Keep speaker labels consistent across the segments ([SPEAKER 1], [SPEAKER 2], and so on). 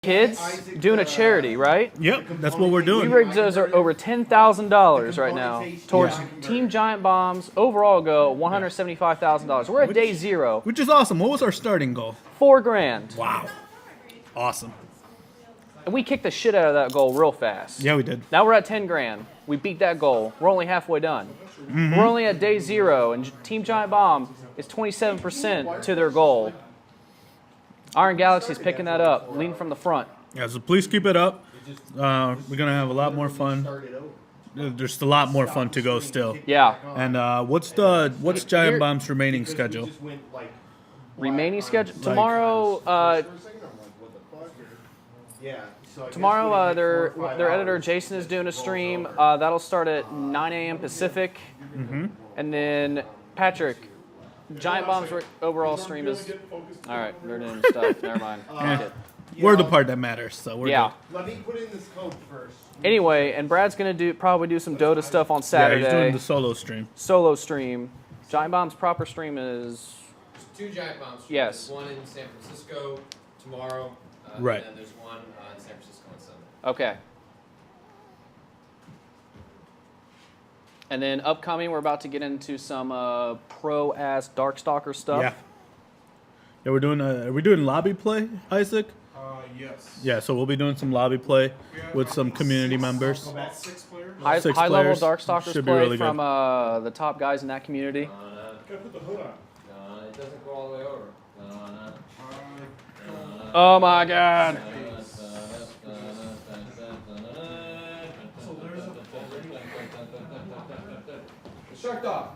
[SPEAKER 1] kids doing a charity, right?
[SPEAKER 2] Yep, that's what we're doing.
[SPEAKER 1] We rigged those are over $10,000 right now towards Team Giant Bombs. Overall go $175,000. We're at day 0.
[SPEAKER 2] Which is awesome. What was our starting goal?
[SPEAKER 1] $4 grand.
[SPEAKER 2] Wow. Awesome.
[SPEAKER 1] And we kicked the shit out of that goal real fast.
[SPEAKER 2] Yeah, we did.
[SPEAKER 1] Now we're at 10 grand. We beat that goal. We're only halfway done. We're only at day 0, and Team Giant Bomb is 27% to their goal. Iron Galaxy's picking that up, leading from the front.
[SPEAKER 2] Yeah, so please keep it up. We're going to have a lot more fun. There's a lot more fun to go still.
[SPEAKER 1] Yeah.
[SPEAKER 2] And what's Giant Bomb's remaining schedule?
[SPEAKER 1] Remaining schedule? Tomorrow, Tomorrow, their editor Jason is doing a stream. That'll start at 9 a.m. Pacific, and then Patrick, Giant Bomb's overall stream is. All right, they're doing stuff. Never mind.
[SPEAKER 2] We're the part that matters, so we're good.
[SPEAKER 3] Let me put in this code first.
[SPEAKER 1] Anyway, and Brad's gonna probably do some Dota stuff on Saturday.
[SPEAKER 2] Yeah, he's doing the solo stream.
[SPEAKER 1] Solo stream. Giant Bomb's proper stream is.
[SPEAKER 4] There's 2 Giant Bombs.
[SPEAKER 1] Yes.
[SPEAKER 4] There's one in San Francisco tomorrow.
[SPEAKER 2] Right.
[SPEAKER 4] And then there's one in San Francisco on Sunday.
[SPEAKER 1] Okay. And then upcoming, we're about to get into some pro-ass Darkstalker stuff.
[SPEAKER 2] Yeah. Yeah, we're doing. Are we doing lobby play, Isaac?
[SPEAKER 3] Yes.
[SPEAKER 2] Yeah, so we'll be doing some lobby play with some community members.
[SPEAKER 3] 6 players.
[SPEAKER 1] High-level
[SPEAKER 2] players.
[SPEAKER 1] Darkstalkers
[SPEAKER 2] Should be
[SPEAKER 1] play
[SPEAKER 2] really
[SPEAKER 1] from
[SPEAKER 2] good.
[SPEAKER 1] the top guys in that community.
[SPEAKER 3] Gotta put the hood on.
[SPEAKER 4] It doesn't go all the way over.
[SPEAKER 1] Oh my God!
[SPEAKER 4] Shark Dog.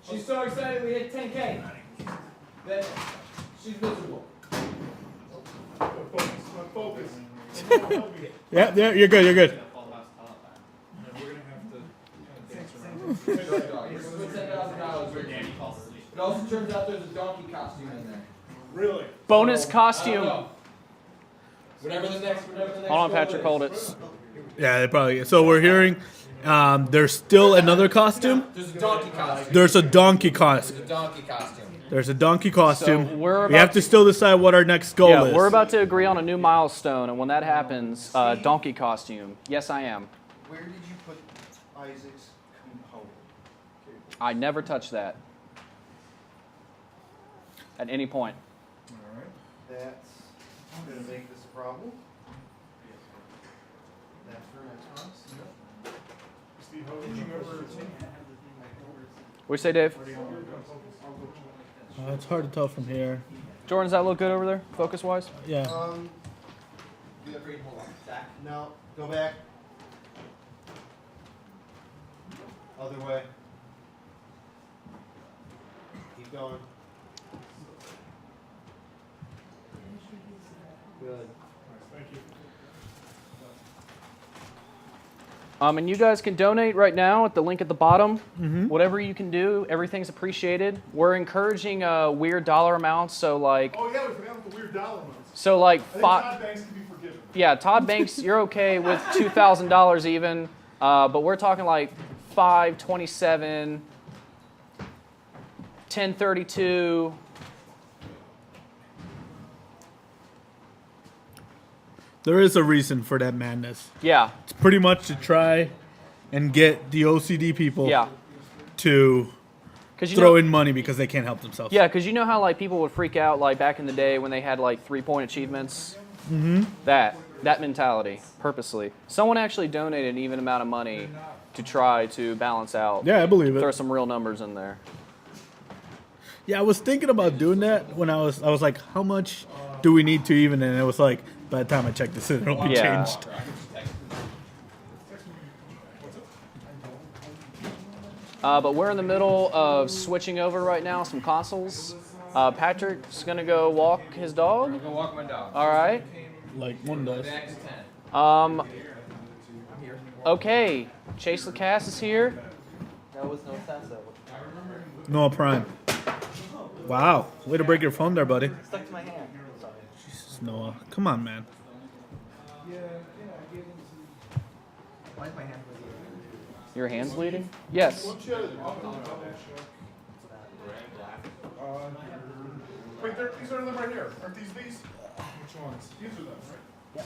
[SPEAKER 4] She's so excited we hit 10K. That she's miserable.
[SPEAKER 3] Focus.
[SPEAKER 2] Yeah, you're good. You're good.
[SPEAKER 4] Shark Dog. This is what $10,000 It also turns out there's a donkey costume in there.
[SPEAKER 3] Really?
[SPEAKER 1] Bonus
[SPEAKER 4] I
[SPEAKER 1] costume.
[SPEAKER 4] don't know. Whatever the next.
[SPEAKER 1] Hold on, Patrick, hold it.
[SPEAKER 2] Yeah, they probably. So we're hearing. There's still another costume.
[SPEAKER 4] There's a donkey costume.
[SPEAKER 2] There's a donkey costume.
[SPEAKER 4] There's a donkey costume.
[SPEAKER 2] There's a donkey costume.
[SPEAKER 1] So we're
[SPEAKER 2] we have to still decide what our next goal is.
[SPEAKER 1] We're about to agree on a new milestone, and when that happens, donkey costume. Yes, I am.
[SPEAKER 3] Where did you put Isaac's component?
[SPEAKER 1] I never touch that. At any point.
[SPEAKER 3] All right. That's going to make this a problem. That's for next month. Steve, how did you ever
[SPEAKER 1] What do you say, Dave?
[SPEAKER 2] It's hard to tell from here.
[SPEAKER 1] Jordan, does that look good over there, focus-wise?
[SPEAKER 2] Yeah.
[SPEAKER 3] Hold on. No, go back. Other way. Keep going. Good. Thank you.
[SPEAKER 1] And you guys can donate right now at the link at the bottom. Whatever you can do, everything's appreciated. We're encouraging weird dollar amounts, so like.
[SPEAKER 3] Oh yeah, we forgot about the weird dollar amounts.
[SPEAKER 1] So like.
[SPEAKER 3] I think Todd Banks can be forgiven.
[SPEAKER 1] Yeah, Todd Banks, you're okay with $2,000 even, but we're talking like 527, 1032.
[SPEAKER 2] There is a reason for that madness.
[SPEAKER 1] Yeah.
[SPEAKER 2] It's pretty much to try and get the OCD people to throw in money because they can't help themselves.
[SPEAKER 1] Yeah, because you know how like people would freak out like back in the day when they had like 3-point achievements? That mentality, purposely. Someone actually donated an even amount of money to try to balance out.
[SPEAKER 2] Yeah, I believe it.
[SPEAKER 1] Throw some real numbers in there.
[SPEAKER 2] Yeah, I was thinking about doing that when I was like, how much do we need to even? And it was like, by the time I checked this in, it'll be changed.
[SPEAKER 1] But we're in the middle of switching over right now, some consoles. Patrick's going to go walk his dog.
[SPEAKER 4] I'm gonna walk my dog.
[SPEAKER 1] All right.
[SPEAKER 2] Like one does.
[SPEAKER 4] Back to 10.
[SPEAKER 1] Okay. Chase Lacasse is here.
[SPEAKER 5] That was no Sasso.
[SPEAKER 2] Noah Prime. Wow. Way to break your phone there, buddy.
[SPEAKER 5] Stuck to my hand. Sorry.
[SPEAKER 2] Jesus, Noah. Come on, man.
[SPEAKER 5] Why is my hand bleeding?
[SPEAKER 1] Your hand's bleeding? Yes.
[SPEAKER 3] Wait, these are them right here. Aren't these? Which ones? These are them, right?
[SPEAKER 5] Yeah.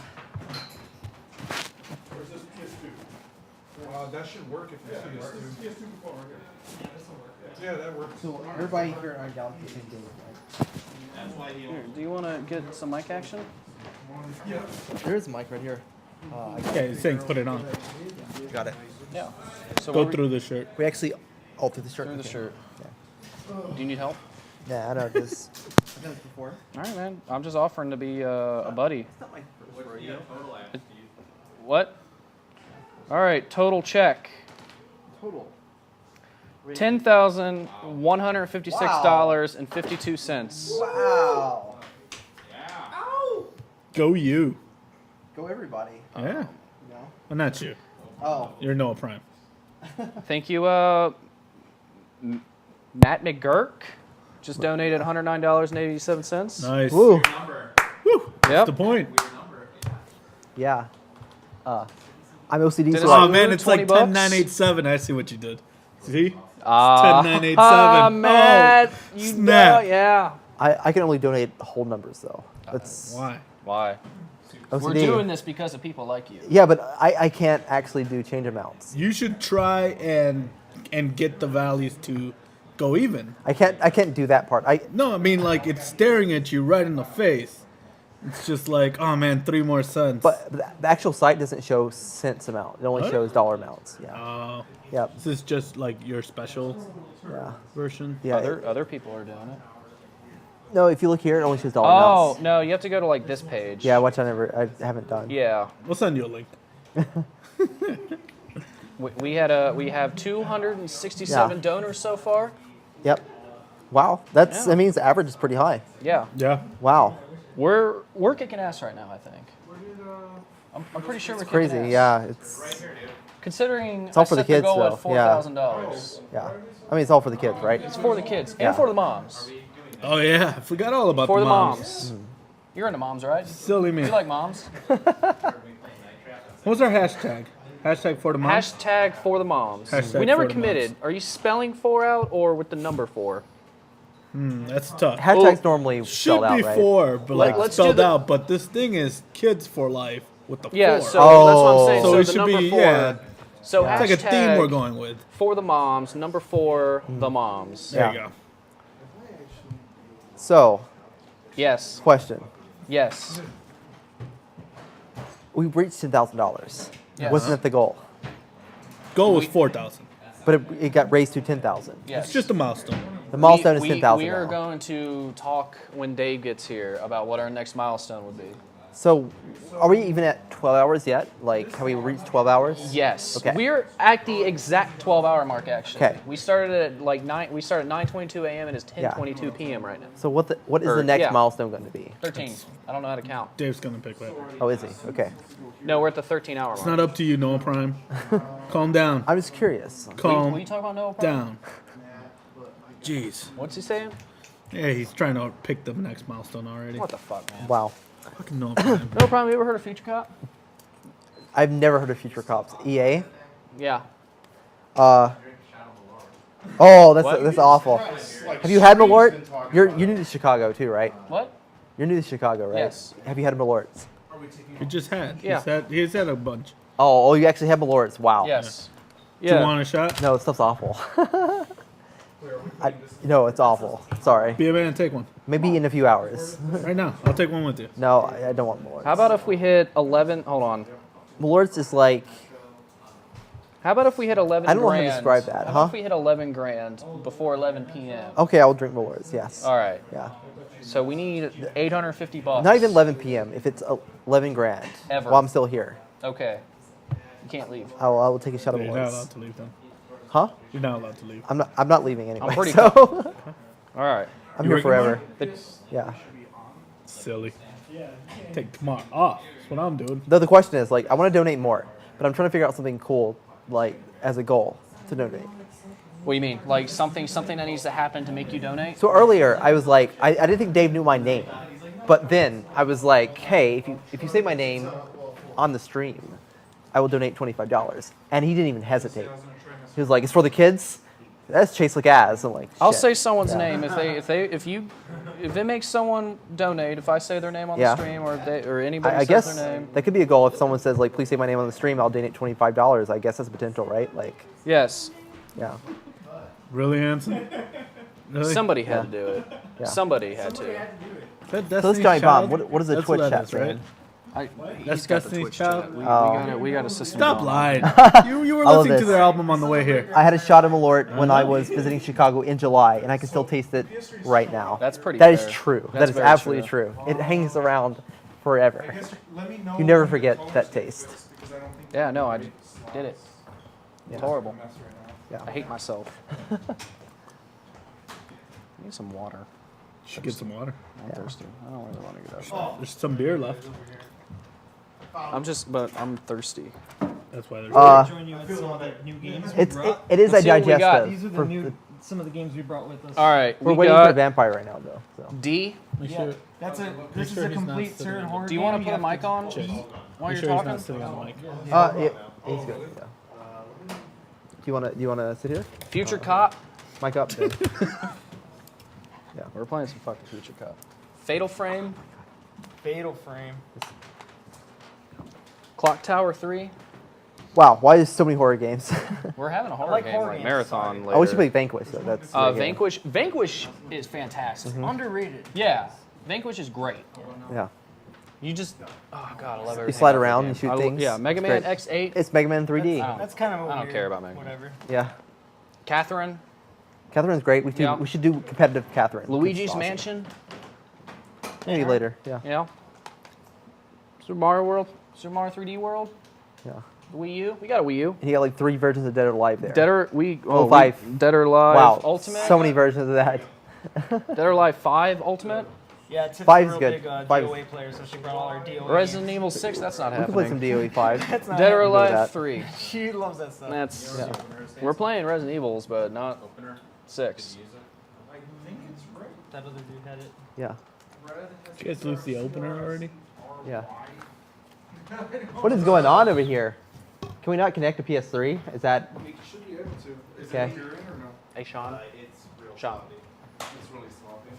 [SPEAKER 3] Or is this PS2?
[SPEAKER 6] That should work if it's
[SPEAKER 3] This
[SPEAKER 6] PS2.
[SPEAKER 3] is PS2 before, right here. Yeah, this will work.
[SPEAKER 6] Yeah, that works.
[SPEAKER 5] So everybody here are down for the same game, right?
[SPEAKER 1] Here, do you want to get some mic action?
[SPEAKER 5] There is a mic right here.
[SPEAKER 2] Okay, it's saying put it on.
[SPEAKER 5] Got it.
[SPEAKER 1] Yeah. So
[SPEAKER 2] Go
[SPEAKER 1] what
[SPEAKER 2] through the shirt.
[SPEAKER 5] We actually all through the shirt.
[SPEAKER 1] through the
[SPEAKER 5] Okay.
[SPEAKER 1] shirt.
[SPEAKER 5] Yeah.
[SPEAKER 1] Do you need help?
[SPEAKER 5] Yeah, I know this. I've done this before.
[SPEAKER 1] All right, man. I'm just offering to be a buddy.
[SPEAKER 5] It's not my first rodeo.
[SPEAKER 1] What? All right, total check.
[SPEAKER 5] Total.
[SPEAKER 1] $10,156.52.
[SPEAKER 5] Wow.
[SPEAKER 2] Go you.
[SPEAKER 5] Go everybody.
[SPEAKER 2] Yeah.
[SPEAKER 5] You know?
[SPEAKER 2] Well, not you.
[SPEAKER 5] Oh.
[SPEAKER 2] You're Noah Prime.
[SPEAKER 1] Thank you, Matt McGurk. Just donated $109.87.
[SPEAKER 2] Nice.
[SPEAKER 5] Woo.
[SPEAKER 2] Woo. That's
[SPEAKER 1] Yep.
[SPEAKER 2] the point.
[SPEAKER 5] Yeah. I'm OCD,
[SPEAKER 1] Did it
[SPEAKER 5] so
[SPEAKER 2] Oh
[SPEAKER 1] say-
[SPEAKER 2] man, it's like
[SPEAKER 1] 20 bucks?
[SPEAKER 2] 10,987. I see what you did. See?
[SPEAKER 1] Ah,
[SPEAKER 2] 10,987.
[SPEAKER 1] Matt. You
[SPEAKER 2] snap.
[SPEAKER 1] know, yeah.
[SPEAKER 5] I can only donate whole numbers though. That's
[SPEAKER 2] Why?
[SPEAKER 1] Why?
[SPEAKER 5] OCD.
[SPEAKER 1] We're doing this because of people like you.
[SPEAKER 5] Yeah, but I can't actually do change amounts.
[SPEAKER 2] You should try and get the values to go even.
[SPEAKER 5] I can't do that part.
[SPEAKER 2] No, I mean like it's staring at you right in the face. It's just like, oh man, 3 more cents.
[SPEAKER 5] But the actual site doesn't show cents amount. It only
[SPEAKER 2] What?
[SPEAKER 5] shows dollar amounts. Yeah. Yep.
[SPEAKER 2] This is just like your special
[SPEAKER 5] Yeah.
[SPEAKER 2] version.
[SPEAKER 5] Yeah.
[SPEAKER 1] Other people are doing it.
[SPEAKER 5] No, if you look here, it only shows dollar
[SPEAKER 1] Oh
[SPEAKER 5] amounts.
[SPEAKER 1] no, you have to go to like this page.
[SPEAKER 5] Yeah, which I haven't done.
[SPEAKER 1] Yeah.
[SPEAKER 2] We'll send you a link.
[SPEAKER 1] We have 267
[SPEAKER 5] Yeah.
[SPEAKER 1] donors so far.
[SPEAKER 5] Yep. Wow. That
[SPEAKER 1] Yeah.
[SPEAKER 5] means the average is pretty high.
[SPEAKER 1] Yeah.
[SPEAKER 2] Yeah.
[SPEAKER 5] Wow.
[SPEAKER 1] We're kicking ass right now. I think. I'm pretty sure we're kicking
[SPEAKER 5] Crazy.
[SPEAKER 1] ass.
[SPEAKER 5] Yeah. It's
[SPEAKER 1] Considering
[SPEAKER 5] all
[SPEAKER 1] I
[SPEAKER 5] for the
[SPEAKER 1] set
[SPEAKER 5] kids,
[SPEAKER 1] goal
[SPEAKER 5] though.
[SPEAKER 1] at $4,000.
[SPEAKER 5] yeah. I mean, it's all for the kids, right?
[SPEAKER 1] It's for the kids
[SPEAKER 5] Yeah.
[SPEAKER 1] and for the moms.
[SPEAKER 2] Oh yeah, I forgot all about
[SPEAKER 1] For the
[SPEAKER 2] moms.
[SPEAKER 1] moms. You're into moms, right?
[SPEAKER 2] Silly me.
[SPEAKER 1] You like moms?
[SPEAKER 2] What's our hashtag? Hashtag for the moms.
[SPEAKER 1] Hashtag for the moms.
[SPEAKER 2] Hashtag
[SPEAKER 1] We never
[SPEAKER 2] for the
[SPEAKER 1] committed. Are you spelling 4 out or with the number 4?
[SPEAKER 2] That's tough.
[SPEAKER 5] Hashtags normally
[SPEAKER 2] Should
[SPEAKER 5] spelled out,
[SPEAKER 2] be
[SPEAKER 5] right?
[SPEAKER 2] 4, but like
[SPEAKER 1] Let's do
[SPEAKER 2] spelled
[SPEAKER 1] the-
[SPEAKER 2] out. But this thing is kids for life with the
[SPEAKER 1] Yeah,
[SPEAKER 2] 4.
[SPEAKER 1] so that's what I'm saying.
[SPEAKER 2] So
[SPEAKER 1] So,
[SPEAKER 2] it
[SPEAKER 1] the
[SPEAKER 2] should
[SPEAKER 1] number
[SPEAKER 2] be
[SPEAKER 1] 4.
[SPEAKER 2] yeah.
[SPEAKER 1] So
[SPEAKER 2] It's like a theme we're
[SPEAKER 1] hashtag
[SPEAKER 2] going with.
[SPEAKER 1] for the moms, number 4, the moms.
[SPEAKER 2] There
[SPEAKER 5] Yeah.
[SPEAKER 2] you go.
[SPEAKER 5] So,
[SPEAKER 1] Yes.
[SPEAKER 5] question.
[SPEAKER 1] Yes.
[SPEAKER 5] We reached $10,000.
[SPEAKER 1] Yes.
[SPEAKER 5] Wasn't that the goal?
[SPEAKER 2] Goal was 4,000.
[SPEAKER 5] But it got raised to 10,000.
[SPEAKER 1] Yes.
[SPEAKER 2] It's just a milestone.
[SPEAKER 5] The milestone is
[SPEAKER 1] we
[SPEAKER 5] 10,000
[SPEAKER 1] We are
[SPEAKER 5] now.
[SPEAKER 1] going to talk when Dave gets here about what our next milestone would be.
[SPEAKER 5] So, are we even at 12 hours yet? Like, have we reached 12 hours?
[SPEAKER 1] Yes.
[SPEAKER 5] Okay.
[SPEAKER 1] We're at the exact 12-hour mark, actually.
[SPEAKER 5] Okay.
[SPEAKER 1] We started at like 9. We started at 9:22 a.m. and it's 10:22 p.m. right now.
[SPEAKER 5] So, what is
[SPEAKER 1] Or-
[SPEAKER 5] the next
[SPEAKER 1] yeah.
[SPEAKER 5] milestone going to be?
[SPEAKER 1] 13. I don't know how to count.
[SPEAKER 2] Dave's gonna pick that.
[SPEAKER 5] Oh, is he? Okay.
[SPEAKER 1] No, we're at the 13-hour mark.
[SPEAKER 2] It's not up to you, Noah Prime. Calm down.
[SPEAKER 5] I'm just curious.
[SPEAKER 1] What
[SPEAKER 2] Calm
[SPEAKER 1] are you talking about, Noah? Prime?
[SPEAKER 2] down. Jeez.
[SPEAKER 1] What's he saying?
[SPEAKER 2] Yeah, he's trying to pick the next milestone already.
[SPEAKER 1] What the fuck, man?
[SPEAKER 5] Wow.
[SPEAKER 2] Fucking Noah Prime.
[SPEAKER 1] Noah Prime, you ever heard of Future Cop?
[SPEAKER 5] I've never heard of Future Cops. EA?
[SPEAKER 1] Yeah.
[SPEAKER 5] Oh,
[SPEAKER 1] What?
[SPEAKER 5] that's awful. Have you had Malort? You're new to Chicago too, right?
[SPEAKER 1] What?
[SPEAKER 5] You're new to Chicago, right?
[SPEAKER 1] Yes.
[SPEAKER 5] Have you had Malorts?
[SPEAKER 2] He just had.
[SPEAKER 1] Yeah.
[SPEAKER 2] He's had a bunch.
[SPEAKER 5] Oh, you actually have Malorts. Wow.
[SPEAKER 1] Yes.
[SPEAKER 2] Do you want a shot?
[SPEAKER 5] No, this stuff's awful. No, it's awful. Sorry.
[SPEAKER 2] Be a man and take one.
[SPEAKER 5] Maybe in a few hours.
[SPEAKER 2] Right now. I'll take one with you.
[SPEAKER 5] No, I don't want Malorts.
[SPEAKER 1] How about if we hit 11? Hold on.
[SPEAKER 5] Malorts is like,
[SPEAKER 1] How about if we hit 11
[SPEAKER 5] I don't know how to
[SPEAKER 1] grand?
[SPEAKER 5] describe that,
[SPEAKER 1] How
[SPEAKER 5] huh?
[SPEAKER 1] about if we hit 11 grand before 11 p.m.?
[SPEAKER 5] okay, I'll drink Malorts, yes.
[SPEAKER 1] All right.
[SPEAKER 5] Yeah.
[SPEAKER 1] So we need 850 bucks.
[SPEAKER 5] Not even 11 p.m. if it's 11 grand.
[SPEAKER 1] Ever.
[SPEAKER 5] While I'm still here.
[SPEAKER 1] Okay. You can't leave.
[SPEAKER 5] I will take a shot of
[SPEAKER 2] You're not allowed
[SPEAKER 5] Malorts.
[SPEAKER 2] to leave then.
[SPEAKER 5] Huh?
[SPEAKER 2] You're not allowed to leave.
[SPEAKER 5] I'm not leaving anyway.
[SPEAKER 1] pretty
[SPEAKER 5] so
[SPEAKER 1] All right.
[SPEAKER 5] I'm
[SPEAKER 2] You
[SPEAKER 5] here
[SPEAKER 2] working
[SPEAKER 5] forever.
[SPEAKER 1] The-
[SPEAKER 5] Yeah.
[SPEAKER 2] Silly. Take tomorrow off. That's what I'm doing.
[SPEAKER 5] Though the question is, like, I want to donate more, but I'm trying to figure out something cool, like, as a goal to donate.
[SPEAKER 1] What do you mean? Like something that needs to happen to make you donate?
[SPEAKER 5] So earlier, I was like, I didn't think Dave knew my name, but then I was like, hey, if you say my name on the stream, I will donate $25, and he didn't even hesitate. He was like, it's for the kids. that's Chase Lagaz. I'm like,
[SPEAKER 1] I'll
[SPEAKER 5] shit.
[SPEAKER 1] say someone's
[SPEAKER 5] Yeah.
[SPEAKER 1] name if it makes someone donate. If I say their name on
[SPEAKER 5] Yeah.
[SPEAKER 1] the stream, or anybody
[SPEAKER 5] I
[SPEAKER 1] says
[SPEAKER 5] guess
[SPEAKER 1] their name.
[SPEAKER 5] that could be a goal. If someone says like, please say my name on the stream, I'll donate $25. I guess that's a potential, right? Like,
[SPEAKER 1] Yes,
[SPEAKER 5] yeah.
[SPEAKER 2] Really, Hanson? Really?
[SPEAKER 1] somebody had to do it.
[SPEAKER 5] Yeah.
[SPEAKER 1] Somebody had to.
[SPEAKER 2] That
[SPEAKER 5] So this
[SPEAKER 2] Destiny's
[SPEAKER 5] guy
[SPEAKER 2] Child?
[SPEAKER 5] Bob, what is the
[SPEAKER 2] That's
[SPEAKER 5] Twitch
[SPEAKER 2] what that
[SPEAKER 5] chat
[SPEAKER 2] is, right?
[SPEAKER 5] saying?
[SPEAKER 2] That's Destiny's Child?
[SPEAKER 1] We got a system.
[SPEAKER 2] Stop
[SPEAKER 1] going.
[SPEAKER 2] lying. You were
[SPEAKER 5] I love
[SPEAKER 2] listening to
[SPEAKER 5] this.
[SPEAKER 2] their album on the way here.
[SPEAKER 5] I had a shot of Malort when I was visiting Chicago in July, and I can still taste it right now.
[SPEAKER 1] That's pretty
[SPEAKER 5] That is
[SPEAKER 1] fair.
[SPEAKER 5] true.
[SPEAKER 1] That's
[SPEAKER 5] That is
[SPEAKER 1] very
[SPEAKER 5] absolutely true. It hangs around forever.
[SPEAKER 3] Let me know
[SPEAKER 5] You never
[SPEAKER 3] when
[SPEAKER 5] forget
[SPEAKER 3] the
[SPEAKER 5] that
[SPEAKER 3] close
[SPEAKER 5] taste.
[SPEAKER 3] is, because I don't think
[SPEAKER 1] Yeah, no, I did it.
[SPEAKER 5] Yeah.
[SPEAKER 1] It's horrible.
[SPEAKER 3] mess right now.
[SPEAKER 1] I hate myself. I need some water.
[SPEAKER 2] Should get some water.
[SPEAKER 1] I'm thirsty. I don't really want to get up.
[SPEAKER 2] There's some beer left.
[SPEAKER 1] But I'm thirsty.
[SPEAKER 2] That's why there's
[SPEAKER 6] Join you in some of the new games.
[SPEAKER 5] It is a
[SPEAKER 1] Let's see what we got.
[SPEAKER 5] digestive.
[SPEAKER 6] These are the
[SPEAKER 5] for
[SPEAKER 6] new some of the games we brought with us.
[SPEAKER 1] All right,
[SPEAKER 5] We're
[SPEAKER 1] we
[SPEAKER 5] waiting for a
[SPEAKER 1] got
[SPEAKER 5] vampire right now, though. So.
[SPEAKER 1] D.
[SPEAKER 2] Make
[SPEAKER 6] Yeah,
[SPEAKER 2] sure,
[SPEAKER 6] that's a.
[SPEAKER 2] Make
[SPEAKER 6] This
[SPEAKER 2] sure
[SPEAKER 6] is a
[SPEAKER 2] he's not
[SPEAKER 6] complete
[SPEAKER 2] sitting
[SPEAKER 6] third
[SPEAKER 2] on-
[SPEAKER 6] horror.
[SPEAKER 1] Do you want to
[SPEAKER 6] game.
[SPEAKER 1] put a mic on
[SPEAKER 2] make
[SPEAKER 1] while
[SPEAKER 2] sure
[SPEAKER 1] you're
[SPEAKER 2] he's
[SPEAKER 1] talking?
[SPEAKER 2] not sitting on the mic.
[SPEAKER 5] Yeah, he's good. Yeah. Do you wanna sit here?
[SPEAKER 1] Future Cop.
[SPEAKER 5] Mic up. Then.
[SPEAKER 1] We're playing some fucking Future Cop. Fatal Frame.
[SPEAKER 6] Fatal Frame.
[SPEAKER 1] Clock Tower 3.
[SPEAKER 5] Wow, why is so many horror games?
[SPEAKER 1] We're having a horror
[SPEAKER 6] like
[SPEAKER 1] game
[SPEAKER 6] horror
[SPEAKER 1] like
[SPEAKER 6] games.
[SPEAKER 1] marathon later.
[SPEAKER 5] I wish you played Vanquish though. That's really good.
[SPEAKER 1] Vanquish. Vanquish is fantastic.
[SPEAKER 6] Underrated.
[SPEAKER 1] Yeah, Vanquish is great.
[SPEAKER 5] Yeah,
[SPEAKER 1] You just, oh god, I love everything.
[SPEAKER 5] you slide
[SPEAKER 1] about that
[SPEAKER 5] around
[SPEAKER 1] game.
[SPEAKER 5] and shoot
[SPEAKER 1] I lo-
[SPEAKER 5] things.
[SPEAKER 1] Yeah, Mega
[SPEAKER 5] It's
[SPEAKER 1] Man
[SPEAKER 5] great.
[SPEAKER 1] X8.
[SPEAKER 5] It's Mega Man 3D.
[SPEAKER 6] That's kind of.
[SPEAKER 1] I don't care about Mega.
[SPEAKER 6] Whatever.
[SPEAKER 5] Yeah,
[SPEAKER 1] Catherine.
[SPEAKER 5] Catherine's great.
[SPEAKER 1] Yeah.
[SPEAKER 5] We should do competitive Catherine.
[SPEAKER 1] Luigi's
[SPEAKER 5] It's awesome.
[SPEAKER 1] Mansion.
[SPEAKER 5] Maybe later. Yeah,
[SPEAKER 1] Yeah. Super Mario World. Super Mario 3D World.
[SPEAKER 5] yeah.
[SPEAKER 1] Wii U. We got a Wii U.
[SPEAKER 5] And you got like 3 versions of Dead or Alive there.
[SPEAKER 1] Dead or
[SPEAKER 5] Oh, 5.
[SPEAKER 1] Dead or Alive
[SPEAKER 5] Wow,
[SPEAKER 1] Ultimate.
[SPEAKER 5] so many versions of that.
[SPEAKER 1] Dead or Alive 5 Ultimate.
[SPEAKER 6] Yeah, Tiff's a
[SPEAKER 5] Five's
[SPEAKER 6] real
[SPEAKER 5] good.
[SPEAKER 6] big
[SPEAKER 5] Five-
[SPEAKER 6] DOA player, so she brought all her DOA.
[SPEAKER 1] Resident Evil 6. That's not
[SPEAKER 5] We can play some
[SPEAKER 1] happening.
[SPEAKER 5] DOE 5.
[SPEAKER 6] That's not
[SPEAKER 1] Dead or
[SPEAKER 6] happening.
[SPEAKER 1] Alive
[SPEAKER 5] that.
[SPEAKER 1] 3.
[SPEAKER 6] She loves that stuff.
[SPEAKER 1] That's.
[SPEAKER 5] Yeah.
[SPEAKER 1] We're playing Resident Evils, but not 6.
[SPEAKER 3] I think it's right.
[SPEAKER 6] That other dude had it.
[SPEAKER 5] Yeah,
[SPEAKER 2] Did you guys lose the opener already?
[SPEAKER 5] yeah. What is going on over here? Can we not connect to PS3? Is that
[SPEAKER 3] We should be able to. Is
[SPEAKER 5] Okay.
[SPEAKER 3] it you're in or no?
[SPEAKER 1] Hey, Sean.
[SPEAKER 3] It's real
[SPEAKER 1] Sean.
[SPEAKER 3] It's really sloppy.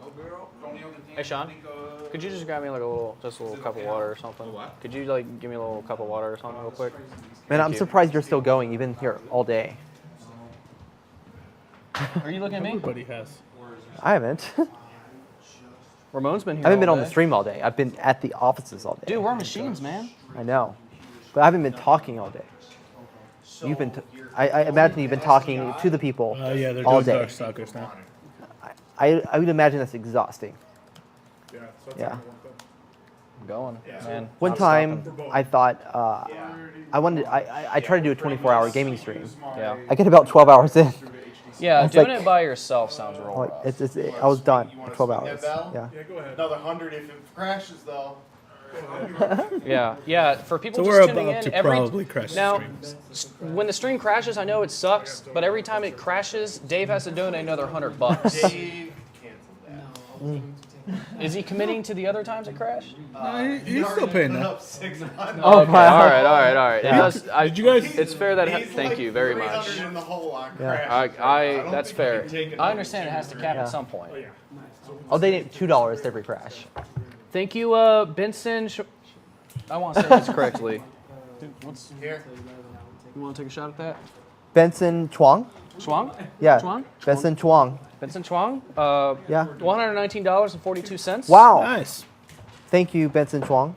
[SPEAKER 3] No girl. Don't yell the
[SPEAKER 1] Hey, Sean. Could you just grab me like a little cup of water or something? Could you like give me a little cup of water or something real quick?
[SPEAKER 5] man? I'm
[SPEAKER 1] you.
[SPEAKER 5] surprised you're still going. You've been here all day.
[SPEAKER 1] Are you looking at me?
[SPEAKER 2] Everybody has.
[SPEAKER 5] I haven't.
[SPEAKER 1] Ramon's been here.
[SPEAKER 5] I haven't been
[SPEAKER 1] all
[SPEAKER 5] on the
[SPEAKER 1] day.
[SPEAKER 5] stream all day. I've been at the offices all day.
[SPEAKER 1] Dude, we're machines, man.
[SPEAKER 5] I know, but I haven't been talking all day. You've been. I imagine you've been talking to the people
[SPEAKER 2] Yeah, they're
[SPEAKER 5] all
[SPEAKER 2] doing
[SPEAKER 5] day.
[SPEAKER 2] Darkstalkers now.
[SPEAKER 5] I would imagine that's exhausting.
[SPEAKER 3] Yeah. So that's
[SPEAKER 5] Yeah.
[SPEAKER 3] only one thing.
[SPEAKER 1] I'm going, man.
[SPEAKER 5] One
[SPEAKER 1] Not
[SPEAKER 5] time,
[SPEAKER 1] stopping.
[SPEAKER 5] I thought I wanted. I tried to do a 24-hour gaming stream.
[SPEAKER 1] Yeah.
[SPEAKER 5] I get about 12 hours in.
[SPEAKER 1] Yeah,
[SPEAKER 5] It's
[SPEAKER 1] doing
[SPEAKER 5] like-
[SPEAKER 1] it by yourself sounds real
[SPEAKER 5] Like,
[SPEAKER 1] rough.
[SPEAKER 5] I was done. 12 hours.
[SPEAKER 7] Bell?
[SPEAKER 5] Yeah.
[SPEAKER 3] Yeah, go ahead.
[SPEAKER 7] Another 100 if it crashes, though.
[SPEAKER 1] Yeah, yeah. For people
[SPEAKER 2] So
[SPEAKER 1] just
[SPEAKER 2] we're
[SPEAKER 1] tuning
[SPEAKER 2] about
[SPEAKER 1] in,
[SPEAKER 2] to probably crash the
[SPEAKER 1] now,
[SPEAKER 2] stream.
[SPEAKER 1] when the stream crashes, I know it sucks, but every time it crashes, Dave has to donate another $100.
[SPEAKER 7] Dave canceled that.
[SPEAKER 1] Is he committing to the other times it crashed?
[SPEAKER 2] He's still paying
[SPEAKER 7] Put
[SPEAKER 2] that.
[SPEAKER 7] up 600.
[SPEAKER 5] Oh,
[SPEAKER 1] Okay,
[SPEAKER 5] wow.
[SPEAKER 1] all right. It
[SPEAKER 5] Yeah.
[SPEAKER 1] does,
[SPEAKER 2] Did you guys?
[SPEAKER 1] it's fair that.
[SPEAKER 7] He's
[SPEAKER 1] Thank
[SPEAKER 7] like
[SPEAKER 1] you very
[SPEAKER 7] 300
[SPEAKER 1] much.
[SPEAKER 7] in the hole on
[SPEAKER 5] Yeah.
[SPEAKER 7] crash.
[SPEAKER 1] I
[SPEAKER 7] don't
[SPEAKER 1] that's
[SPEAKER 7] think we
[SPEAKER 1] fair.
[SPEAKER 7] can take it
[SPEAKER 1] I
[SPEAKER 7] over
[SPEAKER 1] understand it has to cap
[SPEAKER 5] Yeah.
[SPEAKER 1] at some point.
[SPEAKER 5] I'll donate $2 to every crash.
[SPEAKER 1] Thank you, Benson. I want to say this correctly. Dude,
[SPEAKER 7] Here.
[SPEAKER 1] you want to take a shot at that?
[SPEAKER 5] Benson Chuang?
[SPEAKER 1] Chuang?
[SPEAKER 5] Yeah.
[SPEAKER 1] Chuang?
[SPEAKER 5] Benson Chuang.
[SPEAKER 1] Benson Chuang?
[SPEAKER 5] Yeah.
[SPEAKER 1] $119.42.
[SPEAKER 5] Wow.
[SPEAKER 2] Nice.
[SPEAKER 5] Thank you, Benson Chuang.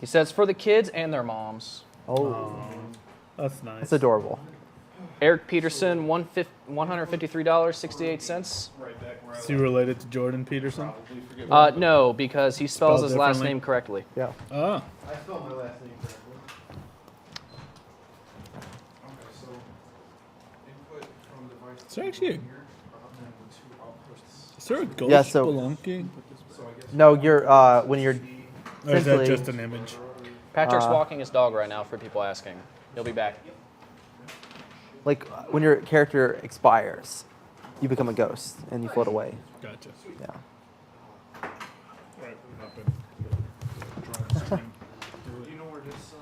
[SPEAKER 1] He says for the kids and their moms.
[SPEAKER 5] Oh,
[SPEAKER 2] That's nice.
[SPEAKER 5] that's adorable.
[SPEAKER 1] Eric Peterson, $153.68.
[SPEAKER 2] Is he related to Jordan Peterson?
[SPEAKER 1] No, because he spells
[SPEAKER 2] Spelled
[SPEAKER 1] his last
[SPEAKER 2] differently?
[SPEAKER 1] name correctly.
[SPEAKER 5] Yeah.
[SPEAKER 2] Oh.
[SPEAKER 7] I spelled my last name correctly.
[SPEAKER 3] Okay, so input from device.
[SPEAKER 2] Is there actually is there a ghost
[SPEAKER 5] Yeah, so-
[SPEAKER 2] spelunking?
[SPEAKER 5] No, you're when you're
[SPEAKER 2] Or is that
[SPEAKER 5] essentially-
[SPEAKER 2] just an image?
[SPEAKER 1] Patrick's walking his dog right now for people asking. He'll be back.
[SPEAKER 5] like when your character expires, you become a ghost and you float away.
[SPEAKER 2] Gotcha.
[SPEAKER 5] Yeah.
[SPEAKER 2] Right, hop in.
[SPEAKER 3] Do you know where this?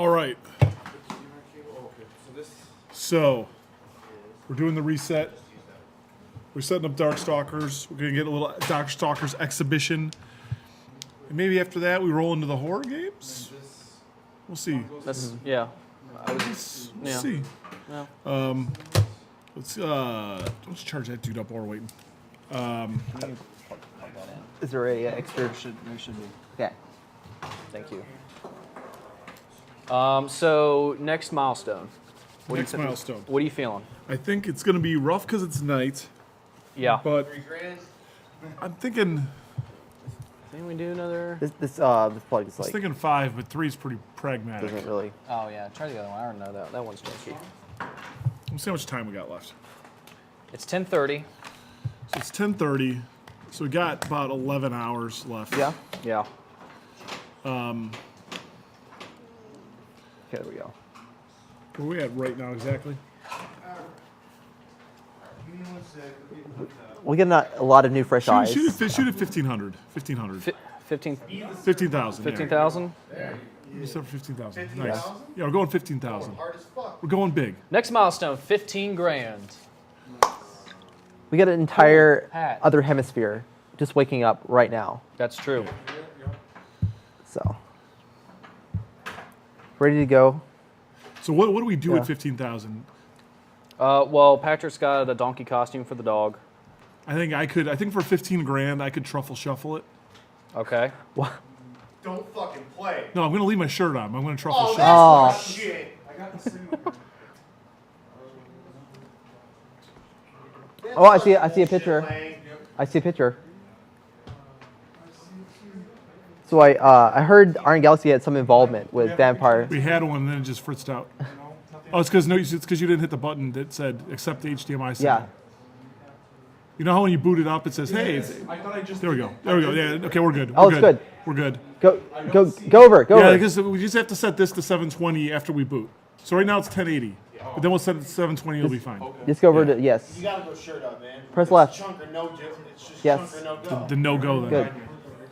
[SPEAKER 3] All right. So, we're doing the reset. We're setting up Darkstalkers. We're going to get a little Darkstalkers exhibition. And maybe after that, we roll into the horror games. We'll see.
[SPEAKER 1] That's yeah.
[SPEAKER 3] Let's
[SPEAKER 1] Yeah.
[SPEAKER 3] see.
[SPEAKER 1] Yeah.
[SPEAKER 3] Let's charge that dude up while we're waiting.
[SPEAKER 5] Is there a extra?
[SPEAKER 6] There should be.
[SPEAKER 5] Okay. Thank you.
[SPEAKER 1] So next milestone.
[SPEAKER 3] Next milestone.
[SPEAKER 1] What are you feeling?
[SPEAKER 3] I think it's going to be rough because it's night,
[SPEAKER 1] Yeah.
[SPEAKER 3] but I'm thinking
[SPEAKER 1] Can we do another?
[SPEAKER 5] This plug is
[SPEAKER 3] I was
[SPEAKER 5] like
[SPEAKER 3] thinking 5, but 3 is pretty pragmatic.
[SPEAKER 5] doesn't really.
[SPEAKER 1] Oh yeah. Try the other one. I already know that. That one's janky.
[SPEAKER 3] Let's see how much time we got left.
[SPEAKER 1] It's 10:30.
[SPEAKER 3] So it's 10:30. So we got about 11 hours left.
[SPEAKER 5] Yeah.
[SPEAKER 1] Yeah.
[SPEAKER 5] Okay, there we go.
[SPEAKER 3] Where are we at right now exactly?
[SPEAKER 5] We get a lot of new fresh eyes.
[SPEAKER 3] Shoot at 1,500. 1,500.
[SPEAKER 1] 15.
[SPEAKER 3] 15,000.
[SPEAKER 1] 15,000.
[SPEAKER 3] You said 15,000. Nice. Yeah, we're going 15,000.
[SPEAKER 7] Hard as fuck.
[SPEAKER 3] We're going big.
[SPEAKER 1] Next milestone, 15 grand.
[SPEAKER 5] We got an entire
[SPEAKER 1] Hat.
[SPEAKER 5] other hemisphere just waking up right now.
[SPEAKER 1] That's true.
[SPEAKER 5] So ready to go.
[SPEAKER 3] So what do we do
[SPEAKER 5] Yeah.
[SPEAKER 3] at 15,000?
[SPEAKER 1] Well, Patrick's got a donkey costume for the dog.
[SPEAKER 3] I think for 15 grand I could truffle shuffle it.
[SPEAKER 1] Okay.
[SPEAKER 5] What?
[SPEAKER 7] Don't fucking play.
[SPEAKER 3] No, I'm gonna leave my shirt on. I'm gonna truffle
[SPEAKER 7] Oh,
[SPEAKER 3] shuffle.
[SPEAKER 7] that's shit.
[SPEAKER 3] I got the signal.
[SPEAKER 5] Oh, I see a picture.
[SPEAKER 7] Lang.
[SPEAKER 5] I see a picture. So I heard Iron Galaxy had some involvement with Vampire.
[SPEAKER 3] We had one, and then it just fritzed out. Oh, it's because you didn't hit the button that said accept the HDMI signal.
[SPEAKER 5] Yeah.
[SPEAKER 3] You know how when you boot it up, it says, "Hey."
[SPEAKER 7] I thought I just.
[SPEAKER 3] There we go. There we go. Yeah. Okay, we're good.
[SPEAKER 5] Oh,
[SPEAKER 3] We're
[SPEAKER 5] it's good.
[SPEAKER 3] We're good.
[SPEAKER 5] Go over. Go
[SPEAKER 3] Yeah,
[SPEAKER 5] over.
[SPEAKER 3] because we just have to set this to 720 after we boot. So right now it's 1080, but then we'll set it to 720. It'll be fine.
[SPEAKER 5] Just go over to yes.
[SPEAKER 7] You gotta go shirt up, man.
[SPEAKER 5] Press
[SPEAKER 7] It's
[SPEAKER 5] left.
[SPEAKER 7] Chunk or no dip. It's just
[SPEAKER 5] Yes.
[SPEAKER 7] chunk or no go.
[SPEAKER 3] The no go then.
[SPEAKER 5] Good.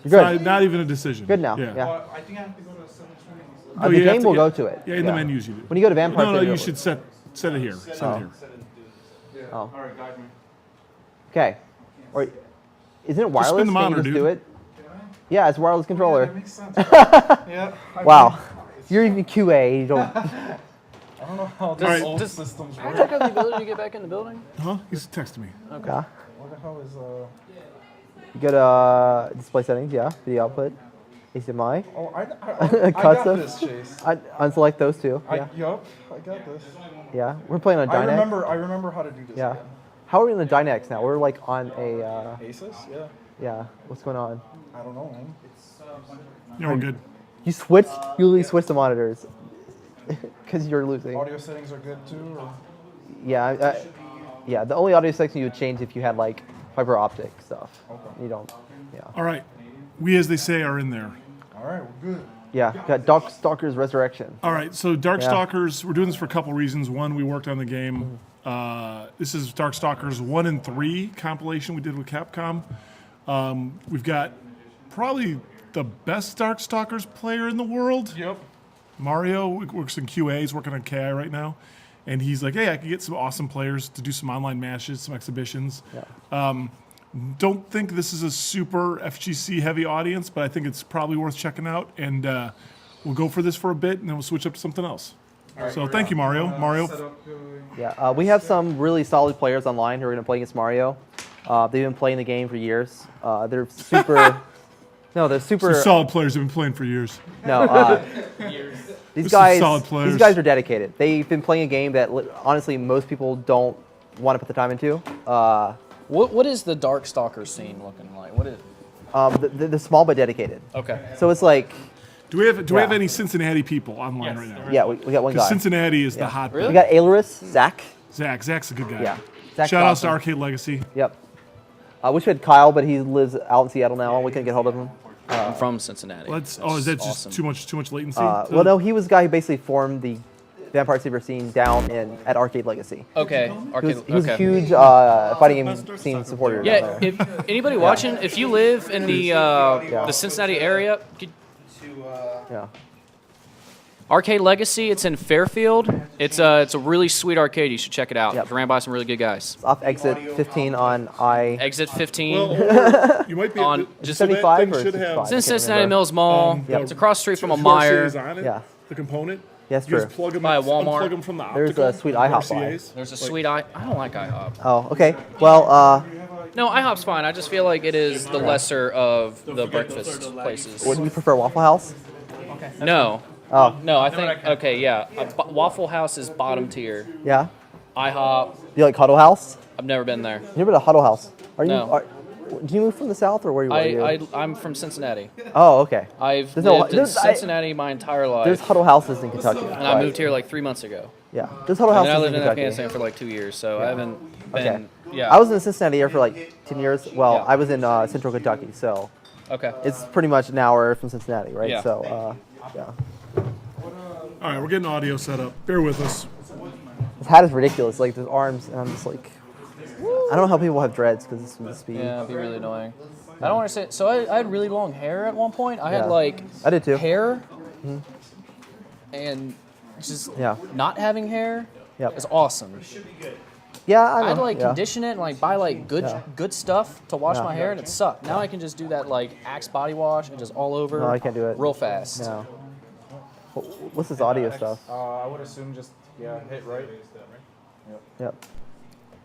[SPEAKER 3] It's
[SPEAKER 5] You're good.
[SPEAKER 3] not even a decision.
[SPEAKER 5] Good now.
[SPEAKER 3] Yeah.
[SPEAKER 5] Yeah.
[SPEAKER 7] I think I have to go to 720.
[SPEAKER 3] No,
[SPEAKER 5] The
[SPEAKER 3] you have
[SPEAKER 5] game
[SPEAKER 3] to
[SPEAKER 5] will
[SPEAKER 3] get-
[SPEAKER 5] go to it.
[SPEAKER 3] Yeah, in the menus you do.
[SPEAKER 5] When you go to Vampire,
[SPEAKER 3] No,
[SPEAKER 5] City,
[SPEAKER 3] you
[SPEAKER 5] it
[SPEAKER 3] should set it here. Set it here.
[SPEAKER 5] Oh.
[SPEAKER 7] All right, guide me.
[SPEAKER 5] Okay. Or isn't it wireless?
[SPEAKER 3] spin the
[SPEAKER 5] Can
[SPEAKER 3] monitor,
[SPEAKER 5] you just
[SPEAKER 3] dude.
[SPEAKER 5] do it? Yeah, it's a wireless controller.
[SPEAKER 7] That makes sense. Yeah.
[SPEAKER 5] Wow. You're even QA. You don't.
[SPEAKER 7] I don't know how
[SPEAKER 1] Does-
[SPEAKER 7] these old
[SPEAKER 1] does-
[SPEAKER 7] systems work.
[SPEAKER 1] Patrick have the ability to get back in the building?
[SPEAKER 3] Huh? He's texting me.
[SPEAKER 5] Yeah.
[SPEAKER 7] What the hell is
[SPEAKER 5] You go to display settings. Yeah. Video output. HDMI.
[SPEAKER 7] Oh, I got
[SPEAKER 5] Custom.
[SPEAKER 7] this, Chase.
[SPEAKER 5] Unselect those two. Yeah.
[SPEAKER 7] Yup, I got this.
[SPEAKER 5] Yeah. We're playing on
[SPEAKER 7] I
[SPEAKER 5] Dynex.
[SPEAKER 7] remember how to do this.
[SPEAKER 5] Yeah.
[SPEAKER 7] again.
[SPEAKER 5] How are we in the Dynex now? We're like on a.
[SPEAKER 7] Asus? Yeah.
[SPEAKER 5] Yeah. What's going on?
[SPEAKER 7] I don't know, man.
[SPEAKER 3] Yeah, we're good.
[SPEAKER 5] You switched. You literally switched the monitors. Because you're losing.
[SPEAKER 7] Audio settings are good too. Or?
[SPEAKER 5] Yeah. Yeah. The only audio section you would change if you had like fiber optic stuff.
[SPEAKER 7] Okay.
[SPEAKER 5] You don't. Yeah.
[SPEAKER 3] All right. We, as they say, are in there.
[SPEAKER 7] All right, we're good.
[SPEAKER 5] Yeah. Got Darkstalkers Resurrection.
[SPEAKER 3] All right. So Darkstalkers, we're doing this for a couple reasons. One, we worked on the game. This is Darkstalkers 1 and 3 compilation we did with Capcom. We've got probably the best Darkstalkers player in the world.
[SPEAKER 7] Yep.
[SPEAKER 3] Mario works in QA. He's working on KI right now. And he's like, hey, I can get some awesome players to do some online matches, some exhibitions.
[SPEAKER 5] Yeah.
[SPEAKER 3] Don't think this is a super FGC heavy audience, but I think it's probably worth checking out. And we'll go for this for a bit, and then we'll switch up to something else. So thank you, Mario. Mario.
[SPEAKER 5] Yeah. We have some really solid players online who are going to play against Mario. They've been playing the game for years. They're super. No, they're super.
[SPEAKER 3] Some solid players have been playing for years.
[SPEAKER 5] No. These
[SPEAKER 3] Some
[SPEAKER 5] guys.
[SPEAKER 3] solid players.
[SPEAKER 5] These guys are dedicated. They've been playing a game that honestly most people don't want to put the time into.
[SPEAKER 1] What is the Darkstalker scene looking like? What is?
[SPEAKER 5] The small but dedicated.
[SPEAKER 1] Okay.
[SPEAKER 5] So it's like,
[SPEAKER 3] Do we have
[SPEAKER 5] Yeah.
[SPEAKER 3] any Cincinnati people online right now?
[SPEAKER 5] yeah, we got one
[SPEAKER 3] Because
[SPEAKER 5] guy.
[SPEAKER 3] Cincinnati is the
[SPEAKER 5] Yeah.
[SPEAKER 3] hot.
[SPEAKER 1] Really?
[SPEAKER 5] We got Ailerus, Zach.
[SPEAKER 3] Zach's a good guy.
[SPEAKER 5] Yeah. Zach's
[SPEAKER 3] Shout outs to
[SPEAKER 5] awesome.
[SPEAKER 3] Arcade Legacy.
[SPEAKER 5] Yep. Wish we had Kyle, but he lives out in Seattle now. We couldn't get hold of him.
[SPEAKER 1] I'm from Cincinnati.
[SPEAKER 3] Is
[SPEAKER 1] That's
[SPEAKER 3] that just
[SPEAKER 1] awesome.
[SPEAKER 3] too much latency?
[SPEAKER 5] Well, no, he was the guy who basically formed the Vampire Saber scene down at Arcade Legacy.
[SPEAKER 1] Okay.
[SPEAKER 5] He was a
[SPEAKER 1] okay.
[SPEAKER 5] huge fighting game scene supporter.
[SPEAKER 1] Yeah,
[SPEAKER 5] down there.
[SPEAKER 1] if anybody watching, if you live in the Cincinnati area,
[SPEAKER 5] Yeah.
[SPEAKER 1] Arcade Legacy. It's in Fairfield. It's a really sweet arcade. You should check it out.
[SPEAKER 5] Yep.
[SPEAKER 1] It's ran by some really good guys.
[SPEAKER 5] It's off exit 15 on I.
[SPEAKER 1] Exit 15.
[SPEAKER 3] Well, or you might be
[SPEAKER 1] On-
[SPEAKER 3] just
[SPEAKER 1] just
[SPEAKER 3] so that
[SPEAKER 5] 75
[SPEAKER 3] thing
[SPEAKER 5] or
[SPEAKER 3] should
[SPEAKER 5] 65?
[SPEAKER 3] have
[SPEAKER 1] It's in
[SPEAKER 5] I can't
[SPEAKER 1] Cincinnati
[SPEAKER 5] remember.
[SPEAKER 1] Mills Mall.
[SPEAKER 3] Yep.
[SPEAKER 1] It's across the street from a
[SPEAKER 3] RCAs
[SPEAKER 1] Meyer.
[SPEAKER 3] on it,
[SPEAKER 5] Yeah.
[SPEAKER 3] the component.
[SPEAKER 5] Yes,
[SPEAKER 3] You just
[SPEAKER 5] true.
[SPEAKER 3] plug them
[SPEAKER 1] By a
[SPEAKER 3] in,
[SPEAKER 1] Walmart.
[SPEAKER 3] unplug them from the
[SPEAKER 5] There's
[SPEAKER 3] optical.
[SPEAKER 5] a sweet IHOP by.
[SPEAKER 3] RCAs.
[SPEAKER 1] There's a sweet I don't like IHOP.
[SPEAKER 5] Oh, okay. Well,
[SPEAKER 1] No, IHOP's fine. I just feel like it is the lesser of the breakfast places.
[SPEAKER 5] would you prefer Waffle House?
[SPEAKER 1] No.
[SPEAKER 5] Oh,
[SPEAKER 1] No, I think, okay, yeah. Waffle House is bottom tier.
[SPEAKER 5] yeah.
[SPEAKER 1] IHOP,
[SPEAKER 5] Do you like Huddle House?
[SPEAKER 1] I've never been there.
[SPEAKER 5] You never been to Huddle House? Are you?
[SPEAKER 1] No.
[SPEAKER 5] Do you move from the south or where you are?
[SPEAKER 1] I'm from Cincinnati.
[SPEAKER 5] Oh, okay.
[SPEAKER 1] I've
[SPEAKER 5] There's no-
[SPEAKER 1] lived in
[SPEAKER 5] there's-
[SPEAKER 1] Cincinnati my entire
[SPEAKER 5] There's
[SPEAKER 1] life.
[SPEAKER 5] Huddle Houses in Kentucky.
[SPEAKER 1] And I moved here like 3 months ago.
[SPEAKER 5] Yeah, there's Huddle
[SPEAKER 1] And
[SPEAKER 5] Houses
[SPEAKER 1] then I lived in
[SPEAKER 5] Kentucky.
[SPEAKER 1] Afghanistan for like 2 years, so I haven't
[SPEAKER 5] Okay.
[SPEAKER 1] been, yeah.
[SPEAKER 5] I was in Cincinnati here for like 10 years. Well,
[SPEAKER 1] Yeah.
[SPEAKER 5] I was in central Kentucky, so
[SPEAKER 1] Okay.
[SPEAKER 5] it's pretty much an hour from Cincinnati, right?
[SPEAKER 1] Yeah.
[SPEAKER 5] So, yeah.
[SPEAKER 3] All right, we're getting audio set up. Bear with us.
[SPEAKER 5] His hat is ridiculous. Like, there's arms, and I'm just like, I don't know how people have dreads because this would just be.
[SPEAKER 1] Yeah, it'd be really annoying. I don't understand. So I had really long hair at one point. I
[SPEAKER 5] Yeah.
[SPEAKER 1] had like
[SPEAKER 5] I did too.
[SPEAKER 1] hair and just
[SPEAKER 5] Yeah.
[SPEAKER 1] not having hair
[SPEAKER 5] Yep.
[SPEAKER 1] is awesome.
[SPEAKER 5] Yeah, I know.
[SPEAKER 1] I'd like
[SPEAKER 5] yeah.
[SPEAKER 1] condition it and like buy like good stuff to wash
[SPEAKER 5] Yeah.
[SPEAKER 1] my hair and it sucked. Now I can just do that like Axe body wash and just all over.
[SPEAKER 5] No, I can't do it.
[SPEAKER 1] Real fast.
[SPEAKER 5] No. What's this audio stuff?
[SPEAKER 7] I would assume just, hit right.
[SPEAKER 5] Yep.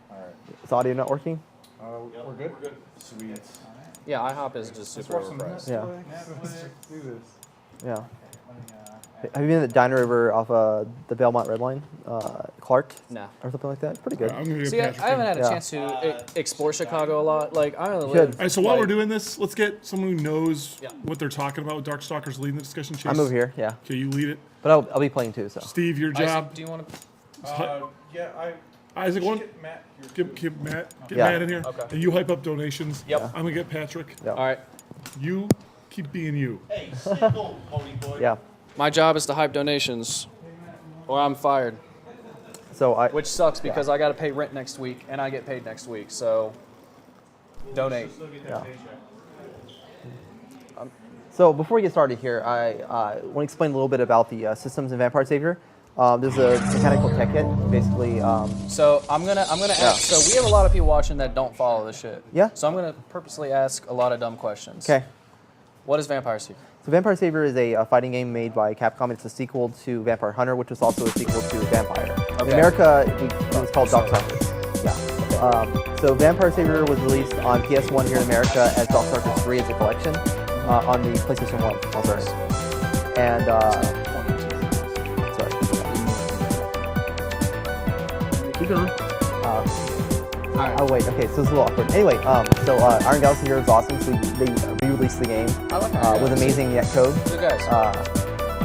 [SPEAKER 7] Alright.
[SPEAKER 5] Is audio not working?
[SPEAKER 7] We're good? Sweet.
[SPEAKER 1] Yeah, IHOP is just super overpriced.
[SPEAKER 5] Yeah.
[SPEAKER 7] Let's do this.
[SPEAKER 5] Yeah. Have you been to the diner over off the Belmont Red Line, Clark,
[SPEAKER 1] Nah.
[SPEAKER 5] or something like that? It's pretty good.
[SPEAKER 3] I'm gonna get
[SPEAKER 1] See, I
[SPEAKER 3] Patrick
[SPEAKER 1] haven't had a
[SPEAKER 5] Yeah.
[SPEAKER 1] chance to explore Chicago a lot. Like, I only
[SPEAKER 5] should.
[SPEAKER 1] live.
[SPEAKER 3] All right, so while
[SPEAKER 1] like,
[SPEAKER 3] we're doing this, let's get someone who knows
[SPEAKER 1] Yeah.
[SPEAKER 3] what they're talking about with Darkstalkers leading the discussion. Chase.
[SPEAKER 5] I'm over here, yeah.
[SPEAKER 3] Okay, you lead it.
[SPEAKER 5] But I'll be playing too, so.
[SPEAKER 3] Steve, your job.
[SPEAKER 1] Isaac, do you want to?
[SPEAKER 7] Yeah,
[SPEAKER 3] Isaac, one.
[SPEAKER 7] Matt
[SPEAKER 3] Get Matt. Get
[SPEAKER 5] Yeah.
[SPEAKER 3] Matt in here.
[SPEAKER 1] Okay.
[SPEAKER 3] And you hype up donations.
[SPEAKER 1] Yep.
[SPEAKER 3] I'm gonna get Patrick.
[SPEAKER 5] Yeah.
[SPEAKER 1] All right.
[SPEAKER 3] You keep being you.
[SPEAKER 5] Yeah.
[SPEAKER 1] My job is to hype donations, or I'm fired.
[SPEAKER 5] So I.
[SPEAKER 1] Which sucks because I got to pay rent next week, and I get paid next week. So, donate.
[SPEAKER 5] Yeah. So before we get started here, I want to explain a little bit about the systems in Vampire Savior. There's a mechanical tech kit, basically.
[SPEAKER 1] So I'm gonna ask. So we have a lot of people watching that don't follow this shit.
[SPEAKER 5] Yeah.
[SPEAKER 1] So I'm gonna purposely ask a lot of dumb questions.
[SPEAKER 5] Okay.
[SPEAKER 1] What is Vampire Secret?
[SPEAKER 5] So Vampire Savior is a fighting game made by Capcom. It's a sequel to Vampire Hunter, which was also a sequel to Vampire. In
[SPEAKER 1] Okay.
[SPEAKER 5] America, it was called Darkstalkers. Yeah. So Vampire Savior was released on PS1 here in America as Darkstalkers 3 as a collection on the PlayStation 1. Oh, sorry. And sorry.
[SPEAKER 1] Keep going.
[SPEAKER 5] Oh wait, okay, so it's a little awkward. Anyway, so Iron Galaxy here is awesome. So they re-released the game
[SPEAKER 1] I like Iron
[SPEAKER 5] with
[SPEAKER 1] Galaxy.
[SPEAKER 5] amazing net code.
[SPEAKER 1] Good guys.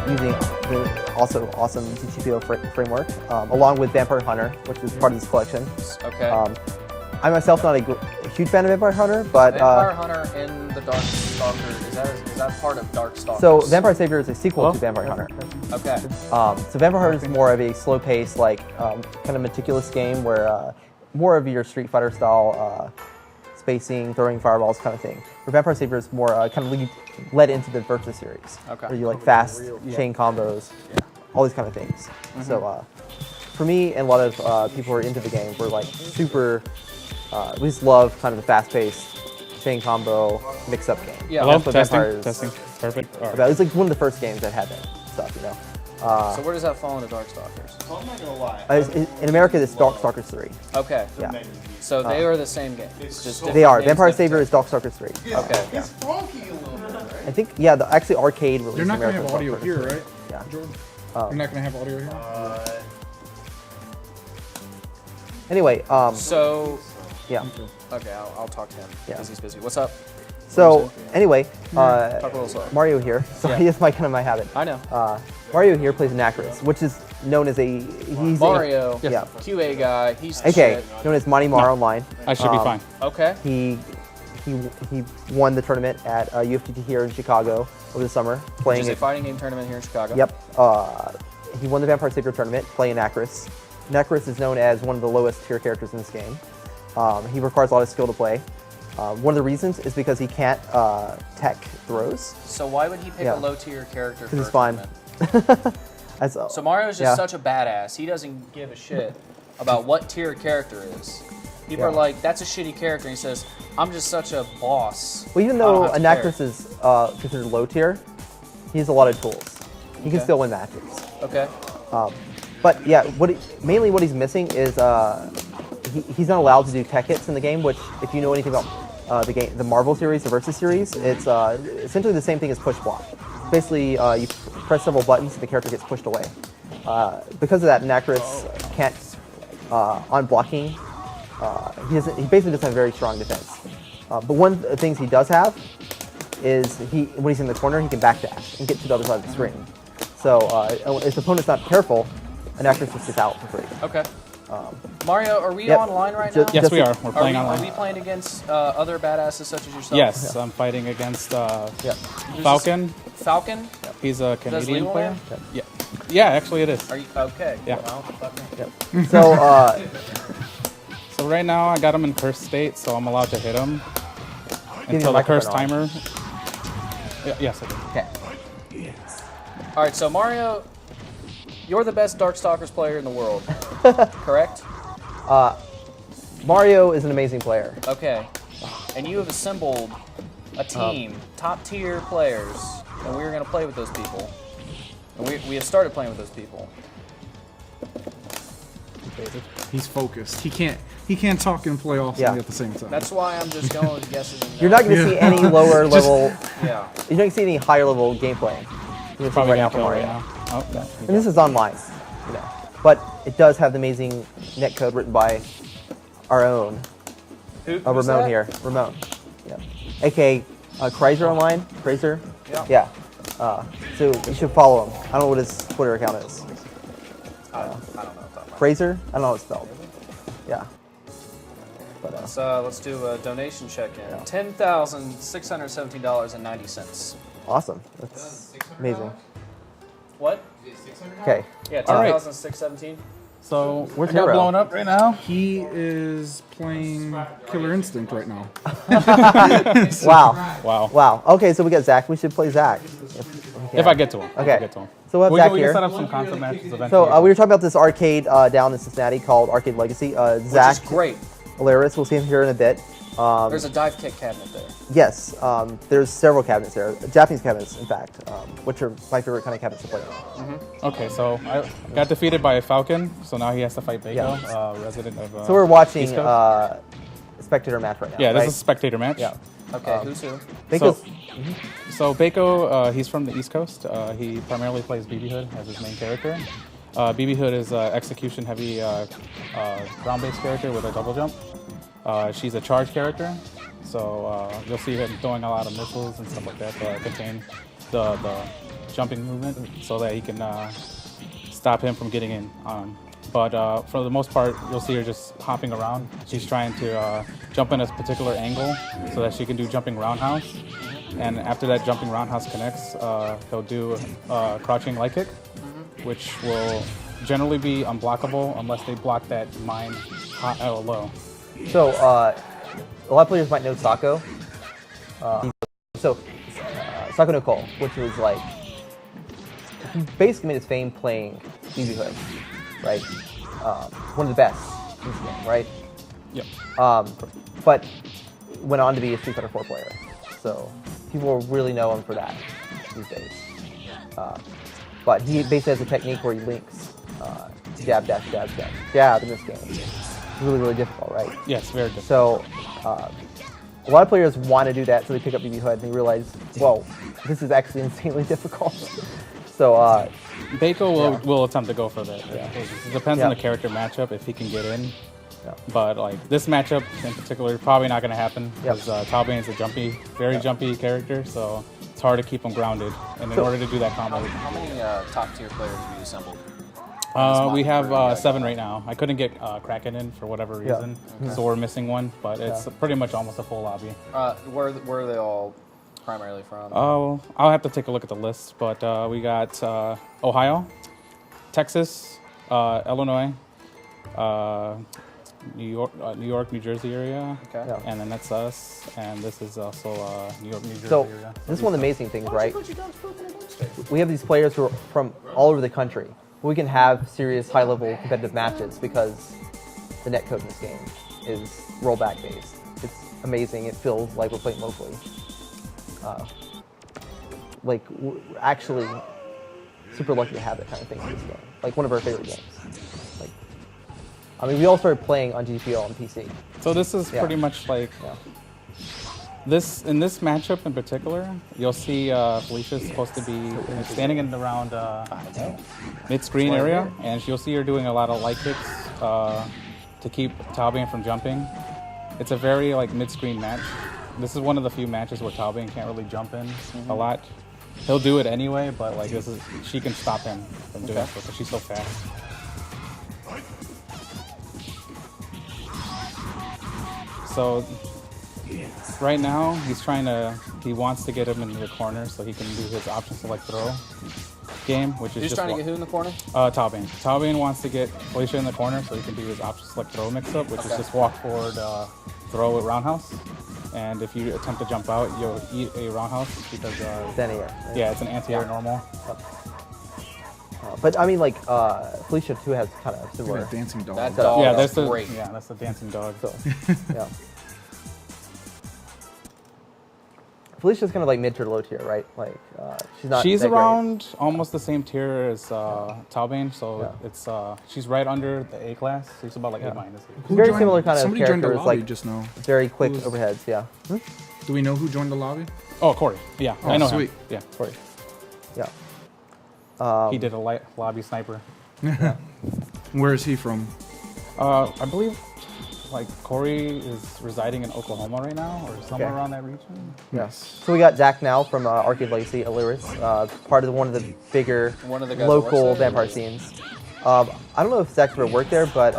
[SPEAKER 5] Using the also awesome GTPO framework, along with Vampire Hunter, which is part of this collection.
[SPEAKER 1] Okay.
[SPEAKER 5] I myself not a huge fan of Vampire Hunter, but
[SPEAKER 1] Vampire Hunter in the Darkstalker, is that part of Darkstalkers?
[SPEAKER 5] so Vampire Savior is a sequel to Vampire Hunter.
[SPEAKER 1] Okay.
[SPEAKER 5] So Vampire Hunter is more of a slow-paced, like kind of meticulous game where more of your Street Fighter style spacing, throwing fireballs kind of thing. Where Vampire Savior is more kind of led into the Versus series,
[SPEAKER 1] Okay.
[SPEAKER 5] where you like fast chain combos, all these kind of things. So for me and a lot of people who are into the game, we're like super. We just love kind of the fast-paced chain combo mix-up game.
[SPEAKER 1] Yeah.
[SPEAKER 5] That's what Vampire is
[SPEAKER 8] Testing. Perfect. All right.
[SPEAKER 5] about. It's like one of the first games that had that stuff, you know.
[SPEAKER 1] So where does that fall into Darkstalkers?
[SPEAKER 5] In America, it's Darkstalkers 3.
[SPEAKER 1] Okay.
[SPEAKER 5] Yeah,
[SPEAKER 1] So they are the same game. It's just
[SPEAKER 5] they are.
[SPEAKER 1] different
[SPEAKER 5] Vampire
[SPEAKER 1] names,
[SPEAKER 5] Savior is Darkstalkers 3.
[SPEAKER 1] Okay.
[SPEAKER 7] It's funky a little bit, right?
[SPEAKER 5] I think, yeah, actually arcade release
[SPEAKER 8] You're not
[SPEAKER 5] in
[SPEAKER 8] going to
[SPEAKER 5] America
[SPEAKER 8] have audio
[SPEAKER 5] is
[SPEAKER 8] here,
[SPEAKER 5] Darkstalkers
[SPEAKER 8] right?
[SPEAKER 5] 3. Yeah.
[SPEAKER 8] Jordan? You're not going to have audio here?
[SPEAKER 5] Anyway,
[SPEAKER 1] So,
[SPEAKER 5] yeah.
[SPEAKER 1] okay, I'll talk to him
[SPEAKER 5] Yeah.
[SPEAKER 1] because he's busy. What's up?
[SPEAKER 5] So anyway,
[SPEAKER 1] Talk a little slower.
[SPEAKER 5] Mario here. Sorry,
[SPEAKER 1] Yeah.
[SPEAKER 5] that's my kind of my habit.
[SPEAKER 1] I know.
[SPEAKER 5] Mario here plays Anacris, which is known as he's
[SPEAKER 1] Mario,
[SPEAKER 5] Yeah.
[SPEAKER 1] QA guy, he's the
[SPEAKER 5] Okay,
[SPEAKER 1] shit.
[SPEAKER 5] known as Monty Mar Online.
[SPEAKER 8] I should be fine.
[SPEAKER 1] Okay.
[SPEAKER 5] He won the tournament at UFTT here in Chicago over the summer,
[SPEAKER 1] Which
[SPEAKER 5] playing
[SPEAKER 1] is a
[SPEAKER 5] it.
[SPEAKER 1] fighting game tournament here in Chicago.
[SPEAKER 5] Yep. He won the Vampire Savior tournament playing Nacris. Nacris is known as one of the lowest tier characters in this game. He requires a lot of skill to play. One of the reasons is because he can't tech throws.
[SPEAKER 1] So why would he pick
[SPEAKER 5] Yeah.
[SPEAKER 1] a low tier character for
[SPEAKER 5] Because
[SPEAKER 1] a
[SPEAKER 5] he's fine.
[SPEAKER 1] tournament? So Mario's just such a badass. He doesn't give a shit about what tier a character is. People are like, that's a shitty character. And he says, I'm just such a boss.
[SPEAKER 5] Well, even though Anacris is considered low tier, he has a lot of tools. He can still win matches.
[SPEAKER 1] Okay.
[SPEAKER 5] But yeah, mainly what he's missing is he's not allowed to do tech hits in the game. Which, if you know anything about the Marvel series, the Versus series, it's essentially the same thing as push block. Basically, you press several buttons and the character gets pushed away. Because of that, Anacris can't on blocking. He basically doesn't have very strong defense. But one of the things he does have is when he's in the corner, he can backdash and get to the other side of the screen. So if the opponent's not careful, Anacris just gets out for free.
[SPEAKER 1] Okay. Mario, are we online right now?
[SPEAKER 8] Yes, we are. We're playing online.
[SPEAKER 1] Are we playing against other badasses such as yourself?
[SPEAKER 8] Yes, I'm fighting against Falcon.
[SPEAKER 1] Falcon?
[SPEAKER 8] He's a Canadian
[SPEAKER 1] legal
[SPEAKER 8] player.
[SPEAKER 1] name?
[SPEAKER 8] Yeah. Yeah, actually it is.
[SPEAKER 1] Are you okay?
[SPEAKER 8] Yeah.
[SPEAKER 1] Well, fucking-
[SPEAKER 8] So right now I got him in cursed state, so I'm allowed to hit him until the curse timer. Yes, I do.
[SPEAKER 5] Okay.
[SPEAKER 1] All right, so Mario, you're the best Darkstalkers player in the world, correct?
[SPEAKER 5] Mario is an amazing player.
[SPEAKER 1] Okay. And you have assembled a team, top tier players, and we're going to play with those people. And we have started playing with those people.
[SPEAKER 9] He's focused. He can't talk and play all at the same time.
[SPEAKER 1] That's why I'm just going with guesses. And
[SPEAKER 5] You're not going to see any lower level.
[SPEAKER 1] Yeah.
[SPEAKER 5] You're not going to see any higher level gameplay. You're
[SPEAKER 8] Probably
[SPEAKER 5] right now
[SPEAKER 8] gonna
[SPEAKER 5] for
[SPEAKER 8] kill
[SPEAKER 5] Mario.
[SPEAKER 8] right now. Oh, no.
[SPEAKER 5] And this is online, but it does have the amazing netcode written by our own
[SPEAKER 1] Who's
[SPEAKER 5] Ramon
[SPEAKER 1] that?
[SPEAKER 5] here. Ramon, yeah, aka Kreiser online. Kreiser, yeah. So you should follow him. I don't know what his Twitter account is.
[SPEAKER 1] I don't know.
[SPEAKER 5] Kreiser, I don't know how it's spelled. Yeah. But
[SPEAKER 1] Let's do a donation check-in. $10,617.90.
[SPEAKER 5] awesome. That's amazing.
[SPEAKER 1] What?
[SPEAKER 5] Okay.
[SPEAKER 1] Yeah,
[SPEAKER 8] All right.
[SPEAKER 1] 10,617.
[SPEAKER 8] So
[SPEAKER 5] Where's
[SPEAKER 8] I got
[SPEAKER 5] Hero?
[SPEAKER 8] blown up right now.
[SPEAKER 9] He is playing Killer Instinct right now.
[SPEAKER 5] Wow.
[SPEAKER 8] Wow.
[SPEAKER 5] Wow. Okay, so we got Zach. We should play Zach.
[SPEAKER 8] If I get to him.
[SPEAKER 5] Okay.
[SPEAKER 8] If I get to him.
[SPEAKER 5] So we have
[SPEAKER 8] We
[SPEAKER 5] Zach
[SPEAKER 8] can, we
[SPEAKER 5] here.
[SPEAKER 8] can set up some console matches eventually.
[SPEAKER 5] So we were talking about this arcade down in Cincinnati called Arcade Legacy. Zach,
[SPEAKER 1] Which is great.
[SPEAKER 5] Alaris, we'll see him here in a bit.
[SPEAKER 1] There's a dive kick cabinet there.
[SPEAKER 5] Yes, there's several cabinets there, Japanese cabinets, in fact, which are my favorite kind of cabinets to play on.
[SPEAKER 8] Okay, so I got defeated by a Falcon, so now he has to fight Bako, resident of.
[SPEAKER 5] So we're watching
[SPEAKER 8] East Coast.
[SPEAKER 5] spectator match right now.
[SPEAKER 8] Yeah, this
[SPEAKER 5] right?
[SPEAKER 8] is a spectator match.
[SPEAKER 5] Yeah.
[SPEAKER 1] Okay, who's who?
[SPEAKER 5] Baco's-
[SPEAKER 8] So Bako, he's from the East Coast. He primarily plays BB Hood as his main character. BB Hood is an execution-heavy ground-based character with a double jump. She's a charge character, so you'll see him throwing a lot of missiles and stuff like that to contain the jumping movement so that he can stop him from getting in. But for the most part, you'll see her just hopping around. She's trying to jump in a particular angle so that she can do jumping roundhouse. And after that jumping roundhouse connects, he'll do crouching light kick, which will generally be unblockable unless they block that mine high or low.
[SPEAKER 5] So a lot of players might know Sako. Sako Nicole, which was like, he basically made his fame playing BB Hood, right? One of the best in this game, right?
[SPEAKER 8] Yep.
[SPEAKER 5] But went on to be a Street Fighter 4 player. So people really know him for that these days. But he basically has a technique where he links jab, dash, jab, jab, jab in this game. It's really, really difficult, right?
[SPEAKER 8] Yes, very good.
[SPEAKER 5] So a lot of players want to do that, so they pick up BB Hood and they realize, whoa, this is actually insanely difficult. So
[SPEAKER 8] Bako will attempt to go for that.
[SPEAKER 5] Yeah.
[SPEAKER 8] It depends on the character matchup if he can get in. But like this matchup in particular, probably not going to happen because Talbane's a very jumpy character, so it's hard to keep him grounded. And in order to do that combo,
[SPEAKER 1] How many top tier players have you assembled?
[SPEAKER 8] we have 7 right now. I couldn't get Kraken in for whatever reason, so we're missing one. But it's pretty much almost a full lobby.
[SPEAKER 1] Where are they all primarily from?
[SPEAKER 8] Oh, I'll have to take a look at the list, but we got Ohio, Texas, Illinois, New York, New Jersey area.
[SPEAKER 1] Okay.
[SPEAKER 5] Yeah.
[SPEAKER 8] And then that's us, and this is also New York, New Jersey
[SPEAKER 5] So
[SPEAKER 8] area.
[SPEAKER 5] this is one of the amazing things, right? We have these players who are from all over the country. We can have serious high-level competitive matches because the netcode in this game is rollback based. It's amazing. It feels like we're playing locally. Like we're actually super lucky to have that kind of thing in this game. Like one of our favorite games. Like, I mean, we all started playing on GPO on PC.
[SPEAKER 8] So this is
[SPEAKER 5] Yeah.
[SPEAKER 8] pretty much like
[SPEAKER 5] Yeah.
[SPEAKER 8] in this matchup in particular. You'll see Felicia's supposed to be standing in around mid-screen area, and you'll see her doing a lot of light kicks to keep Taobane from jumping. It's a very like mid-screen match. This is one of the few matches where Taobane can't really jump in a lot. He'll do it anyway, but like she can stop him from doing so because she's so fast. So right now he wants to get him into the corner so he can do his option select throw game, which is
[SPEAKER 1] You're just trying to get who in the corner?
[SPEAKER 8] Taobane. Taobane wants to get Felicia in the corner so he can do his option select throw mix-up, which is just walk forward, throw with roundhouse. And if you attempt to jump out, you'll eat a roundhouse because
[SPEAKER 5] Anti-air. Right?
[SPEAKER 8] yeah, it's an anti-air normal.
[SPEAKER 5] But I mean, like Felicia too has kind of similar.
[SPEAKER 9] That dancing dog.
[SPEAKER 1] That dog
[SPEAKER 8] yeah,
[SPEAKER 1] is
[SPEAKER 8] that's the
[SPEAKER 1] great.
[SPEAKER 8] that's the dancing dog.
[SPEAKER 5] So, yeah. Felicia's kind of like mid to low tier, right? Like she's not.
[SPEAKER 8] She's
[SPEAKER 5] that great.
[SPEAKER 8] around almost the same tier as Taobane, so
[SPEAKER 5] Yeah.
[SPEAKER 8] it's she's right under the A class. She's about like A minus.
[SPEAKER 5] It's very similar kind of
[SPEAKER 9] Somebody joined the
[SPEAKER 5] characters,
[SPEAKER 9] lobby
[SPEAKER 5] like
[SPEAKER 9] just now.
[SPEAKER 5] very quick
[SPEAKER 9] Who's-
[SPEAKER 5] overheads. Yeah.
[SPEAKER 9] Do we know who joined the lobby?
[SPEAKER 8] Oh, Corey. Yeah,
[SPEAKER 9] Oh,
[SPEAKER 8] I know
[SPEAKER 9] sweet.
[SPEAKER 8] him. Yeah, Corey.
[SPEAKER 5] Yeah.
[SPEAKER 8] He did a light lobby sniper.
[SPEAKER 9] Where is he from?
[SPEAKER 8] I believe like Corey is residing in Oklahoma right now, or somewhere
[SPEAKER 5] Okay.
[SPEAKER 8] around that region.
[SPEAKER 9] Yes.
[SPEAKER 5] So we got Zach now from Arcade Legacy, Illyris, part of one of the bigger
[SPEAKER 1] One of the guys that
[SPEAKER 5] local
[SPEAKER 1] works there?
[SPEAKER 5] vampire scenes. I don't know if Zach's ever worked there, but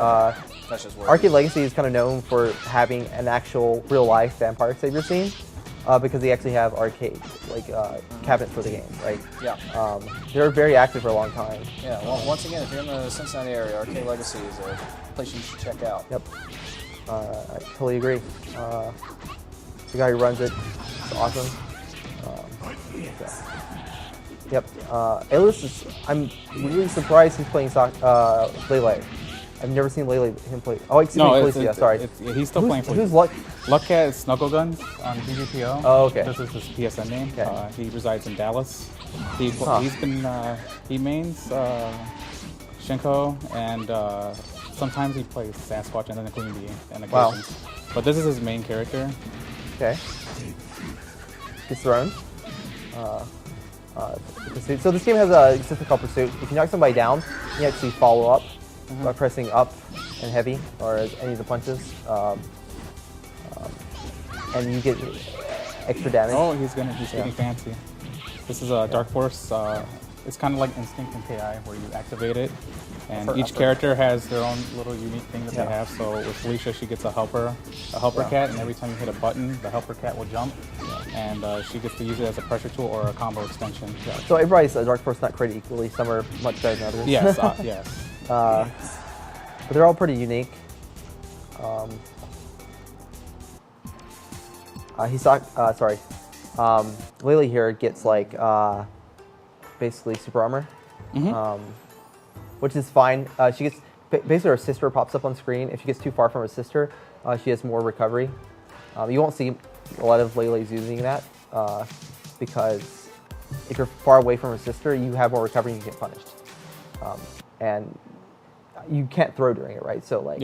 [SPEAKER 1] That's just work.
[SPEAKER 5] Arcade Legacy is kind of known for having an actual real-life vampire savior scene because they actually have arcade cabinets for the game, right?
[SPEAKER 1] Yeah.
[SPEAKER 5] They're very active for a long time.
[SPEAKER 1] Yeah. Well, once again, if you're in the Cincinnati area, Arcade Legacy is a place you should check out.
[SPEAKER 5] Yep. I totally agree. The guy who runs it is awesome. Yep. Alice is. I'm really surprised he's playing Lele. I've never seen him play. Oh, excuse me, Felicia. Sorry.
[SPEAKER 8] He's still playing for
[SPEAKER 5] Who's Luck?
[SPEAKER 8] Luckcat is Snuggle Guns on BGPO.
[SPEAKER 5] Oh, okay.
[SPEAKER 8] This is his PSN name.
[SPEAKER 5] Okay.
[SPEAKER 8] He resides in Dallas. He mains Shinko, and sometimes he plays Sasquatch and then the Queen Bee and occasions. But this is his main character.
[SPEAKER 5] Okay. Gets thrown. Pursuit. So this game has a system called Pursuit. If you knock somebody down, you actually follow up by pressing up and heavy, or any of the punches, and you get extra damage.
[SPEAKER 8] Oh, he's getting fancy. This is a Dark Force. It's kind of like Instinct and KI, where you activate it, and each character has their own little unique thing that they have. So with Felicia, she gets a helper cat, and every time you hit a button, the helper cat will jump, and she gets to use it as a pressure tool or a combo extension.
[SPEAKER 5] So everybody's Dark Force not created equally. Some are much better than others.
[SPEAKER 8] Yes, yes.
[SPEAKER 5] But they're all pretty unique. Lily here gets like basically super armor, which is fine. She gets basically her sister pops up on screen. If she gets too far from her sister, she has more recovery. You won't see a lot of Lele's using that because if you're far away from her sister, you have more recovery and you get punished. And you can't throw during it, right? So like,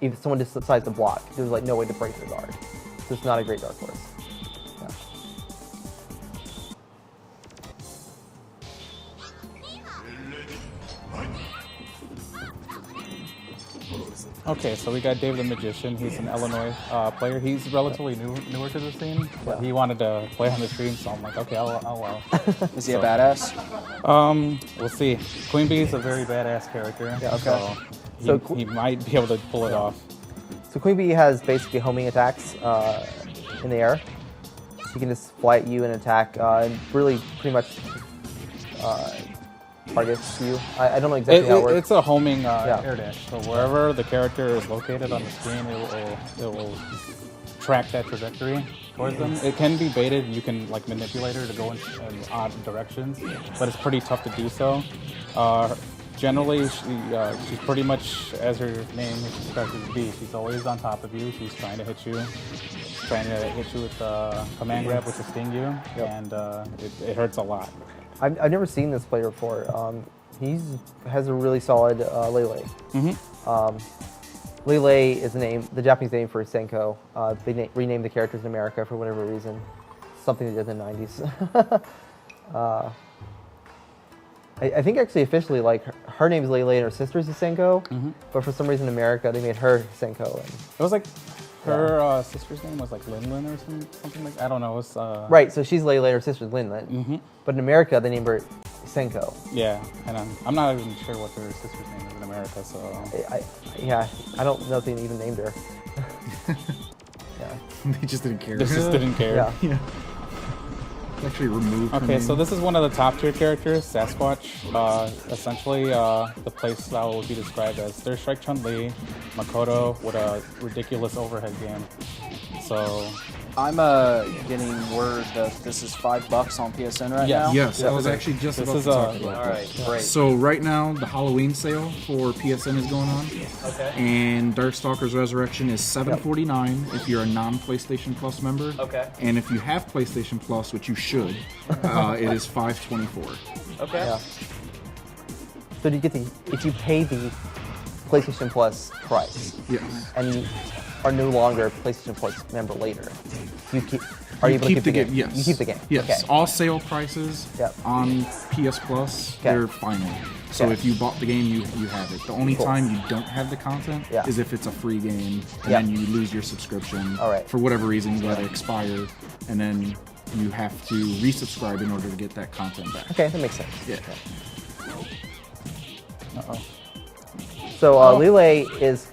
[SPEAKER 5] if someone just decides to block, there's like no way to break their guard. So it's not a great Dark Force. Yeah.
[SPEAKER 8] Okay, so we got Dave the Magician. He's an Illinois player. He's relatively newer to the scene, but he wanted to play on the stream, so I'm like, okay, I'll allow.
[SPEAKER 1] Is he a badass?
[SPEAKER 8] We'll see. Queen Bee is a very badass character.
[SPEAKER 5] Yeah, okay.
[SPEAKER 8] So he might be able to pull it off.
[SPEAKER 5] So Queen Bee has basically homing attacks in the air. She can just fly at you and attack, and really pretty much targets you. I don't know exactly how it works.
[SPEAKER 8] It's a homing air dash. So wherever the character is located on the screen, it will track that trajectory towards them. It can be baited. You can like manipulate her to go in odd directions, but it's pretty tough to do so. Generally, she's pretty much, as her name expresses, B. She's always on top of you. She's trying to hit you. She's trying to hit you with command grab, which will sting you, and it hurts a lot.
[SPEAKER 5] I've never seen this player before. He has a really solid Lele. Lele is the Japanese name for Senko. They renamed the characters in America for whatever reason. Something they did in the 90s. I think actually officially, like, her name is Lele and her sister's is Senko, but for some reason in America they made her Senko. And
[SPEAKER 8] it was like her sister's name was like Linlin or something like that. I don't know. It was,
[SPEAKER 5] right, so she's Lele, her sister's Linlin. But in America they named her Senko.
[SPEAKER 8] Yeah, and I'm not even sure what her sister's name is in America, so...
[SPEAKER 5] I don't know if they even named her.
[SPEAKER 9] They just didn't care.
[SPEAKER 8] They just didn't care.
[SPEAKER 9] Yeah. Actually removed.
[SPEAKER 8] Okay, so this is one of the top tier characters, Sasquatch. Essentially, the playstyle would be described as Third Strike Chun-Li, Makoto with a ridiculous overhead game. So
[SPEAKER 1] I'm getting word that this is $5 on PSN right now.
[SPEAKER 9] Yes, I was actually just about to talk about
[SPEAKER 1] all right, great.
[SPEAKER 9] So right now, the Halloween sale for PSN is going on.
[SPEAKER 1] Okay.
[SPEAKER 9] And Darkstalker's Resurrection is $7.49 if you're a non-PlayStation Plus member.
[SPEAKER 1] Okay.
[SPEAKER 9] And if you have PlayStation Plus, which you should, it is $5.24.
[SPEAKER 1] Okay.
[SPEAKER 5] Yeah. So do you get if you pay the PlayStation Plus price,
[SPEAKER 9] Yes.
[SPEAKER 5] and you are no longer a PlayStation Plus member later, you able to keep the game?
[SPEAKER 9] Yes.
[SPEAKER 5] You keep the game.
[SPEAKER 9] Yes.
[SPEAKER 5] Okay.
[SPEAKER 9] All sale prices on PS Plus, they're final. So if you bought the game, you have it. The only time you don't have the content is if it's a free game, and then you lose your subscription.
[SPEAKER 5] All right.
[SPEAKER 9] For whatever reason, you let it expire, and then you have to resubscribe in order to get that content back.
[SPEAKER 5] Okay, that makes sense.
[SPEAKER 9] Yeah.
[SPEAKER 5] So Lele is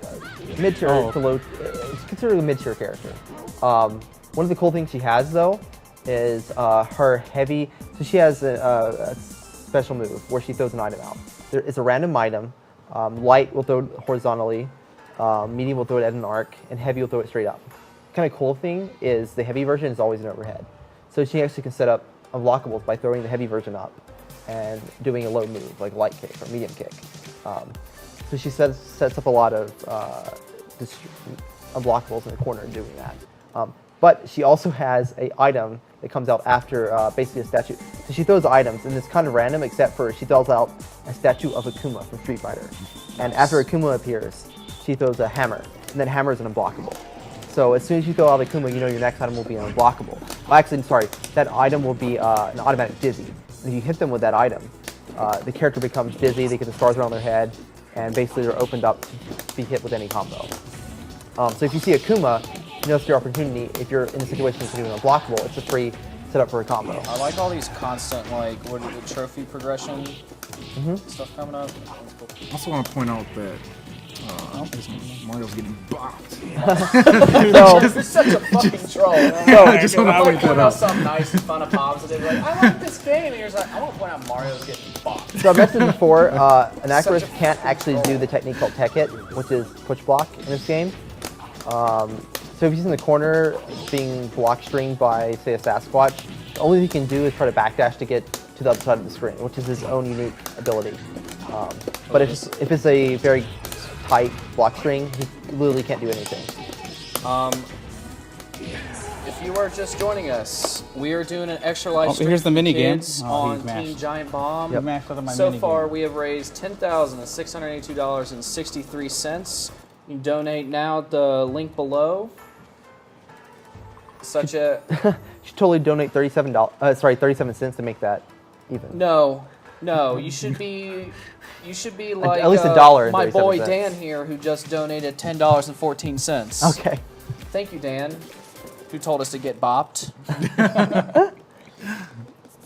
[SPEAKER 5] mid-tier to low. She's considered a mid-tier character. One of the cool things she has though is her heavy. So she has a special move where she throws an item out. It's a random item. Light will throw it horizontally. Medium will throw it at an arc, and heavy will throw it straight up. Kind of cool thing is the heavy version is always an overhead. So she actually can set up unblockables by throwing the heavy version up and doing a low move like light kick or medium kick. So she sets up a lot of unblockables in the corner doing that. But she also has an item that comes out after basically a statue. So she throws items, and it's kind of random except for she throws out a statue of Akuma from Street Fighter. And after Akuma appears, she throws a hammer, and then hammer is an unblockable. So as soon as you throw out Akuma, you know your next item will be an unblockable. Well, actually, sorry, that item will be an automatic dizzy. And if you hit them with that item, the character becomes dizzy, they get the stars around their head, and basically they're opened up to be hit with any combo. So if you see Akuma, you know it's your opportunity. If you're in a situation to do an unblockable, it's a free setup for a combo.
[SPEAKER 1] I like all these constant, like, what is it, trophy progression stuff coming up.
[SPEAKER 9] I also want to point out that Mario's getting bopped.
[SPEAKER 1] You're such a fucking troll.
[SPEAKER 9] I just want to point that out.
[SPEAKER 1] Something nice and fun and positive. Like, I like this game. And you're like, I want to point out Mario's getting bopped.
[SPEAKER 5] So I mentioned before, an Acrobat can't actually do the technique called tech hit, which is push block in this game. So if he's in the corner being block stringed by, say, a Sasquatch, the only thing he can do is try to backdash to get to the other side of the screen, which is his own unique ability. But if it's a very tight block string, he literally can't do anything.
[SPEAKER 1] If you are just joining us, we are doing an extra live stream
[SPEAKER 8] here's the mini game.
[SPEAKER 1] On Team Giant Bomb. So far, we have raised $10,682.63. You can donate now at the link below. You
[SPEAKER 5] should totally donate $37 cents to make that even.
[SPEAKER 1] No, you should be like
[SPEAKER 5] at least $1.
[SPEAKER 1] My boy Dan here, who just donated $10.14.
[SPEAKER 5] Okay.
[SPEAKER 1] Thank you, Dan, who told us to get bopped.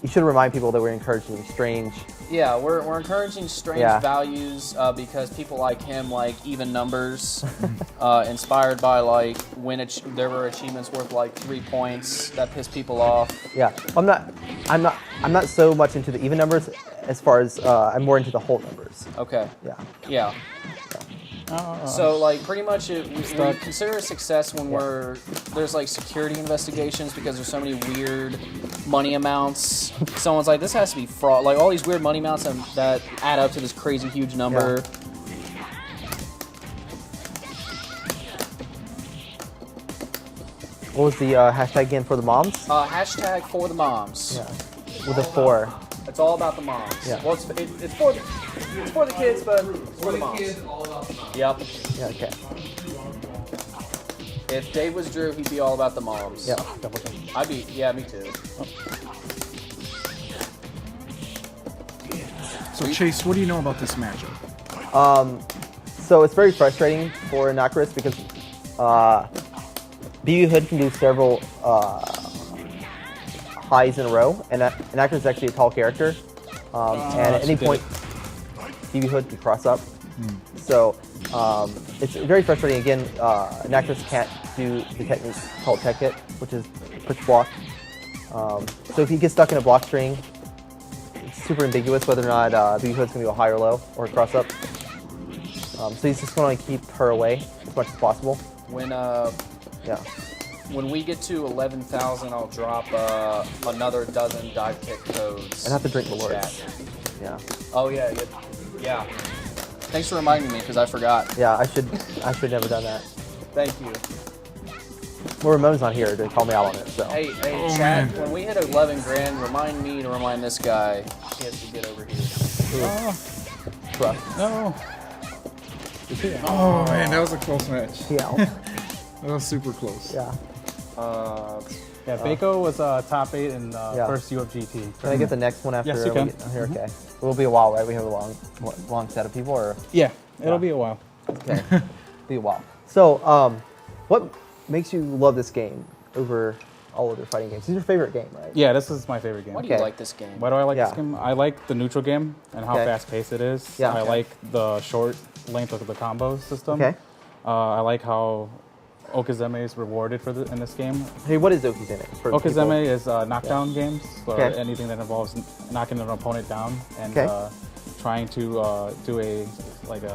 [SPEAKER 5] You should remind people that we're encouraging strange.
[SPEAKER 1] Yeah, we're encouraging strange values because people like him like even numbers, inspired by like when there were achievements worth like 3 points that piss people off.
[SPEAKER 5] Yeah, I'm not so much into the even numbers as far as I'm more into the whole numbers.
[SPEAKER 1] Okay.
[SPEAKER 5] Yeah.
[SPEAKER 1] Yeah. So like pretty much we consider a success when there's like security investigations because there's so many weird money amounts. Someone's like, this has to be fraud. Like all these weird money amounts that add up to this crazy huge number.
[SPEAKER 5] Yeah. What was the hashtag again for the moms?
[SPEAKER 1] Hashtag for the moms.
[SPEAKER 5] Yeah. With a 4.
[SPEAKER 1] It's all about the moms.
[SPEAKER 5] Yeah.
[SPEAKER 1] Well, it's for the kids, but it's for the moms. Yep.
[SPEAKER 5] Yeah. Okay.
[SPEAKER 1] If Dave was Drew, he'd be all about the moms.
[SPEAKER 5] Yeah.
[SPEAKER 1] I'd be. Yeah, me too.
[SPEAKER 9] So Chase, what do you know about this matchup?
[SPEAKER 5] So it's very frustrating for Nakaris because BB Hood can do several highs in a row, and Nakaris is actually a tall character. And at any point, BB Hood can cross up. So it's very frustrating. Again, Nakaris can't do the technique called tech hit, which is push block. So if he gets stuck in a block string, it's super ambiguous whether or not BB Hood's going to go high or low or cross up. So he's just going to keep her away as much as possible.
[SPEAKER 1] When we get to 11,000, I'll drop another dozen dive kick codes.
[SPEAKER 5] And have to drink the Lords. Yeah.
[SPEAKER 1] Oh yeah. Thanks for reminding me because I forgot.
[SPEAKER 5] Yeah, I should never done that.
[SPEAKER 1] Thank you.
[SPEAKER 5] Well, Ramon's not here to call me out on it. So.
[SPEAKER 1] Hey, Chad. When we hit 11 grand, remind me to remind this guy he has to get over here.
[SPEAKER 5] Rough.
[SPEAKER 8] No.
[SPEAKER 9] Oh man, that was a close match.
[SPEAKER 5] Yeah.
[SPEAKER 9] That was super close.
[SPEAKER 5] Yeah.
[SPEAKER 8] Baco was top 8 in first UFGT.
[SPEAKER 5] Can I get the next one after?
[SPEAKER 8] Yes, you can.
[SPEAKER 5] Here, okay. It will be a while, right? We have a long set of people, or?
[SPEAKER 8] Yeah, it'll be a while.
[SPEAKER 5] Okay. Be a while. So, what makes you love this game over all other fighting games? This is your favorite game, right?
[SPEAKER 8] Yeah, this is my favorite game.
[SPEAKER 1] Why do you like this game?
[SPEAKER 8] Why do I like this game? I like the neutral game and how fast-paced it is.
[SPEAKER 5] Yeah.
[SPEAKER 8] I like the short length of the combo system.
[SPEAKER 5] Okay.
[SPEAKER 8] I like how Okizeme is rewarded in this game.
[SPEAKER 5] Hey, what is Okizeme?
[SPEAKER 8] Okizeme is knockdown games, or anything that involves knocking an opponent down and trying to do a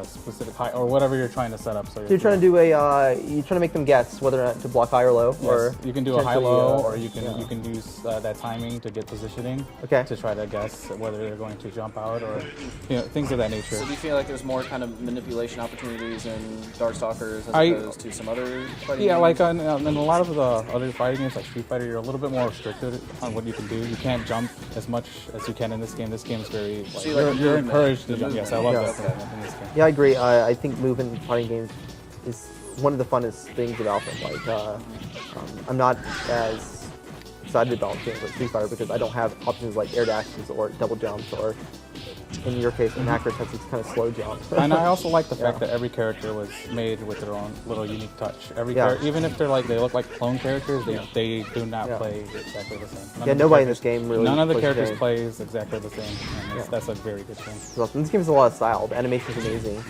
[SPEAKER 8] specific high or whatever you're trying to set up. So
[SPEAKER 5] you're trying to do you're trying to make them guess whether or not to block high or low, or
[SPEAKER 8] you can do a high-low, or you can use that timing to get positioning to try to guess whether they're going to jump out or things of that nature.
[SPEAKER 1] So do you feel like there's more kind of manipulation opportunities in Darkstalkers as opposed to some other fighting games?
[SPEAKER 8] Like in a lot of the other fighting games like Street Fighter, you're a little bit more restricted on what you can do. You can't jump as much as you can in this game. This game is very you're encouraged to jump. Yes, I love that in this game.
[SPEAKER 5] Yeah, I agree. I think moving fighting games is one of the funnest things about them. Like, I'm not as excited about games like Street Fighter because I don't have options like air dashes or double jumps, or in your case, Nakaris has this kind of slow jump.
[SPEAKER 8] And I also like the fact that every character was made with their own little unique touch. Even if they look like clone characters, they do not play exactly the same.
[SPEAKER 5] Nobody in this game really.
[SPEAKER 8] None of the characters plays exactly the same. And that's a very good thing.
[SPEAKER 5] This game has a lot of style. The animation is amazing.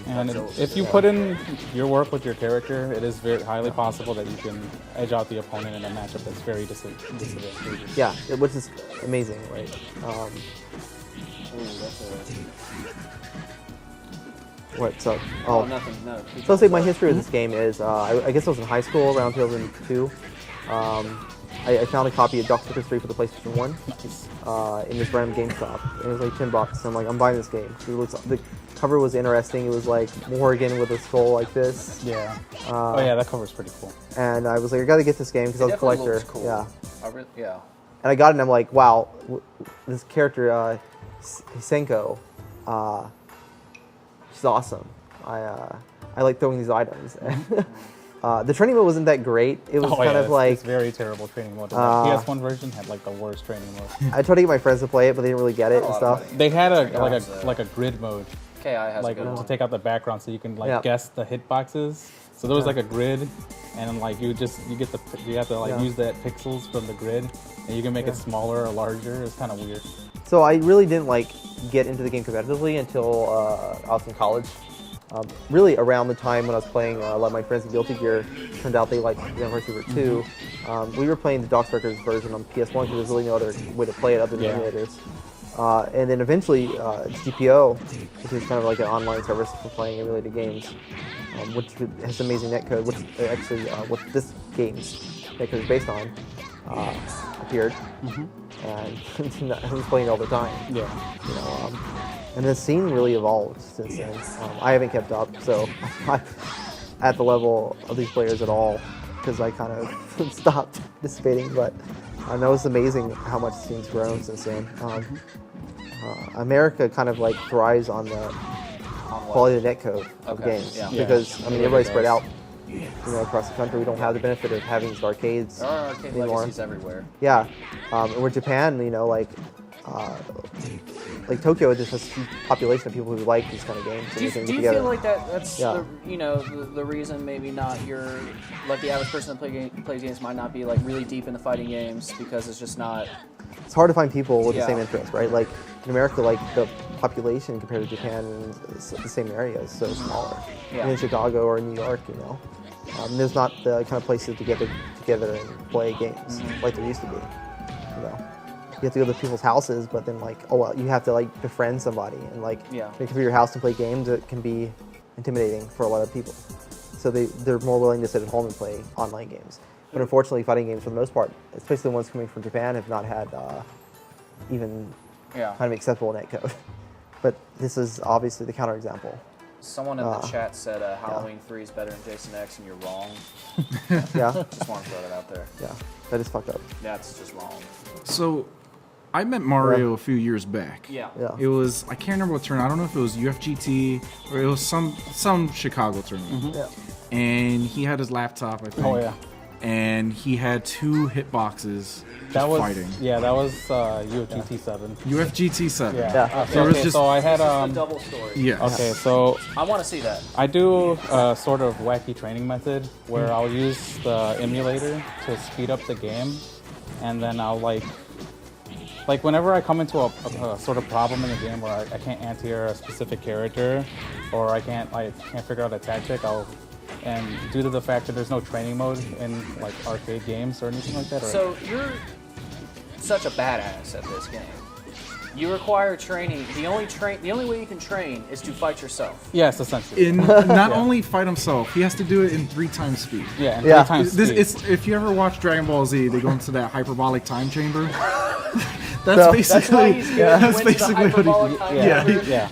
[SPEAKER 8] And if you put in your work with your character, it is very highly possible that you can edge out the opponent in a matchup that's very disadvantageous.
[SPEAKER 5] Yeah, which is amazing, right? What? So,
[SPEAKER 1] nothing. No.
[SPEAKER 5] So let's say my history of this game is, I guess I was in high school around 2002. I found a copy of Darkstalkers 3 for the PlayStation 1 in this random GameStop. It was like $10. So I'm like, I'm buying this game. The cover was interesting. It was like Morgan with a skull like this.
[SPEAKER 8] Yeah. That cover's pretty cool.
[SPEAKER 5] And I was like, I got to get this game because I was a collector.
[SPEAKER 1] Cool.
[SPEAKER 5] Yeah.
[SPEAKER 1] Yeah.
[SPEAKER 5] And I got it, and I'm like, wow, this character, Senko, she's awesome. I like throwing these items. The training mode wasn't that great. It was
[SPEAKER 8] it's very terrible training mode. The PS1 version had like the worst training mode.
[SPEAKER 5] I tried to get my friends to play it, but they didn't really get it and stuff.
[SPEAKER 8] They had a grid mode.
[SPEAKER 1] KI has a good
[SPEAKER 8] to
[SPEAKER 1] one.
[SPEAKER 8] take out the background so you can guess the hitboxes. So there was like a grid, and like you have to use that pixels from the grid, and you can make it smaller or larger. It's kind of weird.
[SPEAKER 5] So I really didn't get into the game competitively until I was in college. Really around the time when I was playing a lot of my friends in Guilty Gear, turned out they liked Vampire Saber 2. We were playing the Darkstalkers version on PS1 because there's really no other way to play it other than emulators. And then eventually GPO, which is kind of like an online service for playing emulated games, which has amazing netcode, which actually what this game's netcode is based on, appeared. And I was playing it all the time.
[SPEAKER 8] Yeah.
[SPEAKER 5] You know, and the scene really evolved since then. I haven't kept up, so I'm at the level of these players at all because I kind of stopped participating. But I know it's amazing how much the scene's grown since then. America kind of like thrives on the quality of the netcode of games because I mean everybody's spread out, you know, across the country. We don't have the benefit of having these arcades.
[SPEAKER 1] There are arcade legacies everywhere.
[SPEAKER 5] Yeah, where Japan, you know, like Tokyo just has a huge population of people who like these kind of games.
[SPEAKER 1] Do you feel like that's the, you know, the reason maybe not your, like the average person that plays games might not be like really deep into fighting games because it's just not.
[SPEAKER 5] It's hard to find people with the same interest, right? Like in America, like the population compared to Japan in the same area is so smaller. And in Chicago or New York, you know, there's not the kind of places to get together and play games like there used to be. You know, you have to go to people's houses, but then like, oh well, you have to like befriend somebody and like come to your house and play games. It can be intimidating for a lot of people, so they're more willing to sit at home and play online games. But unfortunately, fighting games for the most part, especially the ones coming from Japan, have not had even kind of acceptable netcode. But this is obviously the counterexample.
[SPEAKER 1] Someone in the chat said Halloween 3 is better than Jason X, and you're wrong. Just want to throw that out there.
[SPEAKER 5] Yeah, that is fucked up.
[SPEAKER 1] That's just wrong.
[SPEAKER 9] So, I met Mario a few years back.
[SPEAKER 1] Yeah.
[SPEAKER 9] It was, I can't remember what tournament. I don't know if it was UFGT or it was some Chicago tournament. And he had his laptop, I think.
[SPEAKER 8] Oh yeah.
[SPEAKER 9] And he had 2 hitboxes fighting.
[SPEAKER 8] Yeah, that was UFGT 7.
[SPEAKER 9] UFGT 7.
[SPEAKER 8] Yeah.
[SPEAKER 9] So
[SPEAKER 8] I had
[SPEAKER 1] a double story.
[SPEAKER 9] Yes.
[SPEAKER 8] Okay, so
[SPEAKER 1] I want to see that.
[SPEAKER 8] I do a sort of wacky training method where I'll use the emulator to speed up the game, and then I'll like whenever I come into a sort of problem in the game where I can't anti-air a specific character, or I can't figure out a tactic, and due to the fact that there's no training mode in like arcade games or anything like that.
[SPEAKER 1] So you're such a badass at this game. You require training. The only way you can train is to fight yourself.
[SPEAKER 8] Yes, essentially.
[SPEAKER 9] Not only fight himself, he has to do it in 3 times speed.
[SPEAKER 8] Yeah, 3 times speed.
[SPEAKER 9] If you ever watch Dragon Ball Z, they go into that hyperbolic time chamber. That's basically what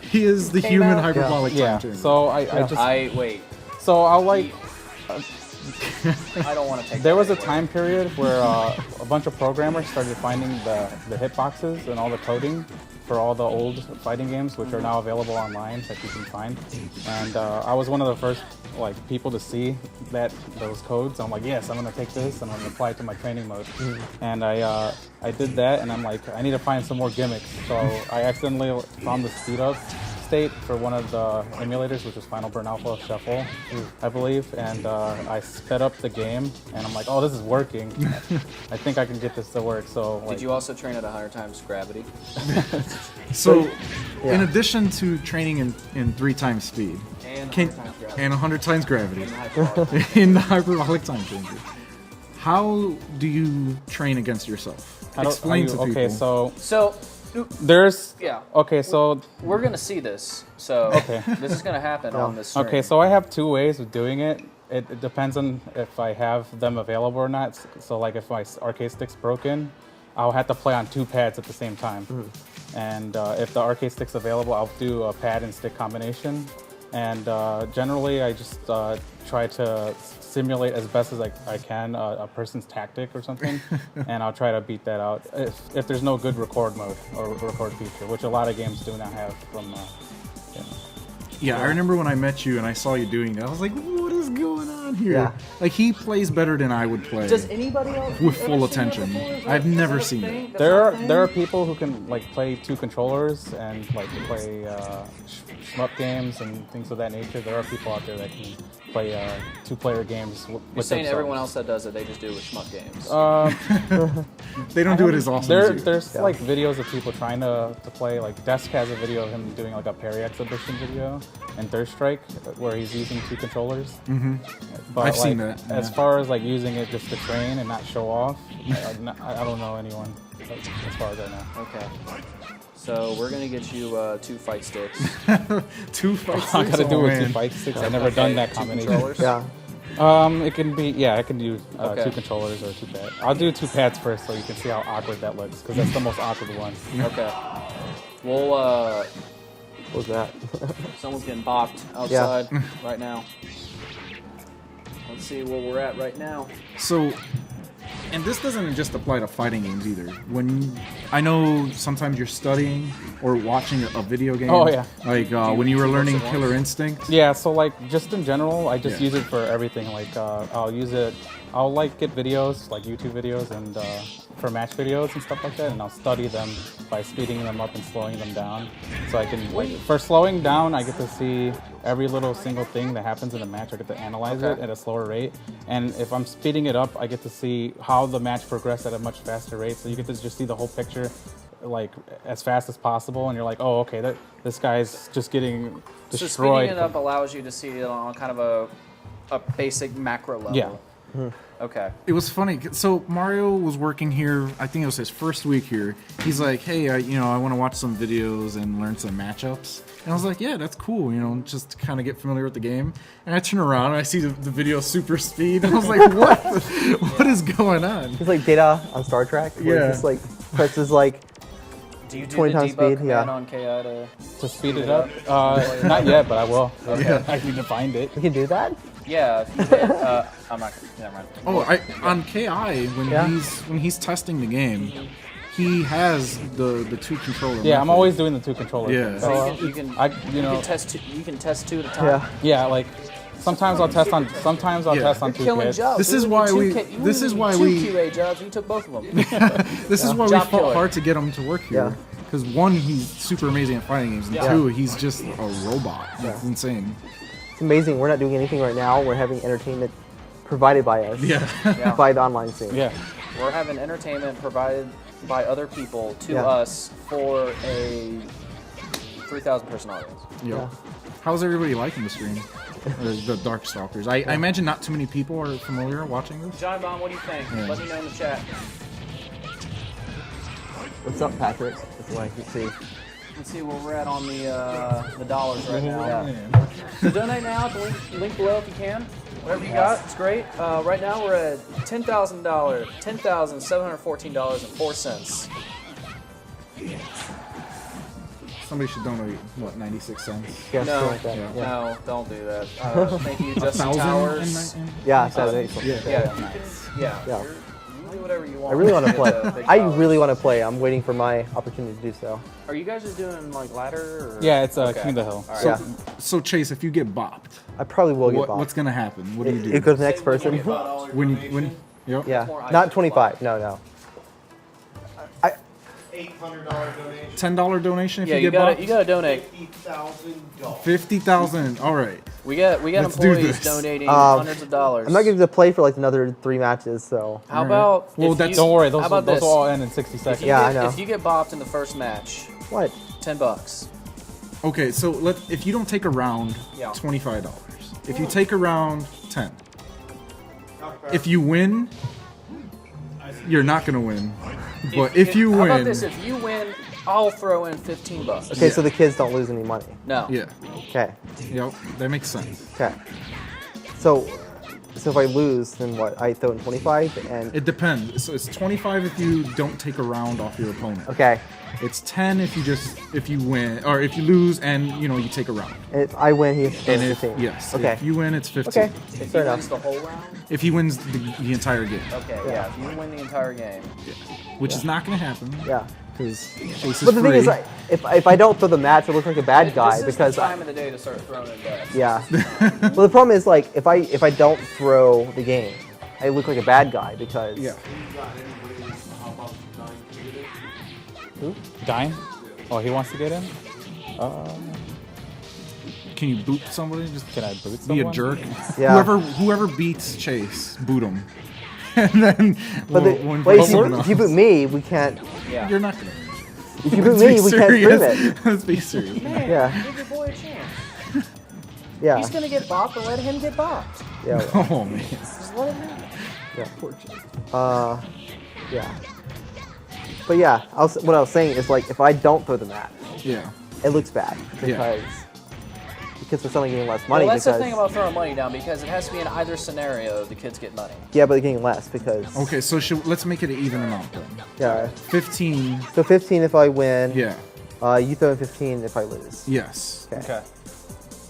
[SPEAKER 9] he is the human hyperbolic time chamber.
[SPEAKER 8] So
[SPEAKER 1] wait.
[SPEAKER 8] So I'll like.
[SPEAKER 1] I don't want to take.
[SPEAKER 8] There was a time period where a bunch of programmers started finding the hitboxes and all the coding for all the old fighting games, which are now available online that you can find. And I was one of the first people to see those codes. I'm like, yes, I'm gonna take this and I'm gonna apply it to my training mode. And I did that, and I'm like, I need to find some more gimmicks. So I accidentally found the speed up state for one of the emulators, which was Final Burn Alpha Shuffle, I believe, and I sped up the game, and I'm like, oh, this is working. I think I can get this to work. So
[SPEAKER 1] did you also train at 100 times gravity?
[SPEAKER 9] So in addition to training in 3 times speed and 100 times gravity in the hyperbolic time chamber, how do you train against yourself? Explain to people.
[SPEAKER 8] Okay,
[SPEAKER 1] so
[SPEAKER 8] there's
[SPEAKER 1] okay, so we're gonna see this. So this is gonna happen on this stream.
[SPEAKER 8] Okay, so I have 2 ways of doing it. It depends on if I have them available or not. So like if my arcade stick's broken, I'll have to play on 2 pads at the same time. And if the arcade stick's available, I'll do a pad and stick combination. And generally, I just try to simulate as best as I can a person's tactic or something, and I'll try to beat that out if there's no good record mode or record feature, which a lot of games do not have from.
[SPEAKER 9] I remember when I met you and I saw you doing that. I was like, what is going on here? Yeah. Like, he plays better than I would play.
[SPEAKER 1] Does anybody else
[SPEAKER 9] with full attention? I've never seen it.
[SPEAKER 8] There are people who can play 2 controllers and play shmup games and things of that nature. There are people out there that can play 2-player games with
[SPEAKER 1] You're saying
[SPEAKER 8] themselves.
[SPEAKER 1] Everyone else that does it, they just do it with shmup games.
[SPEAKER 9] They don't do it as often as you.
[SPEAKER 8] There's videos of people trying to play. Like Desk has a video of him doing a Perry exhibition video and Third Strike where he's using 2 controllers. But
[SPEAKER 9] I've seen that.
[SPEAKER 8] As far as using it just to train and not show off, I don't know anyone as far as I know.
[SPEAKER 1] Okay. So we're gonna get you 2 fight sticks.
[SPEAKER 9] 2 fight
[SPEAKER 8] I gotta
[SPEAKER 9] sticks?
[SPEAKER 8] do
[SPEAKER 9] Oh,
[SPEAKER 8] it with 2
[SPEAKER 9] man.
[SPEAKER 8] fight sticks. I've never done that combination.
[SPEAKER 1] Controllers?
[SPEAKER 5] Yeah.
[SPEAKER 8] It can be, yeah, I can do
[SPEAKER 1] Okay.
[SPEAKER 8] 2 controllers or 2 pads. I'll do 2 pads first so you can see how awkward that looks, because that's the most awkward one.
[SPEAKER 1] Okay. Well,
[SPEAKER 5] What was that?
[SPEAKER 1] someone's getting bopped outside right now. Let's see where we're at right now.
[SPEAKER 9] So, and this doesn't just apply to fighting games either. When I know sometimes you're studying or watching a video game.
[SPEAKER 8] Oh, yeah.
[SPEAKER 9] Like when you were learning Killer Instinct.
[SPEAKER 8] Yeah, so like just in general, I just
[SPEAKER 9] Yeah.
[SPEAKER 8] use it for everything. Like I'll use it, I'll like get videos, like YouTube videos and for match videos and stuff like that, and I'll study them by speeding them up and slowing them down. So I can, like, for slowing down, I get to see every little single thing that happens in the match. I get to analyze it at a slower rate. And if I'm speeding it up, I get to see how the match progressed at a much faster rate. So you get to just see the whole picture like as fast as possible, and you're like, oh, okay, this guy's just getting
[SPEAKER 1] So
[SPEAKER 8] destroyed.
[SPEAKER 1] speeding it up allows you to see it on kind of a basic macro level.
[SPEAKER 8] Yeah.
[SPEAKER 1] Okay.
[SPEAKER 9] It was funny. So Mario was working here. I think it was his first week here. He's like, "Hey, I want to watch some videos and learn some matchups." And I was like, "Yeah, that's cool. Just to kind of get familiar with the game." And I turn around and I see the video super speed. And I was like, "What? What is going on?"
[SPEAKER 5] It's like Data on Star Trek. Where
[SPEAKER 9] Yeah.
[SPEAKER 5] It's just like presses like
[SPEAKER 1] Do you do
[SPEAKER 5] 20
[SPEAKER 1] the
[SPEAKER 5] times
[SPEAKER 1] debug
[SPEAKER 5] speed,
[SPEAKER 1] command
[SPEAKER 5] yeah.
[SPEAKER 1] on KI
[SPEAKER 8] To speed it up? Not yet, but I will.
[SPEAKER 9] Yeah.
[SPEAKER 8] I need to find it.
[SPEAKER 5] you can do that.
[SPEAKER 1] Yeah, if you did, I'm not gonna, never mind.
[SPEAKER 9] Oh, on KI when he's testing the game, he has the 2 controller.
[SPEAKER 8] Yeah, I'm
[SPEAKER 9] method.
[SPEAKER 8] always doing the 2 controllers.
[SPEAKER 9] Yeah.
[SPEAKER 5] Oh,
[SPEAKER 1] You can,
[SPEAKER 8] You know,
[SPEAKER 1] you can test 2 at a time.
[SPEAKER 5] Yeah.
[SPEAKER 8] yeah, like sometimes I'll test on
[SPEAKER 9] Yeah.
[SPEAKER 8] test on 2
[SPEAKER 1] Killing
[SPEAKER 8] kids.
[SPEAKER 1] jobs.
[SPEAKER 9] This is why we- this is why we-
[SPEAKER 1] 2 QA jobs. You took both of them.
[SPEAKER 9] This is why we
[SPEAKER 1] Job
[SPEAKER 9] fought
[SPEAKER 1] killer.
[SPEAKER 9] hard to get him to work here.
[SPEAKER 5] Yeah.
[SPEAKER 9] Because 1, he's super amazing at fighting games, and 2, he's just a robot. It's insane.
[SPEAKER 5] It's amazing. We're not doing anything right now. We're having entertainment provided by us.
[SPEAKER 9] Yeah.
[SPEAKER 5] By the online scene.
[SPEAKER 8] Yeah.
[SPEAKER 1] We're having entertainment provided by other people to
[SPEAKER 5] Yeah.
[SPEAKER 1] us for a 3,000 person audience.
[SPEAKER 9] Yep. How's everybody liking the stream? The Darkstalkers. I imagine not too many people are familiar watching this.
[SPEAKER 1] John Bond, what do you think?
[SPEAKER 9] Yeah.
[SPEAKER 1] Let me know in the chat.
[SPEAKER 5] What's up, Patrick? That's what I can see.
[SPEAKER 1] Let's see where we're at on the dollars right now.
[SPEAKER 5] Yeah.
[SPEAKER 1] So donate now at the link below if you can. Whatever you got, it's great. Right now we're at $10,000, $10,714.04.
[SPEAKER 9] Somebody should donate, 96 cents?
[SPEAKER 5] Yeah,
[SPEAKER 1] No,
[SPEAKER 5] something like that. Yeah.
[SPEAKER 1] no, don't do that. Thank you, Justin
[SPEAKER 9] 1,000
[SPEAKER 1] Towers.
[SPEAKER 5] Yeah, Saturday.
[SPEAKER 9] Yeah.
[SPEAKER 1] Yeah, you can,
[SPEAKER 5] Yeah.
[SPEAKER 1] you do whatever you want.
[SPEAKER 5] I really want to play.
[SPEAKER 1] Big
[SPEAKER 5] I
[SPEAKER 1] dollars.
[SPEAKER 5] really want to play. I'm waiting for my opportunity to do so.
[SPEAKER 1] Are you guys just doing like ladder? Or?
[SPEAKER 8] Yeah, it's
[SPEAKER 1] Okay.
[SPEAKER 8] King of the Hill.
[SPEAKER 1] All right.
[SPEAKER 5] Yeah.
[SPEAKER 9] So Chase, if you get bopped,
[SPEAKER 5] I probably will get bopped.
[SPEAKER 9] what's gonna happen? What do you do?
[SPEAKER 5] It goes to the next person.
[SPEAKER 9] when yep.
[SPEAKER 5] Yeah,
[SPEAKER 1] more
[SPEAKER 5] not
[SPEAKER 1] ice.
[SPEAKER 5] 25. No.
[SPEAKER 7] $800 donation.
[SPEAKER 9] $10 donation if
[SPEAKER 1] Yeah,
[SPEAKER 9] you
[SPEAKER 1] you
[SPEAKER 9] get
[SPEAKER 1] gotta
[SPEAKER 9] bopped.
[SPEAKER 1] donate.
[SPEAKER 7] $50,000.
[SPEAKER 9] 50,000. All right.
[SPEAKER 1] We got
[SPEAKER 9] Let's do
[SPEAKER 1] employees
[SPEAKER 9] this.
[SPEAKER 1] donating hundreds of dollars.
[SPEAKER 5] I'm not going to play for like another 3 matches. So
[SPEAKER 1] How about?
[SPEAKER 9] Well,
[SPEAKER 1] if
[SPEAKER 9] that's-
[SPEAKER 1] you-
[SPEAKER 8] Don't worry,
[SPEAKER 1] how
[SPEAKER 8] those
[SPEAKER 1] about
[SPEAKER 8] will
[SPEAKER 1] this?
[SPEAKER 8] all end in 60
[SPEAKER 1] If
[SPEAKER 8] seconds.
[SPEAKER 1] you
[SPEAKER 5] Yeah,
[SPEAKER 1] get,
[SPEAKER 5] I know.
[SPEAKER 1] If you get bopped in the first match,
[SPEAKER 5] what?
[SPEAKER 1] $10.
[SPEAKER 9] Okay, so if you don't take a round,
[SPEAKER 1] Yeah.
[SPEAKER 9] $25. If you take a round, 10. If you win, you're not gonna win. But if you
[SPEAKER 1] how
[SPEAKER 9] win,
[SPEAKER 1] about this? If you win, I'll throw in $15.
[SPEAKER 5] Okay, so the kids don't lose any money.
[SPEAKER 1] No.
[SPEAKER 9] yeah,
[SPEAKER 5] Okay.
[SPEAKER 9] yep, that makes sense.
[SPEAKER 5] Okay. So if I lose, then what? I throw in 25 and
[SPEAKER 9] It depends. So it's 25 if you don't take a round off your opponent.
[SPEAKER 5] okay.
[SPEAKER 9] It's 10 if you win, or if you lose and you take a round.
[SPEAKER 5] And if I win, he's
[SPEAKER 9] And
[SPEAKER 5] 15.
[SPEAKER 9] if
[SPEAKER 5] Okay.
[SPEAKER 9] if you win, it's 15.
[SPEAKER 5] Okay.
[SPEAKER 1] If
[SPEAKER 5] Fair
[SPEAKER 1] he
[SPEAKER 5] enough.
[SPEAKER 1] wins the whole round.
[SPEAKER 9] If he wins the entire game,
[SPEAKER 1] Okay. Yeah. If you win the entire game.
[SPEAKER 9] which is not gonna happen.
[SPEAKER 5] Yeah.
[SPEAKER 9] Because Chase is
[SPEAKER 5] But the
[SPEAKER 9] free.
[SPEAKER 5] thing is, like, if I don't throw the match, I look like a bad guy
[SPEAKER 1] this is
[SPEAKER 5] because
[SPEAKER 1] the time of the day to start throwing in bets.
[SPEAKER 5] yeah. Well, the problem is like if I don't throw the game, I look like a bad guy because
[SPEAKER 9] yeah.
[SPEAKER 8] Dying? Oh, he wants to get in?
[SPEAKER 9] Can you boot somebody? Just
[SPEAKER 8] Can I boot
[SPEAKER 9] be
[SPEAKER 8] someone?
[SPEAKER 9] a jerk.
[SPEAKER 5] Yeah.
[SPEAKER 9] Whoever beats Chase, boot him. And then
[SPEAKER 5] But
[SPEAKER 9] we'll
[SPEAKER 5] wait,
[SPEAKER 9] invite someone
[SPEAKER 5] if you boot
[SPEAKER 9] else.
[SPEAKER 5] me, we can't.
[SPEAKER 1] Yeah.
[SPEAKER 9] You're not gonna.
[SPEAKER 5] If you boot
[SPEAKER 9] Let's be
[SPEAKER 5] me, we can't stream
[SPEAKER 9] serious.
[SPEAKER 5] it.
[SPEAKER 9] Let's be serious.
[SPEAKER 1] Man,
[SPEAKER 5] Yeah.
[SPEAKER 1] give your boy a chance.
[SPEAKER 5] Yeah.
[SPEAKER 1] He's gonna get bopped, and let him get bopped.
[SPEAKER 5] Yeah.
[SPEAKER 9] Oh man.
[SPEAKER 1] Just let him happen.
[SPEAKER 5] Yeah.
[SPEAKER 9] Poor Chase.
[SPEAKER 5] Yeah. But yeah, what I was saying is like if I don't throw the mat,
[SPEAKER 9] Yeah.
[SPEAKER 5] it looks bad because we're suddenly getting less money.
[SPEAKER 1] Well, that's
[SPEAKER 5] because,
[SPEAKER 1] the thing about throwing money down because it has to be in either scenario the kids get money.
[SPEAKER 5] yeah, but they're getting less because
[SPEAKER 9] Okay, so let's make it an even amount then.
[SPEAKER 5] yeah.
[SPEAKER 9] 15.
[SPEAKER 5] So 15 if I win.
[SPEAKER 9] Yeah.
[SPEAKER 5] You throw in 15 if I lose.
[SPEAKER 9] Yes.
[SPEAKER 5] Okay.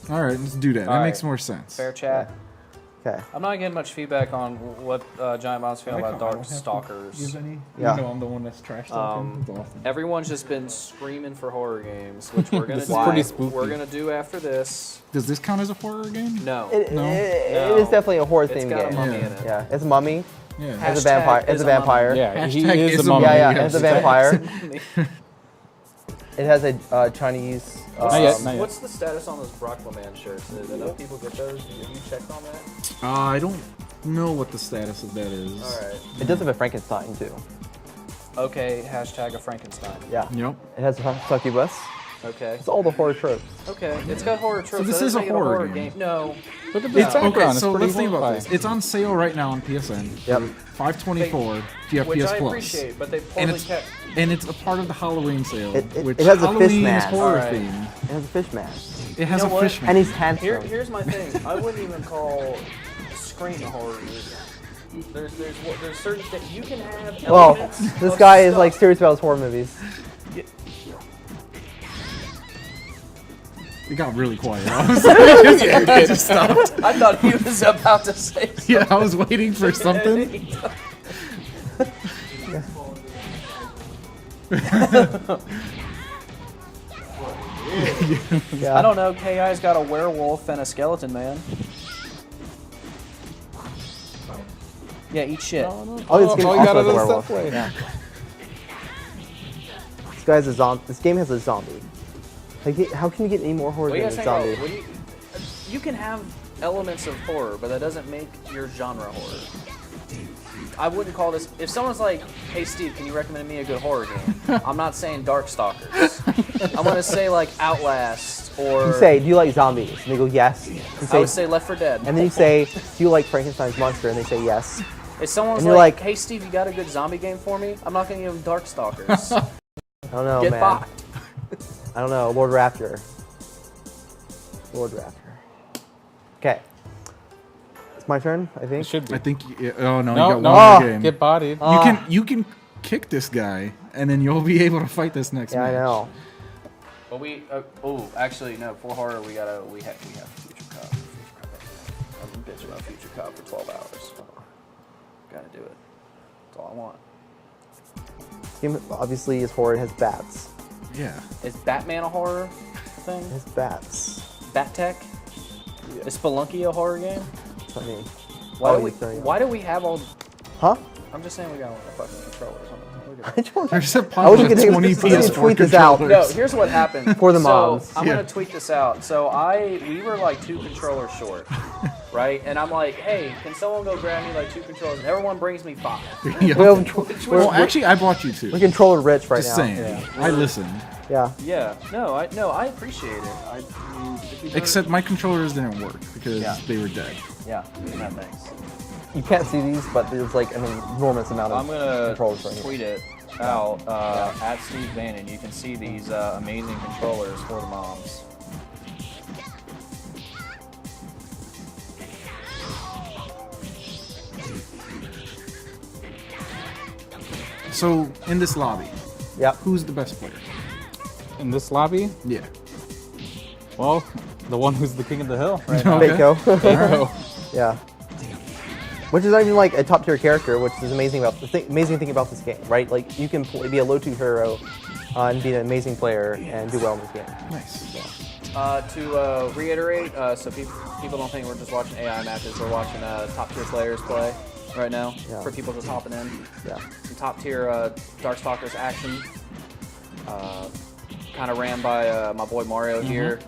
[SPEAKER 9] All right, let's do that. That
[SPEAKER 1] All
[SPEAKER 9] makes
[SPEAKER 1] right.
[SPEAKER 9] more sense.
[SPEAKER 1] Fair chat.
[SPEAKER 5] Okay.
[SPEAKER 1] I'm not getting much feedback on what Giant Bomb's feeling about Dark
[SPEAKER 2] Use
[SPEAKER 1] Stalkers.
[SPEAKER 2] any?
[SPEAKER 5] Yeah.
[SPEAKER 2] You know I'm the one that's trash talking. It's awesome.
[SPEAKER 1] Everyone's just been screaming for horror games, which we're gonna
[SPEAKER 8] This is pretty
[SPEAKER 1] do.
[SPEAKER 8] spooky.
[SPEAKER 1] We're gonna do after this.
[SPEAKER 9] Does this count as a horror game?
[SPEAKER 1] No,
[SPEAKER 5] It
[SPEAKER 1] No.
[SPEAKER 5] is definitely a horror
[SPEAKER 1] it's
[SPEAKER 5] themed
[SPEAKER 1] got a
[SPEAKER 5] game.
[SPEAKER 1] mummy
[SPEAKER 9] Yeah.
[SPEAKER 1] in it.
[SPEAKER 5] Yeah, it's a mummy.
[SPEAKER 9] Yeah.
[SPEAKER 5] It's a vampire.
[SPEAKER 1] Hashtag
[SPEAKER 5] It's
[SPEAKER 1] is
[SPEAKER 5] a
[SPEAKER 1] a mummy.
[SPEAKER 5] vampire.
[SPEAKER 8] Yeah, he
[SPEAKER 9] Hashtag
[SPEAKER 8] is
[SPEAKER 9] is
[SPEAKER 8] a
[SPEAKER 9] a
[SPEAKER 8] mummy.
[SPEAKER 5] Yeah, yeah,
[SPEAKER 9] Yes.
[SPEAKER 5] it's a vampire. It has a Chinese.
[SPEAKER 8] Not yet, not yet.
[SPEAKER 1] What's the status on those Brocklaman shirts? Did enough people get those? Have you checked on that?
[SPEAKER 9] I don't know what the status of that is.
[SPEAKER 1] All right.
[SPEAKER 5] It does have a Frankenstein too.
[SPEAKER 1] Okay, hashtag a Frankenstein.
[SPEAKER 5] Yeah.
[SPEAKER 9] Yep.
[SPEAKER 5] It has a succubus.
[SPEAKER 1] Okay.
[SPEAKER 5] It's all the horror tropes.
[SPEAKER 1] Okay. It's got horror tropes.
[SPEAKER 9] this
[SPEAKER 1] that
[SPEAKER 9] is
[SPEAKER 1] doesn't
[SPEAKER 9] a
[SPEAKER 1] make it
[SPEAKER 9] horror
[SPEAKER 1] game.
[SPEAKER 9] game.
[SPEAKER 1] No.
[SPEAKER 8] Look at the
[SPEAKER 9] It's
[SPEAKER 8] background.
[SPEAKER 9] okay.
[SPEAKER 8] It's
[SPEAKER 9] So
[SPEAKER 8] pretty
[SPEAKER 9] let's think about
[SPEAKER 8] horrifying.
[SPEAKER 9] this. It's on sale right now on PSN.
[SPEAKER 5] Yep.
[SPEAKER 9] $5.24 if you have
[SPEAKER 1] Which
[SPEAKER 9] PS
[SPEAKER 1] I
[SPEAKER 9] Plus.
[SPEAKER 1] appreciate, but they
[SPEAKER 9] And
[SPEAKER 1] poorly
[SPEAKER 9] it's
[SPEAKER 1] kept.
[SPEAKER 9] and it's a part of the Halloween sale,
[SPEAKER 5] It
[SPEAKER 9] which
[SPEAKER 5] has a fish
[SPEAKER 9] Halloween is
[SPEAKER 5] mask.
[SPEAKER 9] horror
[SPEAKER 1] Alright.
[SPEAKER 9] themed.
[SPEAKER 5] It has a fish mask.
[SPEAKER 9] It has
[SPEAKER 1] You
[SPEAKER 9] a
[SPEAKER 1] know what?
[SPEAKER 9] fish
[SPEAKER 5] And
[SPEAKER 9] man.
[SPEAKER 5] he's handsome.
[SPEAKER 1] Here's my thing. I wouldn't even call Scream a horror movie. There's certain things you can have.
[SPEAKER 5] Well,
[SPEAKER 1] elements
[SPEAKER 5] this
[SPEAKER 1] of
[SPEAKER 5] guy is
[SPEAKER 1] stuff.
[SPEAKER 5] like serious about his horror movies.
[SPEAKER 9] It got really quiet. I just stopped.
[SPEAKER 1] I thought he was about to say something.
[SPEAKER 9] Yeah, I was waiting for something.
[SPEAKER 5] Yeah.
[SPEAKER 1] I don't know. KI's got a werewolf and a skeleton man. Yeah, eat shit.
[SPEAKER 5] Oh, this game
[SPEAKER 8] all you
[SPEAKER 5] also
[SPEAKER 8] got
[SPEAKER 5] has a
[SPEAKER 8] is
[SPEAKER 5] werewolf.
[SPEAKER 8] stuff way.
[SPEAKER 5] Yeah. This guy's a zombie. This game has a zombie. Like, how can you get any more horror
[SPEAKER 1] What do you
[SPEAKER 5] than
[SPEAKER 1] guys
[SPEAKER 5] a
[SPEAKER 1] think
[SPEAKER 5] zombie?
[SPEAKER 1] about, you can have elements of horror, but that doesn't make your genre horror. I wouldn't call this. If someone's like, "Hey Steve, can you recommend me a good horror game?" I'm not saying Darkstalkers. I'm gonna say like Outlast or.
[SPEAKER 5] You say, do you like zombies? And they go, yes. You
[SPEAKER 1] I would say Left 4 Dead.
[SPEAKER 5] and then you say, do you like Frankenstein's monster? And they say, yes.
[SPEAKER 1] If someone's
[SPEAKER 5] and you're
[SPEAKER 1] like,
[SPEAKER 5] like-
[SPEAKER 1] "Hey Steve, you got a good zombie game for me?" I'm not gonna give them Darkstalkers.
[SPEAKER 5] I don't know,
[SPEAKER 1] Get
[SPEAKER 5] man.
[SPEAKER 1] bought.
[SPEAKER 5] I don't know. Lord Raptor. Lord Raptor. Okay. It's my turn, I think.
[SPEAKER 8] It should be.
[SPEAKER 9] I think. Oh no,
[SPEAKER 8] No,
[SPEAKER 9] you got
[SPEAKER 8] no,
[SPEAKER 9] one more game.
[SPEAKER 8] get bodied.
[SPEAKER 9] You can kick this guy, and then you'll be able to fight this next
[SPEAKER 5] Yeah, I
[SPEAKER 9] match.
[SPEAKER 5] know.
[SPEAKER 1] Well, actually, no. For horror, we have Future Cop. I've been bitching about Future Cop for 12 hours. Gotta do it. That's all I want.
[SPEAKER 5] This game obviously is horror. It has bats.
[SPEAKER 9] Yeah.
[SPEAKER 1] Is Batman a horror thing?
[SPEAKER 5] It has bats.
[SPEAKER 1] Bat Tech? Is Spelunky a horror game?
[SPEAKER 5] That's what I mean.
[SPEAKER 1] Why do we have all?
[SPEAKER 5] Huh?
[SPEAKER 1] I'm just saying we got a fucking controller or something. Look
[SPEAKER 5] I
[SPEAKER 1] at
[SPEAKER 5] don't
[SPEAKER 9] There's a
[SPEAKER 5] I
[SPEAKER 9] bunch
[SPEAKER 5] wish we
[SPEAKER 9] of
[SPEAKER 5] could take
[SPEAKER 9] 20
[SPEAKER 5] we could
[SPEAKER 9] PS4
[SPEAKER 5] tweet this out.
[SPEAKER 9] controllers.
[SPEAKER 1] No, here's what happened.
[SPEAKER 5] For the
[SPEAKER 1] So,
[SPEAKER 5] moms.
[SPEAKER 1] I'm
[SPEAKER 9] Yeah.
[SPEAKER 1] gonna tweet this out. So we were like 2 controllers short, right? And I'm like, hey, can someone go grab me like 2 controllers? And everyone brings me 5.
[SPEAKER 9] Yeah.
[SPEAKER 5] Well,
[SPEAKER 9] Actually, I bought you two.
[SPEAKER 5] we're controller rich right
[SPEAKER 9] Just
[SPEAKER 5] now.
[SPEAKER 9] saying. I listened.
[SPEAKER 5] Yeah.
[SPEAKER 1] Yeah. No, I appreciate it. I mean, if we go to-
[SPEAKER 9] Except my controllers didn't work because
[SPEAKER 1] Yeah.
[SPEAKER 9] they were dead.
[SPEAKER 1] yeah. No thanks.
[SPEAKER 5] You can't see these, but there's like an enormous amount of
[SPEAKER 1] I'm gonna
[SPEAKER 5] controllers right here.
[SPEAKER 1] tweet it out at Steve Bannon. You can see these amazing controllers for the moms.
[SPEAKER 9] So in this lobby,
[SPEAKER 5] Yep.
[SPEAKER 9] who's the best player?
[SPEAKER 8] In this lobby,
[SPEAKER 9] Yeah.
[SPEAKER 8] well, the one who's the king of the hill right now.
[SPEAKER 9] Okay.
[SPEAKER 5] Mako.
[SPEAKER 8] Arrow.
[SPEAKER 5] Yeah. Which is not even like a top tier character, which is amazing about amazing thing about this game, right? Like you can be a low tier hero and be an amazing player and do well in this game.
[SPEAKER 9] Nice.
[SPEAKER 1] To reiterate, so people don't think we're just watching AI matches. We're watching top tier players play right now.
[SPEAKER 5] Yeah.
[SPEAKER 1] For people just hopping in.
[SPEAKER 5] Yeah.
[SPEAKER 1] Some top tier Darkstalkers action. Kind of ran by my boy Mario here.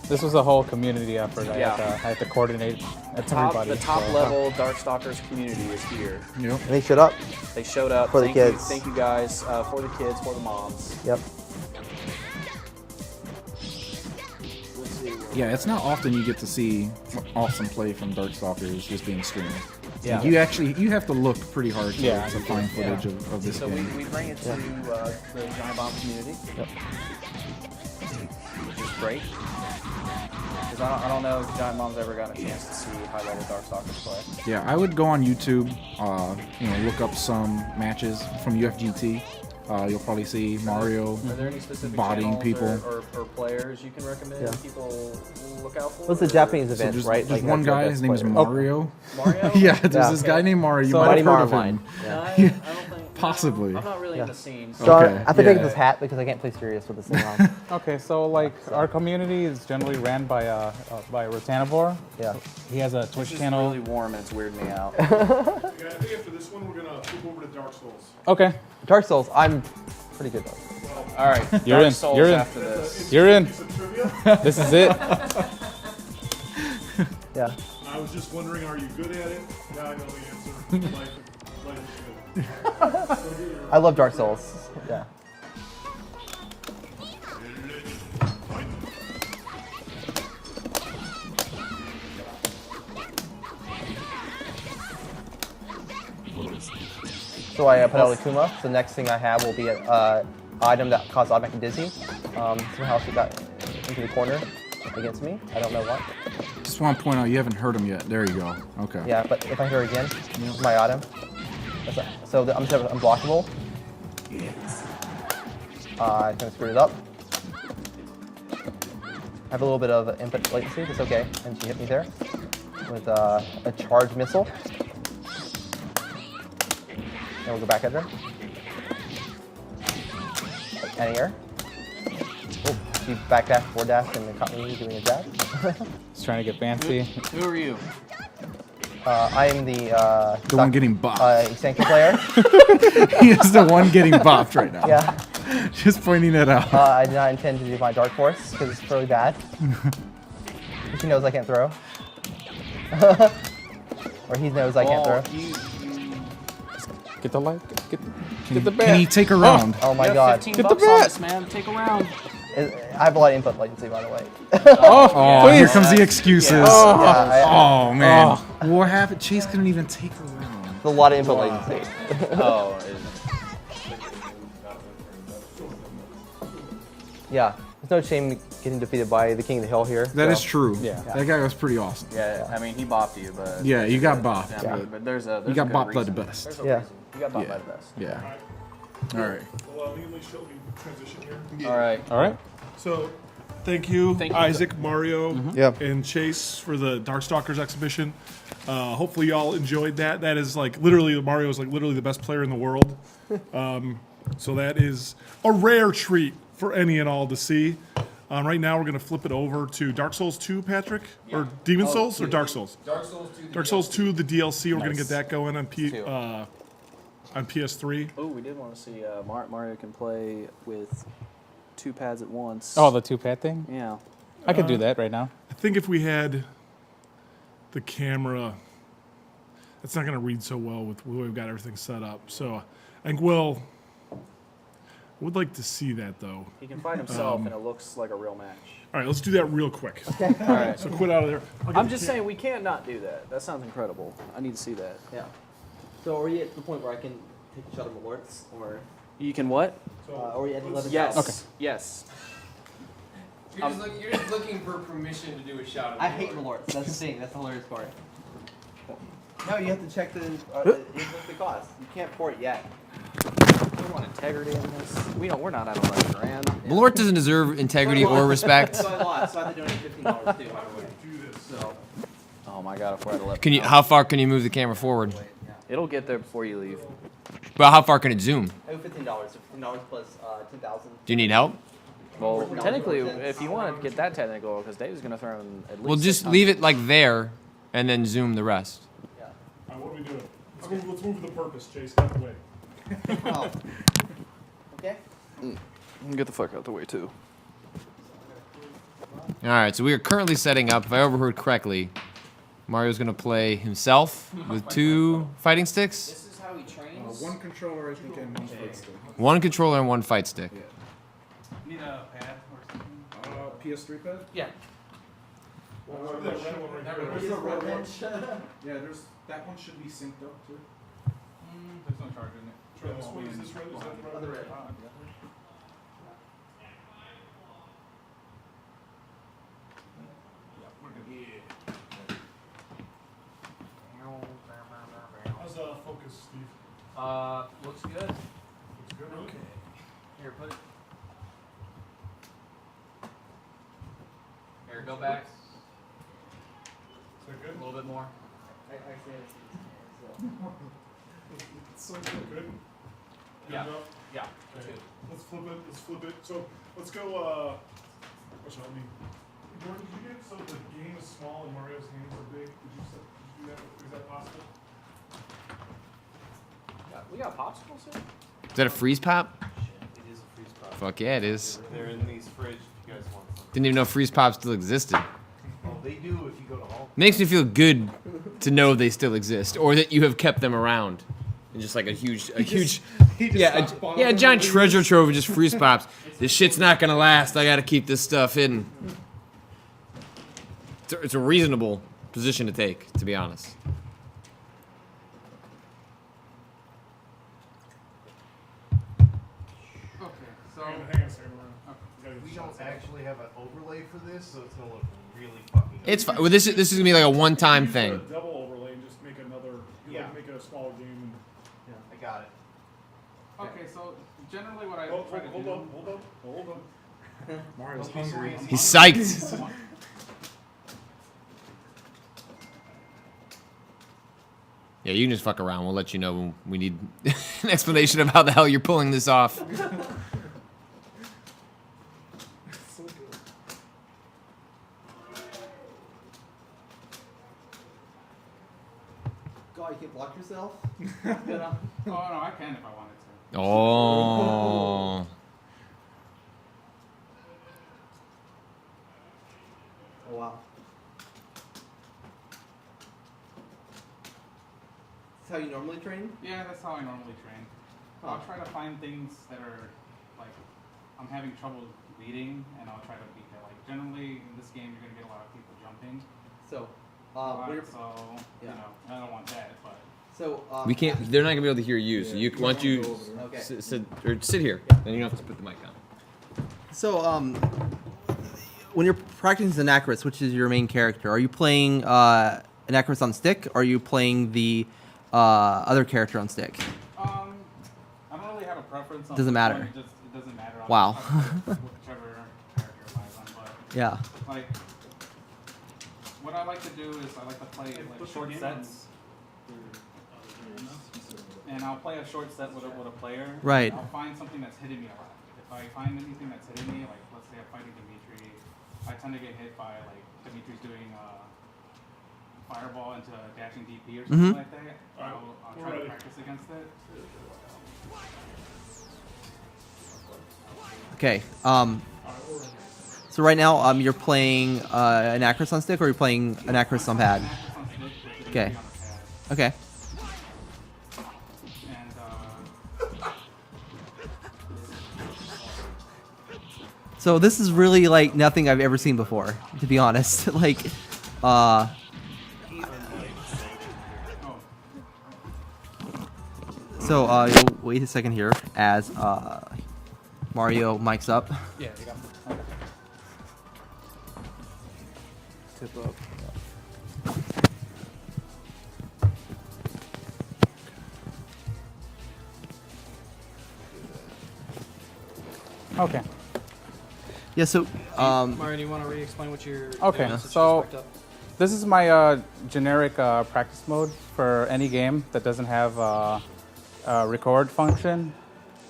[SPEAKER 8] This was a whole community effort.
[SPEAKER 1] Yeah.
[SPEAKER 8] I had to coordinate everybody.
[SPEAKER 1] The top
[SPEAKER 8] so-
[SPEAKER 1] level Darkstalkers community is here.
[SPEAKER 9] Yep.
[SPEAKER 5] And they showed up.
[SPEAKER 1] They showed up.
[SPEAKER 5] For the
[SPEAKER 1] Thank
[SPEAKER 5] kids.
[SPEAKER 1] You, thank you guys for the kids, for the moms.
[SPEAKER 5] Yep.
[SPEAKER 9] Yeah, it's not often you get to see awesome play from Darkstalkers just being streamed.
[SPEAKER 1] Yeah.
[SPEAKER 9] You have to look pretty hard to,
[SPEAKER 8] Yeah,
[SPEAKER 9] to find footage of this
[SPEAKER 1] So
[SPEAKER 9] game.
[SPEAKER 1] we bring it to the Giant Bomb community, which is great. Because I don't know if Giant Bomb's ever gotten a chance to see high-level Darkstalkers play.
[SPEAKER 9] Yeah, I would go on YouTube, look up some matches from UFGT. You'll probably see Mario
[SPEAKER 1] Are there any specific
[SPEAKER 9] botting
[SPEAKER 1] channels
[SPEAKER 9] people.
[SPEAKER 1] or players you can recommend people look out for?
[SPEAKER 5] What's the Japanese event,
[SPEAKER 9] There's,
[SPEAKER 5] right?
[SPEAKER 9] there's
[SPEAKER 5] Like,
[SPEAKER 9] one
[SPEAKER 5] that's
[SPEAKER 9] guy,
[SPEAKER 5] the
[SPEAKER 9] his
[SPEAKER 5] best
[SPEAKER 9] name is
[SPEAKER 5] player.
[SPEAKER 9] Mario.
[SPEAKER 1] Mario?
[SPEAKER 9] Yeah, there's
[SPEAKER 5] Yeah.
[SPEAKER 9] this guy named Mario. You
[SPEAKER 5] So
[SPEAKER 9] might have
[SPEAKER 5] Mighty
[SPEAKER 9] heard of
[SPEAKER 5] Mar
[SPEAKER 9] him.
[SPEAKER 1] No, I don't think.
[SPEAKER 9] Possibly.
[SPEAKER 1] I'm not really in the scene.
[SPEAKER 5] So
[SPEAKER 9] Okay,
[SPEAKER 5] I think I
[SPEAKER 9] yeah.
[SPEAKER 5] get this hat because I can't play serious with this thing on.
[SPEAKER 8] Okay, so like our community is generally ran by Rotanivore.
[SPEAKER 5] Yeah.
[SPEAKER 8] He has a Twitch
[SPEAKER 1] This is
[SPEAKER 8] channel.
[SPEAKER 1] really warm and it's weirding me out.
[SPEAKER 3] Yeah, I think after this one, we're gonna move over to Dark Souls.
[SPEAKER 8] Okay,
[SPEAKER 5] Dark Souls, I'm pretty good though.
[SPEAKER 1] All right,
[SPEAKER 8] You're
[SPEAKER 1] Dark
[SPEAKER 8] in,
[SPEAKER 1] Souls
[SPEAKER 8] you're in.
[SPEAKER 1] after this.
[SPEAKER 8] you're in.
[SPEAKER 3] Some trivia.
[SPEAKER 8] This is it.
[SPEAKER 5] Yeah.
[SPEAKER 3] I was just wondering, are you good at it? Yeah, I know the answer. Life is good.
[SPEAKER 5] I love Dark Souls. Yeah. So I put out Akuma. So the next thing I have will be an item that causes automatic dizzy. Somehow she got into the corner against me. I don't know what.
[SPEAKER 9] Just want to point out you haven't heard him yet. There you go. Okay.
[SPEAKER 5] Yeah, but if I hit her again, this is my item. So I'm just unblockable. I kind of screwed it up. I have a little bit of input latency. That's okay. And she hit me there with a charged missile. And we'll go back at her. Anti-air. Oh, she backdashed, forward dashed, and then caught me doing a dash.
[SPEAKER 8] He's trying to get fancy.
[SPEAKER 1] Who are you?
[SPEAKER 5] I am the
[SPEAKER 9] one getting bopped.
[SPEAKER 5] Extinction player.
[SPEAKER 9] He is the one getting bopped right now.
[SPEAKER 5] Yeah.
[SPEAKER 9] Just pointing that out.
[SPEAKER 5] I do not intend to do my Dark Force because it's really bad. She knows I can't throw. Or he knows I can't throw.
[SPEAKER 8] Get the light. Get the bat.
[SPEAKER 9] Can he take a round?
[SPEAKER 5] Oh my
[SPEAKER 1] You have
[SPEAKER 5] god.
[SPEAKER 1] 15
[SPEAKER 8] Get the
[SPEAKER 1] bucks on
[SPEAKER 8] bat.
[SPEAKER 1] this, man. Take a round.
[SPEAKER 5] I have a lot of input latency, by the way.
[SPEAKER 9] Oh,
[SPEAKER 8] please.
[SPEAKER 9] here comes the excuses.
[SPEAKER 5] Yeah,
[SPEAKER 9] Oh man. What happened? Chase couldn't even take a round.
[SPEAKER 5] it's a lot of input latency.
[SPEAKER 1] Oh,
[SPEAKER 5] Yeah. There's no shame getting defeated by the King of the Hill here.
[SPEAKER 9] That is true.
[SPEAKER 8] Yeah.
[SPEAKER 9] That guy was pretty awesome.
[SPEAKER 1] yeah. I mean, he bopped you, but
[SPEAKER 9] Yeah, you got bopped.
[SPEAKER 1] yeah,
[SPEAKER 9] but
[SPEAKER 1] but there's a
[SPEAKER 9] you got
[SPEAKER 1] good
[SPEAKER 9] bopped by the
[SPEAKER 1] reason.
[SPEAKER 9] best.
[SPEAKER 1] There's a
[SPEAKER 5] Yeah.
[SPEAKER 1] reason. You got bopped
[SPEAKER 9] Yeah.
[SPEAKER 1] by the best.
[SPEAKER 9] Yeah. All right.
[SPEAKER 3] Well, me and Lee Schultz transition here.
[SPEAKER 1] All right.
[SPEAKER 8] All right.
[SPEAKER 3] So, thank you,
[SPEAKER 1] Thank you.
[SPEAKER 3] Isaac, Mario,
[SPEAKER 5] Yep.
[SPEAKER 3] and Chase for the Darkstalkers exhibition. Hopefully, y'all enjoyed that. That is like literally Mario is like literally the best player in the world. So that is a rare treat for any and all to see. Right now, we're going to flip it over to Dark Souls 2, Patrick, or Demon Souls, or Dark Souls.
[SPEAKER 4] Dark Souls 2.
[SPEAKER 3] Dark Souls 2, the DLC. We're going to get
[SPEAKER 8] Nice.
[SPEAKER 3] that going on
[SPEAKER 1] Two.
[SPEAKER 3] on PS3.
[SPEAKER 1] Oh, we did want to see Mario can play with 2 pads at once.
[SPEAKER 8] Oh, the 2-pad thing?
[SPEAKER 1] Yeah.
[SPEAKER 8] I could do that right now.
[SPEAKER 3] I think if we had the camera, that's not going to read so well with the way we've got everything set up. So I think would like to see that though.
[SPEAKER 1] He can fight himself, and it looks like a real match.
[SPEAKER 3] All right, let's do that real quick.
[SPEAKER 1] All right.
[SPEAKER 3] So quit out of there.
[SPEAKER 1] I'm just saying we can't not do that. That sounds incredible. I need to see that.
[SPEAKER 5] Yeah. So are you at the point where I can take a shot of Malorts? Or
[SPEAKER 1] You can what?
[SPEAKER 5] are you at 11
[SPEAKER 1] Yes.
[SPEAKER 5] shots?
[SPEAKER 8] Okay.
[SPEAKER 1] Yes.
[SPEAKER 4] You're just looking for permission to do a shot of
[SPEAKER 5] I hate
[SPEAKER 4] Malort.
[SPEAKER 5] Malorts. That's the thing. That's the hilarious part. No, you have to check the cost. You can't pour it yet.
[SPEAKER 1] We want integrity in this. We're not at 11 grand.
[SPEAKER 10] Malort doesn't deserve integrity or respect.
[SPEAKER 5] So I lost. So I have to donate $15 too. So
[SPEAKER 1] Oh my god, if we're at 11.
[SPEAKER 10] Can you? How far can you move the camera forward?
[SPEAKER 1] It'll get there before you leave.
[SPEAKER 10] Well, how far can it zoom?
[SPEAKER 5] I owe $15. So $15 plus 10,000.
[SPEAKER 10] Do you need help?
[SPEAKER 1] Well, technically, if you want to get that technical, because Dave's going to throw in at least.
[SPEAKER 10] Well, just
[SPEAKER 1] 600.
[SPEAKER 10] leave it like there, and then zoom the rest.
[SPEAKER 3] All right, what are we doing? Let's move with the purpose, Chase. Out the way.
[SPEAKER 5] Oh. Okay.
[SPEAKER 1] Get the fuck out the way too.
[SPEAKER 10] All right, so we are currently setting up. If I overheard correctly, Mario's gonna play himself with 2 fighting sticks,
[SPEAKER 1] This is how he trains.
[SPEAKER 9] One controller, I think, and one fight stick.
[SPEAKER 10] 1 controller, and 1 fight stick.
[SPEAKER 6] Need a pad or something?
[SPEAKER 9] PS3 pad?
[SPEAKER 1] Yeah.
[SPEAKER 9] There's a red bench. Yeah, there's that one should be synced up too.
[SPEAKER 8] There's no charge in it.
[SPEAKER 3] This one is this red? Is that the red?
[SPEAKER 5] Other red.
[SPEAKER 3] How's focus, Steve?
[SPEAKER 1] Looks good.
[SPEAKER 3] Looks good, really?
[SPEAKER 1] Here, put it. Here, go back.
[SPEAKER 3] Is that good?
[SPEAKER 1] A little bit more.
[SPEAKER 3] It's so good.
[SPEAKER 1] Yeah.
[SPEAKER 3] Good enough?
[SPEAKER 1] Yeah.
[SPEAKER 3] Okay. Let's flip it. Let's flip it. So let's go. What's that mean? Gordon, did you get so the game is small and Mario's hands are big? Did you do that? Is that possible?
[SPEAKER 1] We got popsicles here?
[SPEAKER 10] Is that a freeze pop?
[SPEAKER 7] It is a freeze pop.
[SPEAKER 10] Fuck yeah, it is.
[SPEAKER 7] They're in these fridge if you guys want some.
[SPEAKER 10] Didn't even know freeze pops still existed.
[SPEAKER 7] Oh, they do if you go to Home.
[SPEAKER 10] Makes me feel good to know they still exist, or that you have kept them around. And just like a giant treasure trove of just freeze pops. This shit's not gonna last. I gotta keep this stuff hidden. It's a reasonable position to take, to be honest.
[SPEAKER 8] Okay, so
[SPEAKER 3] Hang on a second, Mario.
[SPEAKER 7] We don't actually have an overlay for this, so it's gonna look really fucking.
[SPEAKER 10] It's fine. Well, this is gonna be like a one-time
[SPEAKER 3] Use the
[SPEAKER 10] thing.
[SPEAKER 3] double overlay and just make another.
[SPEAKER 7] Yeah.
[SPEAKER 3] Make it a smaller game.
[SPEAKER 7] I got it.
[SPEAKER 8] okay, so generally what I
[SPEAKER 3] And,
[SPEAKER 8] try to
[SPEAKER 3] hold
[SPEAKER 8] do.
[SPEAKER 3] on.
[SPEAKER 9] Mario's hungry.
[SPEAKER 10] He's psyched. Yeah, you can just fuck around. We'll let you know when we need an explanation of how the hell you're pulling this off.
[SPEAKER 5] God, you can block yourself?
[SPEAKER 8] Oh no, I can if I wanted to.
[SPEAKER 10] Oh.
[SPEAKER 5] Oh, wow. That's how you normally train?
[SPEAKER 8] Yeah, that's how I normally train. I'll try to find things that are like I'm having trouble beating, and I'll try to beat that. Like generally in this game, you're gonna get a lot of people jumping.
[SPEAKER 5] So,
[SPEAKER 8] So
[SPEAKER 5] yeah.
[SPEAKER 8] you know, I don't want that, but.
[SPEAKER 5] So,
[SPEAKER 10] We can't. They're not gonna be able to hear you. So you want you
[SPEAKER 5] Okay.
[SPEAKER 10] sit here. Then you don't have to put the mic down.
[SPEAKER 5] So, when you're practicing Anacris, which is your main character, are you playing Anacris on stick, or are you playing the other character on stick?
[SPEAKER 8] I don't really have a preference. On
[SPEAKER 5] Doesn't
[SPEAKER 8] which
[SPEAKER 5] matter.
[SPEAKER 8] one, it doesn't matter.
[SPEAKER 5] Wow.
[SPEAKER 8] Whichever character it lies on, but
[SPEAKER 5] Yeah.
[SPEAKER 8] like, what I like to do is I like to play like short sets. And I'll play a short set with a player.
[SPEAKER 5] Right.
[SPEAKER 8] I'll find something that's hitting me a lot. If I find anything that's hitting me, like let's say I'm fighting Dimitri, I tend to get hit by like Dimitri's doing fireball into a dashing DP or something like that. I'll try to practice against it.
[SPEAKER 5] Okay. So right now, you're playing Anacris on stick, or you're playing Anacris on pad? Okay. Okay. So this is really like nothing I've ever seen before, to be honest. Like, so you'll wait a second here as Mario mics up.
[SPEAKER 8] Yeah, you got it.
[SPEAKER 5] Tip up.
[SPEAKER 8] Okay.
[SPEAKER 5] Yeah, so
[SPEAKER 6] Mario, do you want to re-explain what you're
[SPEAKER 8] Okay,
[SPEAKER 6] doing since
[SPEAKER 8] so
[SPEAKER 6] you just backed up?
[SPEAKER 8] this is my generic practice mode for any game that doesn't have a record function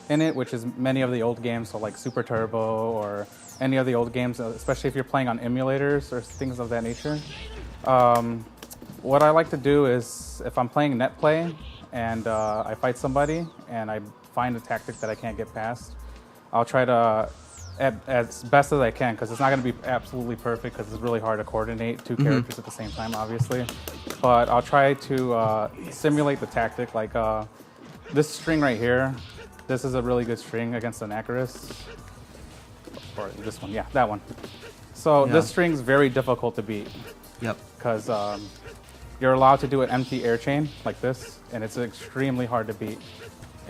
[SPEAKER 8] in it, which is many of the old games, so like Super Turbo or any of the old games, especially if you're playing on emulators or things of that nature. What I like to do is if I'm playing net play and I fight somebody and I find a tactic that I can't get past, I'll try to, as best as I can, because it's not going to be absolutely perfect because it's really hard to coordinate two characters at the same time, obviously. But I'll try to simulate the tactic. Like this string right here, this is a really good string against Anacris. Or this one, yeah, that one. So
[SPEAKER 5] Yeah.
[SPEAKER 8] this string's very difficult to beat.
[SPEAKER 5] Yep.
[SPEAKER 8] Because you're allowed to do an empty air chain like this, and it's extremely hard to beat.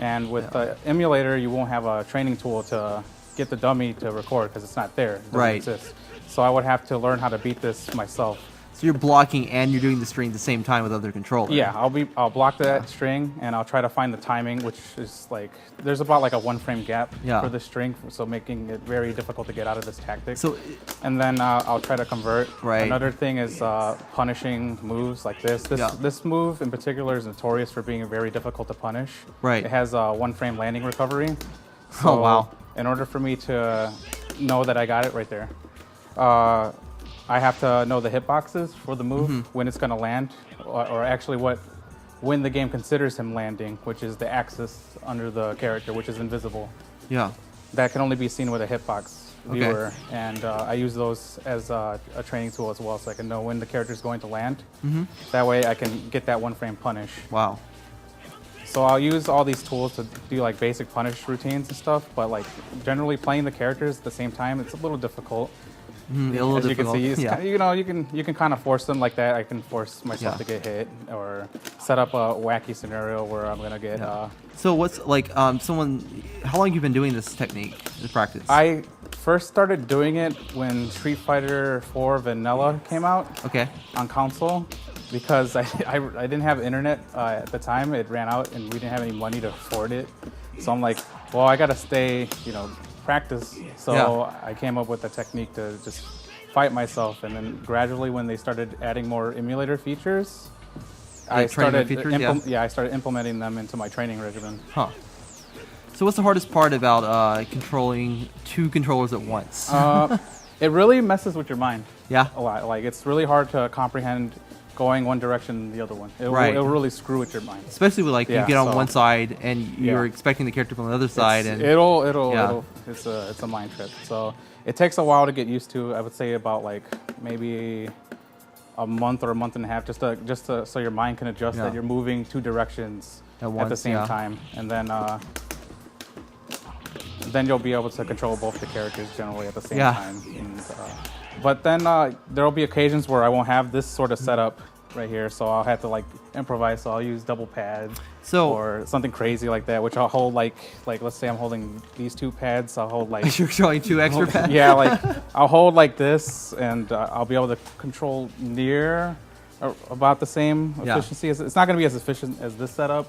[SPEAKER 8] And with the emulator, you won't have a training tool to get the dummy to record because it's not there. It doesn't
[SPEAKER 5] Right.
[SPEAKER 8] exist. So I would have to learn how to beat this myself.
[SPEAKER 5] So you're blocking and you're doing the string at the same time with other controllers.
[SPEAKER 8] Yeah, I'll block that string and I'll try to find the timing, which is like there's about like a 1 frame gap for the string, so making it very difficult to get out of this tactic.
[SPEAKER 5] So,
[SPEAKER 8] and then I'll try to convert.
[SPEAKER 5] Right.
[SPEAKER 8] Another thing is punishing moves like this. This move in particular is notorious for being very difficult to punish.
[SPEAKER 5] Right.
[SPEAKER 8] It has a 1 frame landing recovery. So
[SPEAKER 5] Oh, wow.
[SPEAKER 8] In order for me to know that I got it right there, I have to know the hitboxes for the move, when it's going to land, or actually when the game considers him landing, which is the axis under the character, which is invisible.
[SPEAKER 5] Yeah.
[SPEAKER 8] That can only be seen with a hitbox viewer, and I use those as a training tool as well, so I can know when the character is going to land. That way I can get that 1 frame punish.
[SPEAKER 5] Wow.
[SPEAKER 8] So I'll use all these tools to do like basic punish routines and stuff, but like generally playing the characters at the same time, it's a little difficult.
[SPEAKER 5] A little
[SPEAKER 8] As
[SPEAKER 5] difficult.
[SPEAKER 8] you can see, it's
[SPEAKER 5] Yeah.
[SPEAKER 8] kinda, you can kind of force them like that. I can force myself to get hit, or set up a wacky scenario where I'm gonna get.
[SPEAKER 5] So what's like how long have you been doing this technique, this practice?
[SPEAKER 8] I first started doing it when Street Fighter 4 Vanilla came out.
[SPEAKER 5] Okay.
[SPEAKER 8] On console, because I didn't have internet at the time. It ran out, and we didn't have any money to afford it. So I'm like, well, I gotta stay, practice. So I came up with a technique to just fight myself, and then gradually, when they started adding more emulator features, I started implementing them into my training regimen.
[SPEAKER 5] Huh. So what's the hardest part about controlling 2 controllers at once?
[SPEAKER 8] It really messes with your mind.
[SPEAKER 5] Yeah.
[SPEAKER 8] A lot. Like it's really hard to comprehend going one direction and the other one. It'll really screw with your mind.
[SPEAKER 5] Especially with you get on one side and you're expecting the character from the other side, and
[SPEAKER 8] it's a mind trip. So it takes a while to get used to. I would say about like maybe a month or a month and a half, just to so your mind can adjust that you're moving 2 directions at the same time, and then you'll be able to control both the characters generally at the same time. And, but then there'll be occasions where I won't have this sort of setup right here, so I'll have to like improvise. So I'll use double pads, or something crazy like that, which I'll hold like let's say I'm holding these 2 pads. I'll hold like
[SPEAKER 5] you're showing 2 extra pads.
[SPEAKER 8] Yeah, like I'll hold like this, and I'll be able to control near or about the same efficiency. It's not going to be as efficient as this setup,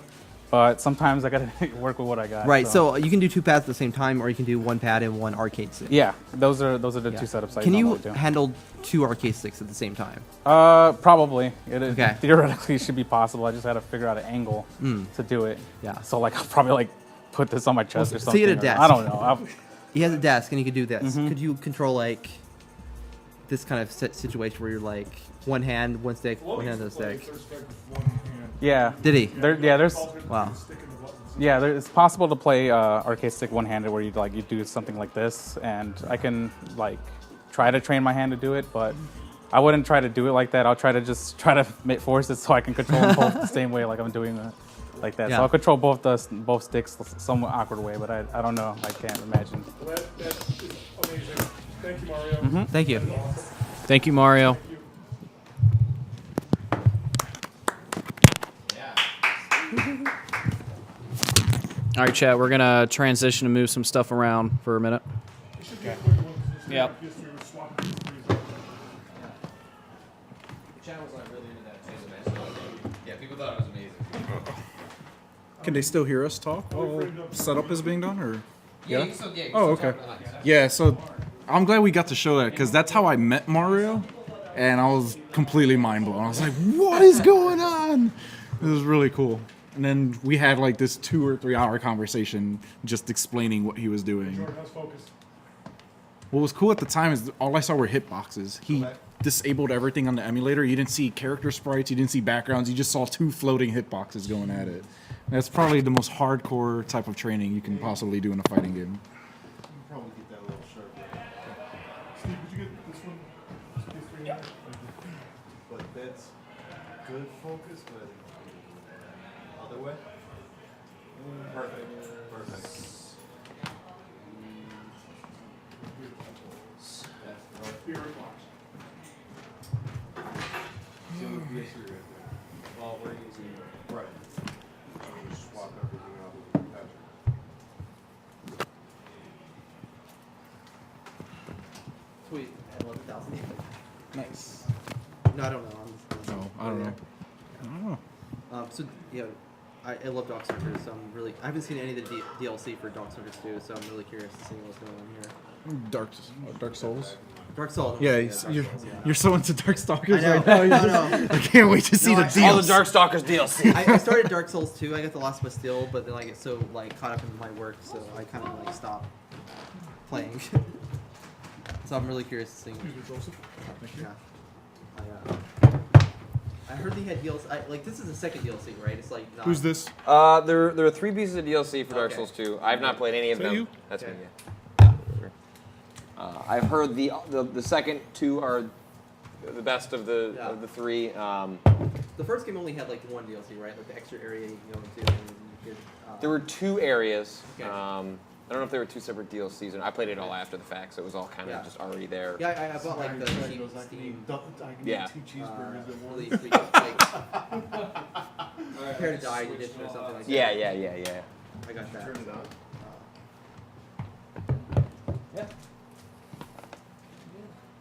[SPEAKER 8] but sometimes I got to work with what I got.
[SPEAKER 5] Right. So you can do 2 pads at the same time, or you can do 1 pad and 1 arcade stick.
[SPEAKER 8] Yeah, those are the 2 setups.
[SPEAKER 5] Can you handle 2 arcade sticks at the same time?
[SPEAKER 8] Probably.
[SPEAKER 5] Okay.
[SPEAKER 8] Theoretically, it should be possible. I just had to figure out an angle to do it.
[SPEAKER 5] Yeah.
[SPEAKER 8] So like I'll probably like put this on my chest or something.
[SPEAKER 5] So you had a desk.
[SPEAKER 8] I don't know.
[SPEAKER 5] He has a desk, and you could do this. Could you control like this kind of situation where you're like one hand, one stick, one hand, another stick?
[SPEAKER 8] Yeah.
[SPEAKER 5] Did he?
[SPEAKER 8] There's.
[SPEAKER 5] Wow.
[SPEAKER 8] Yeah, it's possible to play arcade stick one-handed, where you do something like this, and I can like try to train my hand to do it, but I wouldn't try to do it like that. I'll try to force it so I can control them both the same way, like I'm doing it like that.
[SPEAKER 5] Yeah.
[SPEAKER 8] So I'll control both sticks somewhat awkward way, but I don't know. I can't imagine.
[SPEAKER 3] Well, that is amazing. Thank you, Mario.
[SPEAKER 5] Thank you.
[SPEAKER 1] Thank you, Mario. All right, chat, we're going to transition and move some stuff around for a minute. Yep.
[SPEAKER 10] Yeah, people thought it was amazing.
[SPEAKER 9] Can they still hear us talk while setup is being done, or?
[SPEAKER 10] Yeah, you still,
[SPEAKER 9] Oh, okay. Yeah, so I'm glad we got to show that, because that's how I met Mario, and I was completely mind blown. I was like, what is going on? It was really cool. And then we had like this 2 or 3 hour conversation just explaining what he was doing. What was cool at the time is all I saw were hitboxes. He disabled everything on the emulator. You didn't see character sprites, you didn't see backgrounds, you just saw 2 floating hitboxes going at it. And that's probably the most hardcore type of training you can possibly do in a fighting game.
[SPEAKER 7] Probably get that a little sharper.
[SPEAKER 3] Steve, did you get this one?
[SPEAKER 7] Yeah. But that's good focus, but other way? Perfect. Perfect.
[SPEAKER 3] Theoretical.
[SPEAKER 9] Nice.
[SPEAKER 5] No, I don't know.
[SPEAKER 9] No, I don't know. I don't know.
[SPEAKER 5] So yeah, I love Darkstalkers, so I'm really I haven't seen any of the DLC for Darkstalkers 2, so I'm really curious to see what's going on here.
[SPEAKER 9] Dark Souls.
[SPEAKER 5] Dark Souls.
[SPEAKER 9] Yeah,
[SPEAKER 5] Dark Souls, yeah.
[SPEAKER 9] you're so into Darkstalkers
[SPEAKER 5] I know,
[SPEAKER 9] right now.
[SPEAKER 5] I know.
[SPEAKER 9] I can't wait to see
[SPEAKER 5] No,
[SPEAKER 9] the
[SPEAKER 5] I-
[SPEAKER 9] DLC.
[SPEAKER 1] All the Darkstalkers DLC.
[SPEAKER 5] I started Dark Souls 2. I got the Last Bastille, but then I get so like caught up in my work, so I kind of like stopped playing. So I'm really curious to see. Yeah. I heard they had DLC. Like this is the second DLC, right? It's like not,
[SPEAKER 3] Who's this?
[SPEAKER 11] There are 3 pieces of DLC for Dark
[SPEAKER 5] Okay.
[SPEAKER 11] Souls 2. I've not played any of
[SPEAKER 3] Is that
[SPEAKER 11] them.
[SPEAKER 3] you?
[SPEAKER 11] That's
[SPEAKER 5] Okay.
[SPEAKER 11] me. Yeah. I've heard the second 2 are the best of the
[SPEAKER 5] Yeah.
[SPEAKER 11] 3.
[SPEAKER 5] The first game only had like one DLC, right? Like the extra area you go into. And you could,
[SPEAKER 11] There were 2 areas.
[SPEAKER 5] Okay.
[SPEAKER 11] I don't know if there were 2 separate DLCs, and I played it all after the fact, so it was all kind of
[SPEAKER 5] Yeah.
[SPEAKER 11] just already there.
[SPEAKER 5] Yeah, I bought like the Steam.
[SPEAKER 11] Yeah.
[SPEAKER 5] Release where you get, like, Prepare to Die edition or something like that.
[SPEAKER 11] Yeah.
[SPEAKER 5] I got that.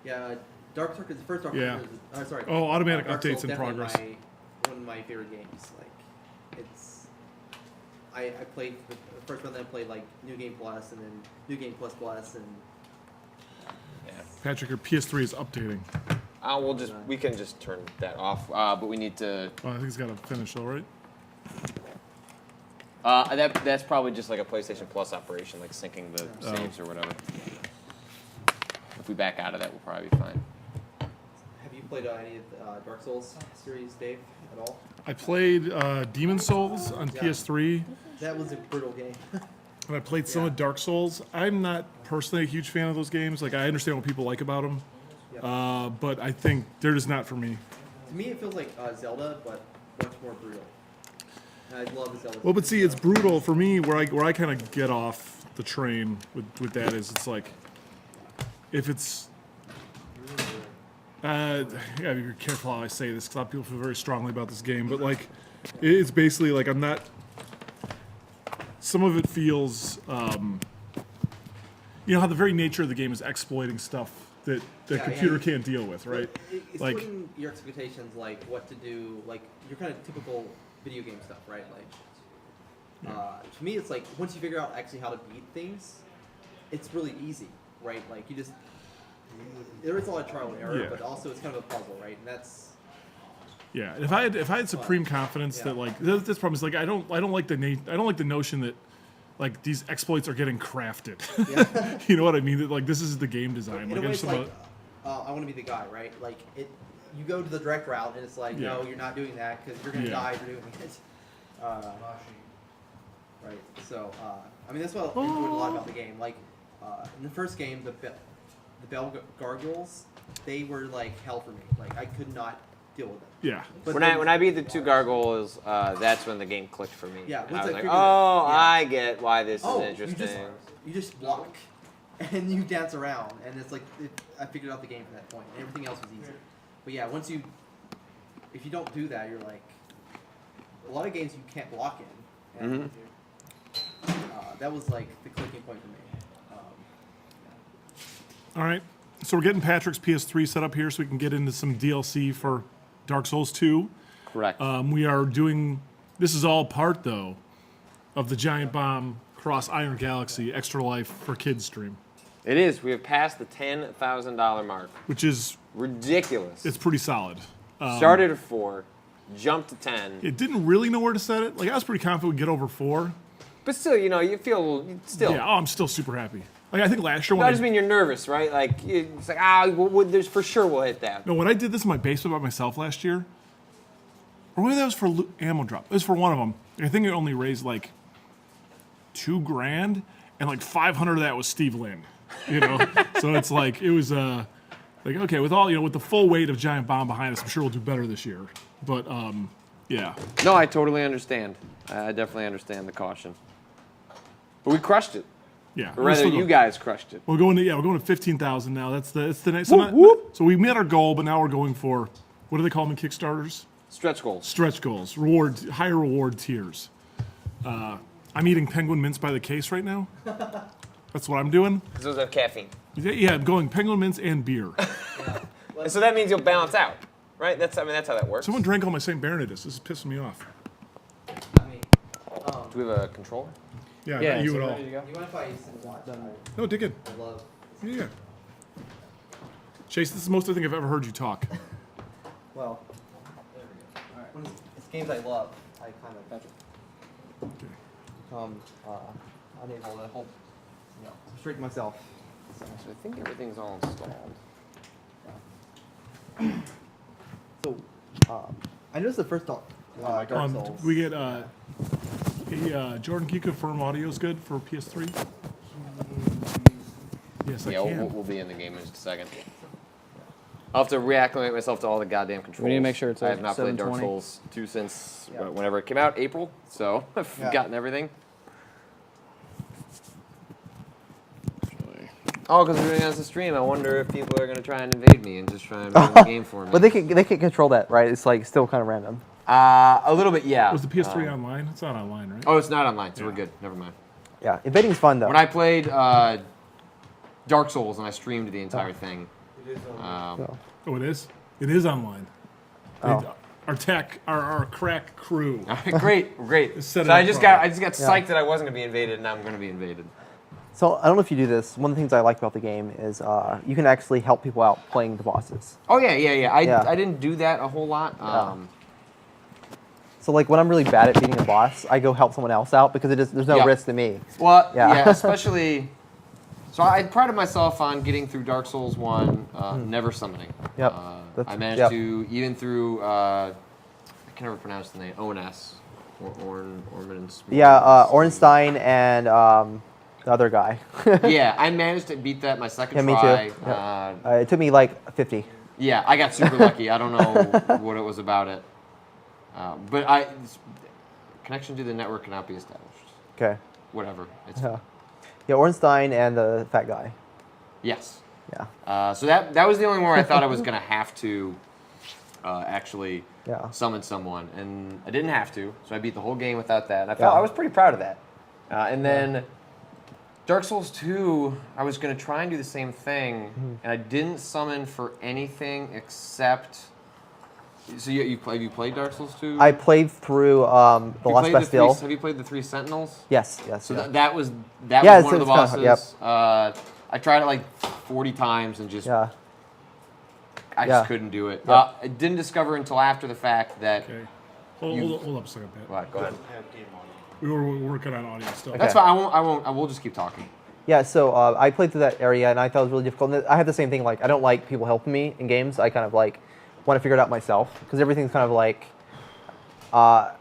[SPEAKER 5] Yeah, Darkstalkers, the first Darkstalkers.
[SPEAKER 3] Yeah.
[SPEAKER 5] Sorry.
[SPEAKER 3] Oh, automatic
[SPEAKER 5] Dark
[SPEAKER 3] updates
[SPEAKER 5] Souls,
[SPEAKER 3] in
[SPEAKER 5] definitely
[SPEAKER 3] progress.
[SPEAKER 5] One of my favorite games. Like, it's. I played the first one, then I played like New Game Plus, and then New Game Plus Plus, and.
[SPEAKER 3] Patrick, your PS3 is updating.
[SPEAKER 11] We can just turn that off, but we need to.
[SPEAKER 3] Oh, I think it's got to finish, all right?
[SPEAKER 11] That's probably just like a PlayStation Plus operation, like syncing the saves or whatever. If we back out of that, we'll probably be fine.
[SPEAKER 5] Have you played any of the Dark Souls series, Dave, at all?
[SPEAKER 3] I played Demon Souls on PS3,
[SPEAKER 5] That was a brutal game.
[SPEAKER 3] and I played some of Dark Souls. I'm not personally a huge fan of those games. Like, I understand what people like about them, but I think they're just not for me.
[SPEAKER 5] To me, it feels like Zelda, but much more brutal. And I love the Zelda.
[SPEAKER 3] Well, but see, it's brutal for me. Where I kind of get off the train with that is it's like if it's yeah, be careful how I say this because a lot of people feel very strongly about this game. But like, it's basically like I'm not. Some of it feels, you know, how the very nature of the game is exploiting stuff that the computer can't deal with, right?
[SPEAKER 5] It's
[SPEAKER 3] like
[SPEAKER 5] putting your expectations, like what to do, like your kind of typical video game stuff, right? Like, to me, it's like once you figure out actually how to beat things, it's really easy, right? Like you just there is a lot of trial and error, but also it's kind of a puzzle, right? And that's
[SPEAKER 3] yeah. If I had supreme confidence that like this problem is like I don't like the notion that like these exploits are getting crafted. You know what I mean? That like this is the game design.
[SPEAKER 5] In
[SPEAKER 3] Like,
[SPEAKER 5] a way,
[SPEAKER 3] I'm
[SPEAKER 5] it's
[SPEAKER 3] just
[SPEAKER 5] like
[SPEAKER 3] about,
[SPEAKER 5] I want to be the guy, right? Like you go to the direct route, and it's like, no, you're not doing that because you're gonna die for doing it. Right. So, I mean, that's what I enjoyed a lot about the game. Like, in the first game, the bell gargoyles, they were like hell for me. Like, I could not deal with them.
[SPEAKER 3] yeah.
[SPEAKER 5] But
[SPEAKER 11] When I beat the 2 gargoyles, that's when the game clicked for me.
[SPEAKER 5] Yeah,
[SPEAKER 11] And
[SPEAKER 5] once
[SPEAKER 11] I was
[SPEAKER 5] I
[SPEAKER 11] like,
[SPEAKER 5] figured
[SPEAKER 11] oh,
[SPEAKER 5] out- yeah.
[SPEAKER 11] I get why this
[SPEAKER 5] Oh,
[SPEAKER 11] is interesting.
[SPEAKER 5] you just block, and you dance around, and it's like I figured out the game from that point. And everything else was easy. But yeah, if you don't do that, you're like a lot of games you can't block in, and that was like the clicking point for me.
[SPEAKER 3] All right. So we're getting Patrick's PS3 set up here so we can get into some DLC for Dark Souls 2.
[SPEAKER 11] Correct.
[SPEAKER 3] We are doing. This is all part though of the Giant Bomb Cross Iron Galaxy Extra Life for Kids stream,
[SPEAKER 11] It is. We have passed the $10,000 mark.
[SPEAKER 3] which is
[SPEAKER 11] Ridiculous.
[SPEAKER 3] it's pretty solid.
[SPEAKER 11] Started at 4, jumped to 10.
[SPEAKER 3] It didn't really know where to set it. Like I was pretty confident we'd get over 4.
[SPEAKER 11] But still, you know, you feel still.
[SPEAKER 3] Yeah. Oh, I'm still super happy. Like I think last year when
[SPEAKER 11] I just mean you're nervous, right? Like it's like there's for sure we'll hit that.
[SPEAKER 3] no, when I did this in my basement by myself last year, or maybe that was for ammo drop. It was for one of them. I think it only raised like $2,000, and like 500 of that was Steve Lynn. You know, so it's like it was like okay, with all with the full weight of Giant Bomb behind us, I'm sure we'll do better this year. But yeah.
[SPEAKER 11] No, I totally understand. I definitely understand the caution. But we crushed it.
[SPEAKER 3] Yeah.
[SPEAKER 11] Or rather, you guys crushed it.
[SPEAKER 3] We're going to 15,000 now. That's the next. So we met our goal, but now we're going for what do they call them in Kickstarters?
[SPEAKER 11] Stretch goals.
[SPEAKER 3] Stretch goals, higher reward tiers. I'm eating penguin mints by the case right now. That's what I'm doing.
[SPEAKER 11] Because those have caffeine.
[SPEAKER 3] Yeah, I'm going penguin mints and beer.
[SPEAKER 11] And so that means you'll balance out, right? That's how that works.
[SPEAKER 3] Someone drank all my St. Bernardus. This is pissing me off.
[SPEAKER 11] Do we have a controller?
[SPEAKER 3] Yeah,
[SPEAKER 1] Yeah,
[SPEAKER 3] not you
[SPEAKER 1] so
[SPEAKER 3] at all.
[SPEAKER 1] ready to go?
[SPEAKER 6] You mind if I watch?
[SPEAKER 3] No, dig in.
[SPEAKER 6] I love.
[SPEAKER 3] Yeah. Chase, this is the most I think I've ever heard you talk.
[SPEAKER 5] Well, when it's games I love, I kind of become unable to hold, restrict myself.
[SPEAKER 11] So I think everything's all installed.
[SPEAKER 5] So, I noticed the first Dark Souls.
[SPEAKER 3] We get Jordan, can you confirm audio is good for PS3? Yes, I
[SPEAKER 11] Yeah,
[SPEAKER 3] can.
[SPEAKER 11] we'll be in the game in just a second. I'll have to reacclimate myself to all the goddamn controls.
[SPEAKER 1] We need to make sure it's
[SPEAKER 11] I have not played Dark
[SPEAKER 1] 720.
[SPEAKER 11] Souls 2 since whenever it came out, April. So I've forgotten everything. Oh, because we're doing it as a stream. I wonder if people are going to try and invade me and just try and ruin the game for me.
[SPEAKER 5] But they can control that, right? It's like still kind of random.
[SPEAKER 11] A little bit, yeah.
[SPEAKER 3] Was the PS3 online? It's not online, right?
[SPEAKER 11] Oh, it's not online, so we're good. Never mind.
[SPEAKER 5] Yeah, invading's fun though.
[SPEAKER 11] When I played Dark Souls and I streamed the entire thing.
[SPEAKER 3] Oh, it is? It is online.
[SPEAKER 5] Oh.
[SPEAKER 3] Our crack crew.
[SPEAKER 11] Great.
[SPEAKER 3] Set
[SPEAKER 11] So
[SPEAKER 3] it
[SPEAKER 11] I
[SPEAKER 3] up
[SPEAKER 11] just
[SPEAKER 3] properly.
[SPEAKER 11] got psyched that I wasn't going to be invaded, and now I'm going to be invaded.
[SPEAKER 5] So I don't know if you do this. One of the things I like about the game is you can actually help people out playing the bosses.
[SPEAKER 11] Oh, yeah. I didn't do that a whole lot.
[SPEAKER 5] So like when I'm really bad at beating a boss, I go help someone else out because there's no risk to me.
[SPEAKER 11] Well,
[SPEAKER 5] Yeah.
[SPEAKER 11] especially... So I prided myself on getting through Dark Souls 1, never summoning.
[SPEAKER 5] Yep.
[SPEAKER 11] I managed to, even through, I can never pronounce the name, ONS.
[SPEAKER 5] Ornstein and the other guy.
[SPEAKER 11] Yeah, I managed to beat that my second
[SPEAKER 5] Yeah, me
[SPEAKER 11] try.
[SPEAKER 5] too. It took me like 50.
[SPEAKER 11] Yeah, I got super lucky. I don't know what it was about it. But connection to the network cannot be established.
[SPEAKER 5] Okay.
[SPEAKER 11] Whatever. It's
[SPEAKER 5] Yeah, Ornstein and the fat guy.
[SPEAKER 11] Yes.
[SPEAKER 5] Yeah.
[SPEAKER 11] So that was the only one where I thought I was going to have to actually summon someone. And I didn't have to, so I beat the whole game without that. And I was pretty proud of that. And then Dark Souls 2, I was going to try and do the same thing, and I didn't summon for anything except... So have you played Dark Souls 2?
[SPEAKER 5] I played through the Lost Bastille.
[SPEAKER 11] Have you played the 3 Sentinels?
[SPEAKER 5] Yes.
[SPEAKER 11] So that was one of the bosses.
[SPEAKER 5] Yep.
[SPEAKER 11] I tried it like 40 times and just I just couldn't do it.
[SPEAKER 5] Yep.
[SPEAKER 11] I didn't discover until after the fact that.
[SPEAKER 3] Okay. Hold up a second, Pat.
[SPEAKER 11] What? Go ahead.
[SPEAKER 3] We were working on audio still.
[SPEAKER 11] That's fine. I will just keep talking.
[SPEAKER 5] Yeah, so I played through that area and I thought it was really difficult. And I have the same thing. Like I don't like people helping me in games. I kind of like want to figure it out myself because everything's kind of like. I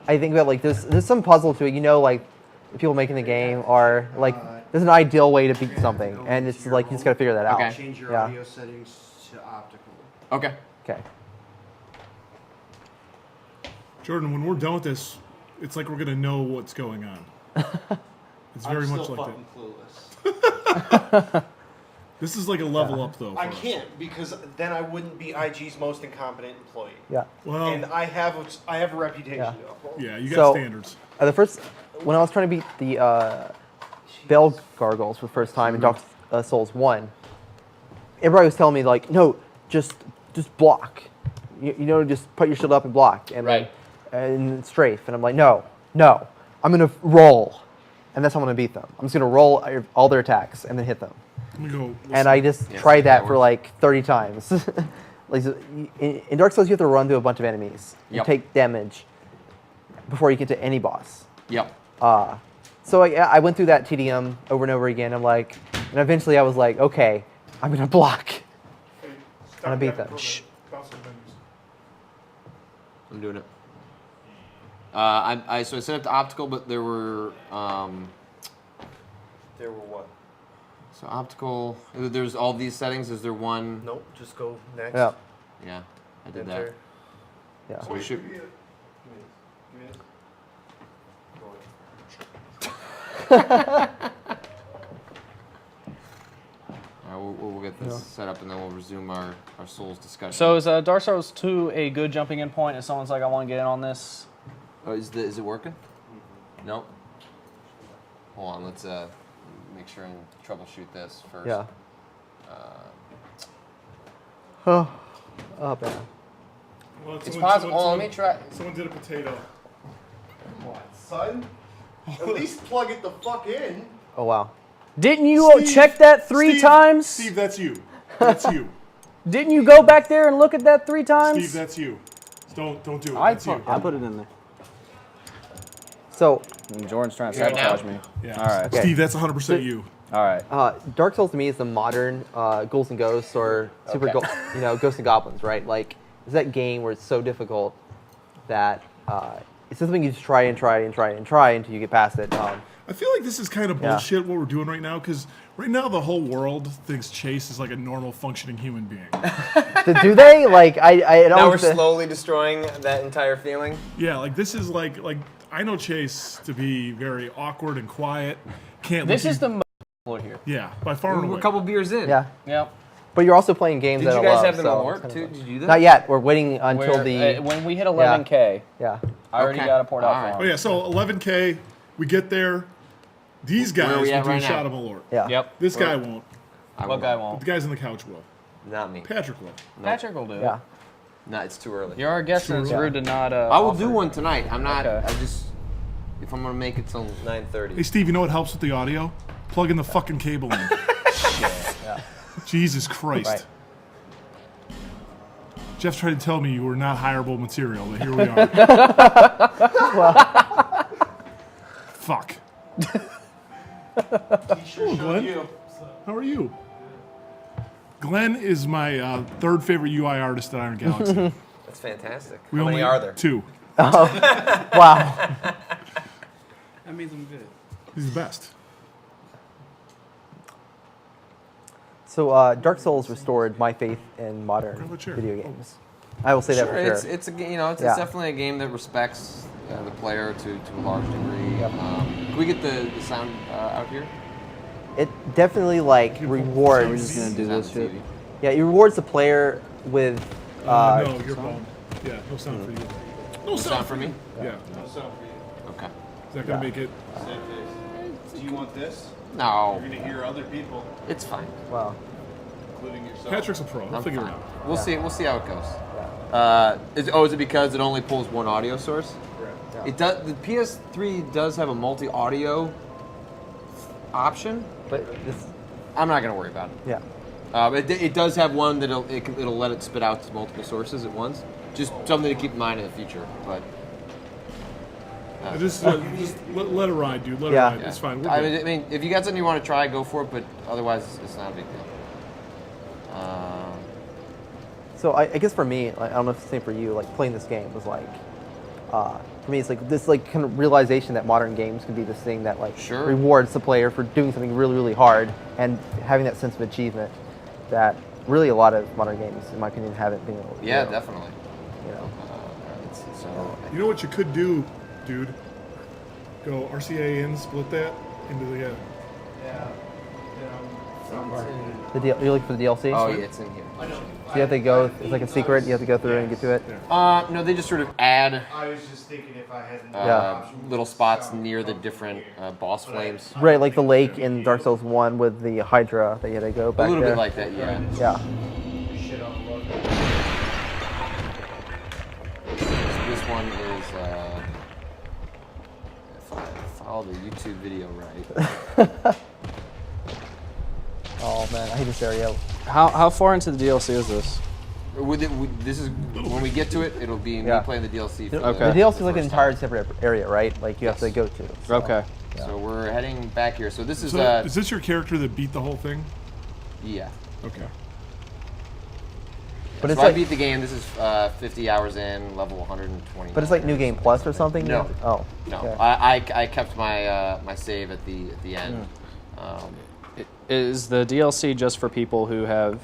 [SPEAKER 5] think that like there's some puzzle to it. Like the people making the game are like there's an ideal way to beat something, and it's like you just gotta figure that out.
[SPEAKER 11] Okay.
[SPEAKER 7] Change your audio settings to optical.
[SPEAKER 11] Okay.
[SPEAKER 5] Okay.
[SPEAKER 3] Jordan, when we're done with this, it's like we're gonna know what's going on. It's very much like
[SPEAKER 7] clueless.
[SPEAKER 3] This is like a level up, though.
[SPEAKER 7] I can't because then I wouldn't be IG's most incompetent employee.
[SPEAKER 5] Yeah.
[SPEAKER 3] Well,
[SPEAKER 7] and I have a reputation.
[SPEAKER 5] Yeah.
[SPEAKER 3] Yeah, you got standards.
[SPEAKER 5] The first when I was trying to beat the Bell Gargoyles for the first time in Dark Souls 1, everybody was telling me like, no, just block. Just put your shield up and block and strafe. And I'm like, no, I'm gonna roll, and that's how I'm gonna beat them. I'm just gonna roll all their attacks and then hit them. And I just tried that for like 30 times. Like in Dark Souls, you have to run through a bunch of enemies and take damage before you get to any boss.
[SPEAKER 11] Yep.
[SPEAKER 5] So I went through that TDM over and over again. And eventually I was like, okay, I'm gonna block. I'm gonna beat them.
[SPEAKER 11] I'm doing it. I set up to optical, but there were.
[SPEAKER 7] There were what?
[SPEAKER 11] So optical. There's all these settings. Is there one?
[SPEAKER 7] Nope. Just go next.
[SPEAKER 5] Yeah.
[SPEAKER 11] Yeah, I did
[SPEAKER 7] Enter.
[SPEAKER 5] that. Yeah.
[SPEAKER 11] So we should. We'll get this set up and then we'll resume our Souls discussion.
[SPEAKER 1] So is Dark Souls 2 a good jumping in point if someone's like, I want to get in on this?
[SPEAKER 11] Oh, is it working? Nope. Hold on, let's make sure and troubleshoot this first.
[SPEAKER 5] Yeah. Oh, man.
[SPEAKER 3] Well,
[SPEAKER 11] It's possible. Oh, let me try.
[SPEAKER 3] Someone did a potato.
[SPEAKER 7] What, son? At least plug it the fuck in.
[SPEAKER 5] Oh, wow.
[SPEAKER 1] Didn't you check that three times?
[SPEAKER 3] Steve, that's you. That's you.
[SPEAKER 1] Didn't you go back there and look at that 3 times?
[SPEAKER 3] Steve, that's you. Don't do it.
[SPEAKER 1] I
[SPEAKER 3] That's you.
[SPEAKER 1] put it in there.
[SPEAKER 5] So,
[SPEAKER 1] Jordan's trying to
[SPEAKER 11] Right now?
[SPEAKER 1] sabotage me.
[SPEAKER 3] Yeah.
[SPEAKER 1] All right.
[SPEAKER 3] Steve, that's 100% you.
[SPEAKER 1] All right.
[SPEAKER 5] Dark Souls to me is the modern Ghouls and Ghosts or Ghosts and Goblins, right? Like, it's that game where it's so difficult that it's something you just try until you get past it.
[SPEAKER 3] I feel like this is kind of bullshit what we're doing right now, because right now the whole world thinks Chase is like a normal functioning human being.
[SPEAKER 5] Do they? Like,
[SPEAKER 11] Now we're slowly destroying that entire feeling.
[SPEAKER 3] Yeah, like this is like I know Chase to be very awkward and quiet. Can't.
[SPEAKER 1] This is the most here.
[SPEAKER 3] Yeah, by far and
[SPEAKER 11] We're
[SPEAKER 3] away.
[SPEAKER 11] a couple beers in.
[SPEAKER 5] Yeah.
[SPEAKER 1] Yep.
[SPEAKER 5] But you're also playing games
[SPEAKER 11] Did
[SPEAKER 5] that
[SPEAKER 11] you
[SPEAKER 5] I
[SPEAKER 11] guys
[SPEAKER 5] love,
[SPEAKER 11] have them
[SPEAKER 5] so
[SPEAKER 11] alert
[SPEAKER 5] it's
[SPEAKER 11] too?
[SPEAKER 5] kinda
[SPEAKER 11] Did you do that?
[SPEAKER 5] Not yet. We're waiting until
[SPEAKER 1] When we hit 11K,
[SPEAKER 5] Yeah.
[SPEAKER 1] I already
[SPEAKER 11] Okay.
[SPEAKER 1] got a port out
[SPEAKER 11] All right.
[SPEAKER 1] for
[SPEAKER 3] Oh
[SPEAKER 1] him.
[SPEAKER 3] yeah, so 11K, we get there. These
[SPEAKER 11] Where are
[SPEAKER 3] guys
[SPEAKER 11] we
[SPEAKER 3] will
[SPEAKER 11] at
[SPEAKER 3] do
[SPEAKER 11] right
[SPEAKER 3] a shot
[SPEAKER 11] now?
[SPEAKER 3] of alert.
[SPEAKER 5] Yeah.
[SPEAKER 1] Yep.
[SPEAKER 3] This guy won't.
[SPEAKER 1] What guy
[SPEAKER 3] The
[SPEAKER 1] won't?
[SPEAKER 3] guys on the couch will.
[SPEAKER 11] Not me.
[SPEAKER 3] Patrick will.
[SPEAKER 1] Patrick will do it.
[SPEAKER 5] Yeah.
[SPEAKER 11] No, it's too early.
[SPEAKER 1] You're our guest, and it's rude to not.
[SPEAKER 11] I will
[SPEAKER 1] offer.
[SPEAKER 11] do one tonight. I'm not.
[SPEAKER 1] Okay.
[SPEAKER 11] I just. If I'm gonna make it till 9:30.
[SPEAKER 3] Hey Steve, you know what helps with the audio? Plug in the fucking cable in. Jesus Christ.
[SPEAKER 5] Right.
[SPEAKER 3] Jeff tried to tell me you were not hireable material, but here we are. Fuck. Hello, Glenn. How are you? Glenn is my third favorite UI artist at Iron Galaxy.
[SPEAKER 11] That's fantastic.
[SPEAKER 3] We
[SPEAKER 11] How many
[SPEAKER 3] only
[SPEAKER 11] are there?
[SPEAKER 3] 2.
[SPEAKER 5] Wow.
[SPEAKER 6] That means I'm good.
[SPEAKER 3] He's the best.
[SPEAKER 5] So, Dark Souls restored my faith in modern
[SPEAKER 3] Grab a chair.
[SPEAKER 5] video games. I will say that
[SPEAKER 11] Sure,
[SPEAKER 5] for sure.
[SPEAKER 11] it's a you know it's
[SPEAKER 5] Yeah.
[SPEAKER 11] definitely a game that respects the player to a large degree.
[SPEAKER 5] Yep.
[SPEAKER 11] Can we get the sound out here?
[SPEAKER 5] It definitely like rewards.
[SPEAKER 3] We're just
[SPEAKER 1] gonna do
[SPEAKER 11] Sound
[SPEAKER 1] this
[SPEAKER 11] on
[SPEAKER 1] shit.
[SPEAKER 11] TV.
[SPEAKER 5] Yeah, it rewards the player with.
[SPEAKER 3] No, you're bummed. Yeah, no sound for you. No
[SPEAKER 11] Sound for me?
[SPEAKER 3] Yeah.
[SPEAKER 11] Okay.
[SPEAKER 3] Is that gonna make it?
[SPEAKER 7] Do you want this?
[SPEAKER 11] No,
[SPEAKER 7] You're gonna hear other people,
[SPEAKER 11] it's fine.
[SPEAKER 5] Wow.
[SPEAKER 7] including yourself.
[SPEAKER 3] Patrick's a pro. He'll
[SPEAKER 11] I'm
[SPEAKER 3] figure
[SPEAKER 11] fine.
[SPEAKER 3] it out.
[SPEAKER 11] We'll see. We'll see how it goes. Is it because it only pulls one audio source?
[SPEAKER 7] Correct.
[SPEAKER 11] It does. The PS3 does have a multi-audio option,
[SPEAKER 5] But this.
[SPEAKER 11] I'm not gonna worry about it.
[SPEAKER 5] Yeah.
[SPEAKER 11] It does have one that it'll let it spit out to multiple sources at once. Just something to keep in mind in the future. But
[SPEAKER 3] Just let it ride, dude. Let it
[SPEAKER 5] Yeah.
[SPEAKER 3] ride. It's fine. We're
[SPEAKER 11] I
[SPEAKER 3] good.
[SPEAKER 11] mean, if you got something you want to try, go for it. But otherwise, it's not a big deal.
[SPEAKER 5] So I guess for me, like, I don't know if it's the same for you. Like playing this game was like, for me, it's like this like kind of realization that modern games can be this thing that like
[SPEAKER 11] Sure.
[SPEAKER 5] rewards the player for doing something really really hard and having that sense of achievement that really a lot of modern games, in my opinion, haven't been able to
[SPEAKER 11] Yeah,
[SPEAKER 5] do.
[SPEAKER 11] definitely.
[SPEAKER 5] You know.
[SPEAKER 11] So
[SPEAKER 3] You know what you could do, dude? Go RCA in, split that into the.
[SPEAKER 5] You're looking for the DLC?
[SPEAKER 11] oh yeah, it's in here.
[SPEAKER 5] So you have to go. It's like a secret. You have to go through and get to it.
[SPEAKER 11] No, they just sort of add
[SPEAKER 7] I was just thinking if I had
[SPEAKER 5] Yeah.
[SPEAKER 11] little spots near the different boss flames.
[SPEAKER 5] Right, like the lake in Dark Souls 1 with the Hydra that you had to go
[SPEAKER 11] A
[SPEAKER 5] back
[SPEAKER 11] little
[SPEAKER 5] there.
[SPEAKER 11] bit like that, yeah.
[SPEAKER 5] Yeah.
[SPEAKER 7] shit on the look.
[SPEAKER 11] This one is if I follow the YouTube video right.
[SPEAKER 5] Oh man, I hate this area.
[SPEAKER 1] How far into the DLC is this?
[SPEAKER 11] This is when we get to it. It'll be
[SPEAKER 5] Yeah.
[SPEAKER 11] me playing the DLC. For
[SPEAKER 1] Okay.
[SPEAKER 5] The DLC is
[SPEAKER 11] the
[SPEAKER 5] like an
[SPEAKER 11] first
[SPEAKER 5] entire
[SPEAKER 11] time.
[SPEAKER 5] separate area, right? Like you have to go to. So.
[SPEAKER 1] Okay.
[SPEAKER 11] So we're heading back here. So this is
[SPEAKER 3] So, is this your character that beat the whole thing?
[SPEAKER 11] yeah.
[SPEAKER 3] Okay.
[SPEAKER 5] But
[SPEAKER 11] So
[SPEAKER 5] it's
[SPEAKER 11] I
[SPEAKER 5] like,
[SPEAKER 11] beat the game. This is 50 hours in, level 120.
[SPEAKER 5] but it's like New Game Plus or something.
[SPEAKER 11] No.
[SPEAKER 5] Oh.
[SPEAKER 11] No,
[SPEAKER 5] okay.
[SPEAKER 11] I kept my my save at the end.
[SPEAKER 1] Is the DLC just for people who have,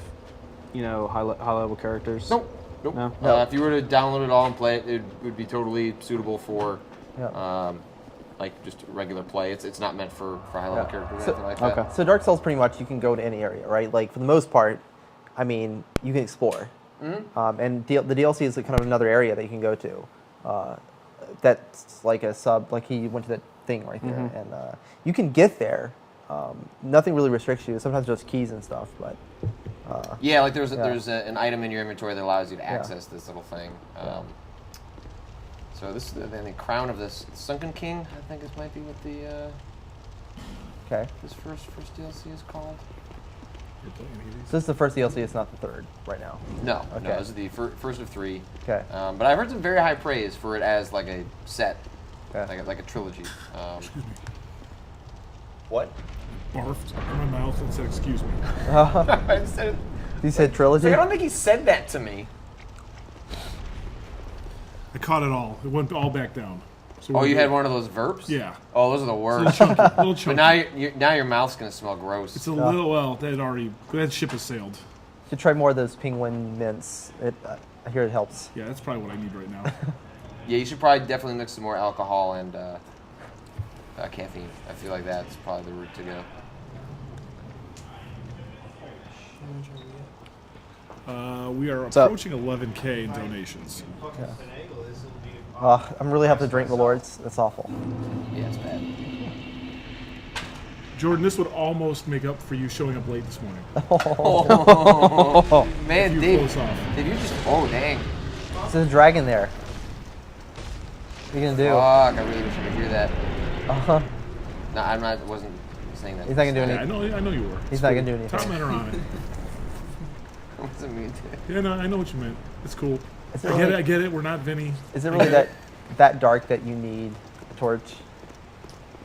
[SPEAKER 1] you know, high level characters?
[SPEAKER 11] Nope. Nope.
[SPEAKER 1] No?
[SPEAKER 11] If you were to download it all and play it, it would be totally suitable for,
[SPEAKER 5] Yeah.
[SPEAKER 11] like just regular play. It's not meant for high level
[SPEAKER 5] Yeah.
[SPEAKER 11] characters or
[SPEAKER 5] So-
[SPEAKER 11] anything like that.
[SPEAKER 1] okay.
[SPEAKER 5] So Dark Souls, pretty much, you can go to any area, right? Like for the most part, I mean, you can explore. And the DLC is like kind of another area that you can go to. That's like a sub. Like he went to that thing right there, and you can get there Nothing really restricts you. Sometimes just keys and stuff, but.
[SPEAKER 11] Yeah, like there's an item in your inventory that allows you to access this little thing. So this is the crown of this Sunken King. I think this might be what the this first DLC is called.
[SPEAKER 5] So this is the first DLC. It's not the third right now.
[SPEAKER 11] No, no, this is the first of 3.
[SPEAKER 5] Okay.
[SPEAKER 11] But I've heard some very high praise for it as like a set, like a trilogy.
[SPEAKER 3] Excuse me.
[SPEAKER 11] What?
[SPEAKER 3] Barfed in my mouth and said, "Excuse me."
[SPEAKER 5] You said trilogy?
[SPEAKER 11] I don't think he said that to me.
[SPEAKER 3] I caught it all. It went all back down.
[SPEAKER 11] So you had one of those verps?
[SPEAKER 3] Yeah.
[SPEAKER 11] Oh, those are the worst.
[SPEAKER 3] Little chunky.
[SPEAKER 11] But now your mouth's gonna smell gross.
[SPEAKER 3] It's a little that ship has sailed.
[SPEAKER 5] You should try more of those penguin mints. I hear it helps.
[SPEAKER 3] Yeah, that's probably what I need right now.
[SPEAKER 11] Yeah, you should probably definitely mix some more alcohol and caffeine. I feel like that's probably the route to go.
[SPEAKER 3] We are approaching 11K in donations.
[SPEAKER 5] I'm really having to drink the Lords. That's awful.
[SPEAKER 11] Yeah, it's bad.
[SPEAKER 3] Jordan, this would almost make up for you showing up late this morning.
[SPEAKER 11] Oh, man, Dave,
[SPEAKER 3] did
[SPEAKER 11] you just? Oh, dang.
[SPEAKER 5] There's a dragon there. What are you gonna do?
[SPEAKER 11] Fuck, I really wish I could hear that. No, wasn't saying that.
[SPEAKER 5] He's not gonna do anything.
[SPEAKER 3] I know you were.
[SPEAKER 5] He's not gonna do anything.
[SPEAKER 3] Top men are on it.
[SPEAKER 11] What does it mean?
[SPEAKER 3] Yeah, no, I know what you meant. It's cool. I get it. We're not Vinny.
[SPEAKER 5] Is it really that dark that you need a torch?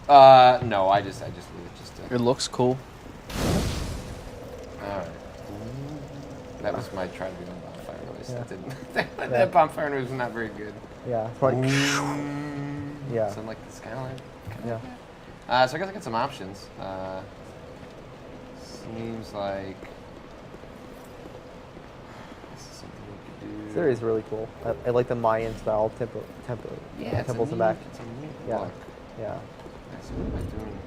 [SPEAKER 11] No, I just leave it just to...
[SPEAKER 1] It looks cool.
[SPEAKER 11] Alright. That was my try to be on bonfire noise. That didn't. That bonfire noise was not very good.
[SPEAKER 5] Yeah. It's like, yeah.
[SPEAKER 11] Something like the skyline.
[SPEAKER 5] Yeah.
[SPEAKER 11] So I guess I got some options. Seems like this is something we could do.
[SPEAKER 5] This area is really cool. I like the Mayan style temples in back.
[SPEAKER 11] It's a neat
[SPEAKER 5] Yeah.
[SPEAKER 11] look.
[SPEAKER 5] Yeah.
[SPEAKER 11] So what am I doing?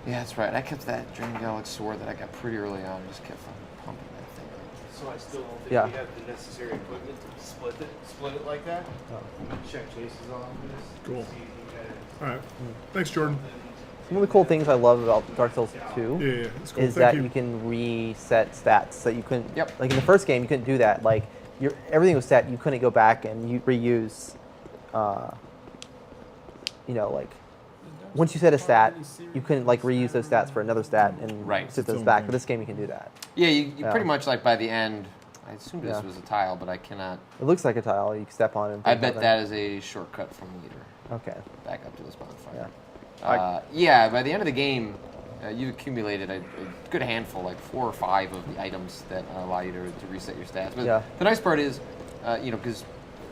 [SPEAKER 11] Yeah, that's right. I kept that Drangelic sword that I got pretty early on. I just kept pumping that thing up.
[SPEAKER 7] So I still don't think
[SPEAKER 5] Yeah.
[SPEAKER 7] we have the necessary equipment to split it like that. I'm gonna check Chase's on this.
[SPEAKER 3] Cool. All right. Thanks, Jordan.
[SPEAKER 5] One of the cool things I love about Dark Souls 2
[SPEAKER 3] it's cool.
[SPEAKER 5] is that you can reset stats that you couldn't. Like in the first game, you couldn't do that. Like everything was set. You couldn't go back and you reuse. Like once you set a stat, you couldn't like reuse those stats for another stat and set those back. But this game, you can do that.
[SPEAKER 11] Yeah, you pretty much like by the end. I assumed this was a tile, but I cannot.
[SPEAKER 5] It looks like a tile. You can step on it.
[SPEAKER 11] I bet that is a shortcut from leader.
[SPEAKER 5] Okay.
[SPEAKER 11] Back up to this bonfire.
[SPEAKER 5] Yeah.
[SPEAKER 11] By the end of the game, you accumulated a good handful, like 4 or 5 of the items that allow you to reset your stats. But the nice part is, because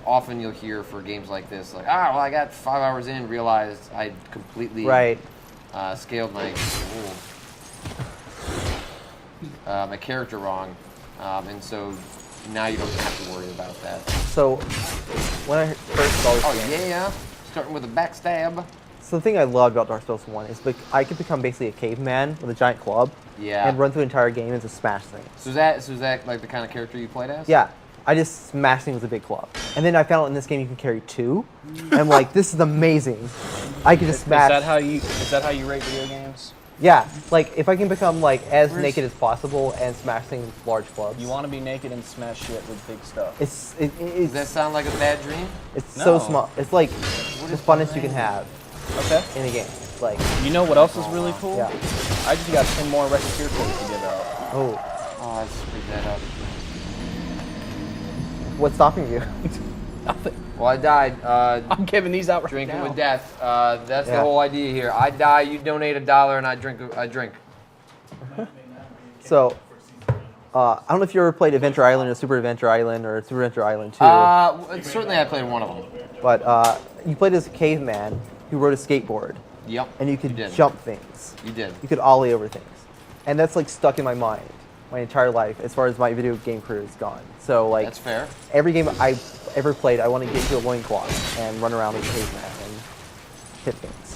[SPEAKER 11] often you'll hear for games like this, like, I got 5 hours in, realized I completely scaled my my character wrong, and so now you don't have to worry about that.
[SPEAKER 5] So when I first saw this game,
[SPEAKER 11] starting with a backstab.
[SPEAKER 5] So the thing I loved about Dark Souls 1 is I could become basically a caveman with a giant club and run through the entire game and just smash things.
[SPEAKER 11] So is that like the kind of character you played as?
[SPEAKER 5] Yeah. I just smashed things with a big club. And then I found out in this game you can carry 2. And I'm like, this is amazing. I can just smash.
[SPEAKER 1] Is that how you rate video games?
[SPEAKER 5] Yeah. Like if I can become like as naked as possible and smash things with large clubs.
[SPEAKER 1] You want to be naked and smash shit with big stuff.
[SPEAKER 11] Does that sound like a bad dream?
[SPEAKER 5] It's so small. It's like the funnest you can have.
[SPEAKER 1] Okay.
[SPEAKER 5] In a game. Like,
[SPEAKER 1] you know what else is really cool?
[SPEAKER 5] Yeah.
[SPEAKER 1] I just got 10 more Recketeer codes to give out.
[SPEAKER 5] Oh,
[SPEAKER 11] I screwed that up.
[SPEAKER 5] What's stopping you?
[SPEAKER 1] Nothing.
[SPEAKER 11] Well, I died.
[SPEAKER 1] I'm giving these out right
[SPEAKER 11] drinking
[SPEAKER 1] now.
[SPEAKER 11] with death. That's the whole idea here. I die, you donate $1, and I drink.
[SPEAKER 5] So, I don't know if you ever played Adventure Island or Super Adventure Island or Super Adventure Island 2.
[SPEAKER 11] Certainly I played one of them.
[SPEAKER 5] But you played as a caveman who rode a skateboard.
[SPEAKER 11] Yep.
[SPEAKER 5] And you could jump things.
[SPEAKER 11] You did.
[SPEAKER 5] You could ollie over things. And that's like stuck in my mind my entire life as far as my video game career is gone. So like
[SPEAKER 11] that's fair.
[SPEAKER 5] Every game I've ever played, I want to get into a loincloth and run around like a caveman and hit things.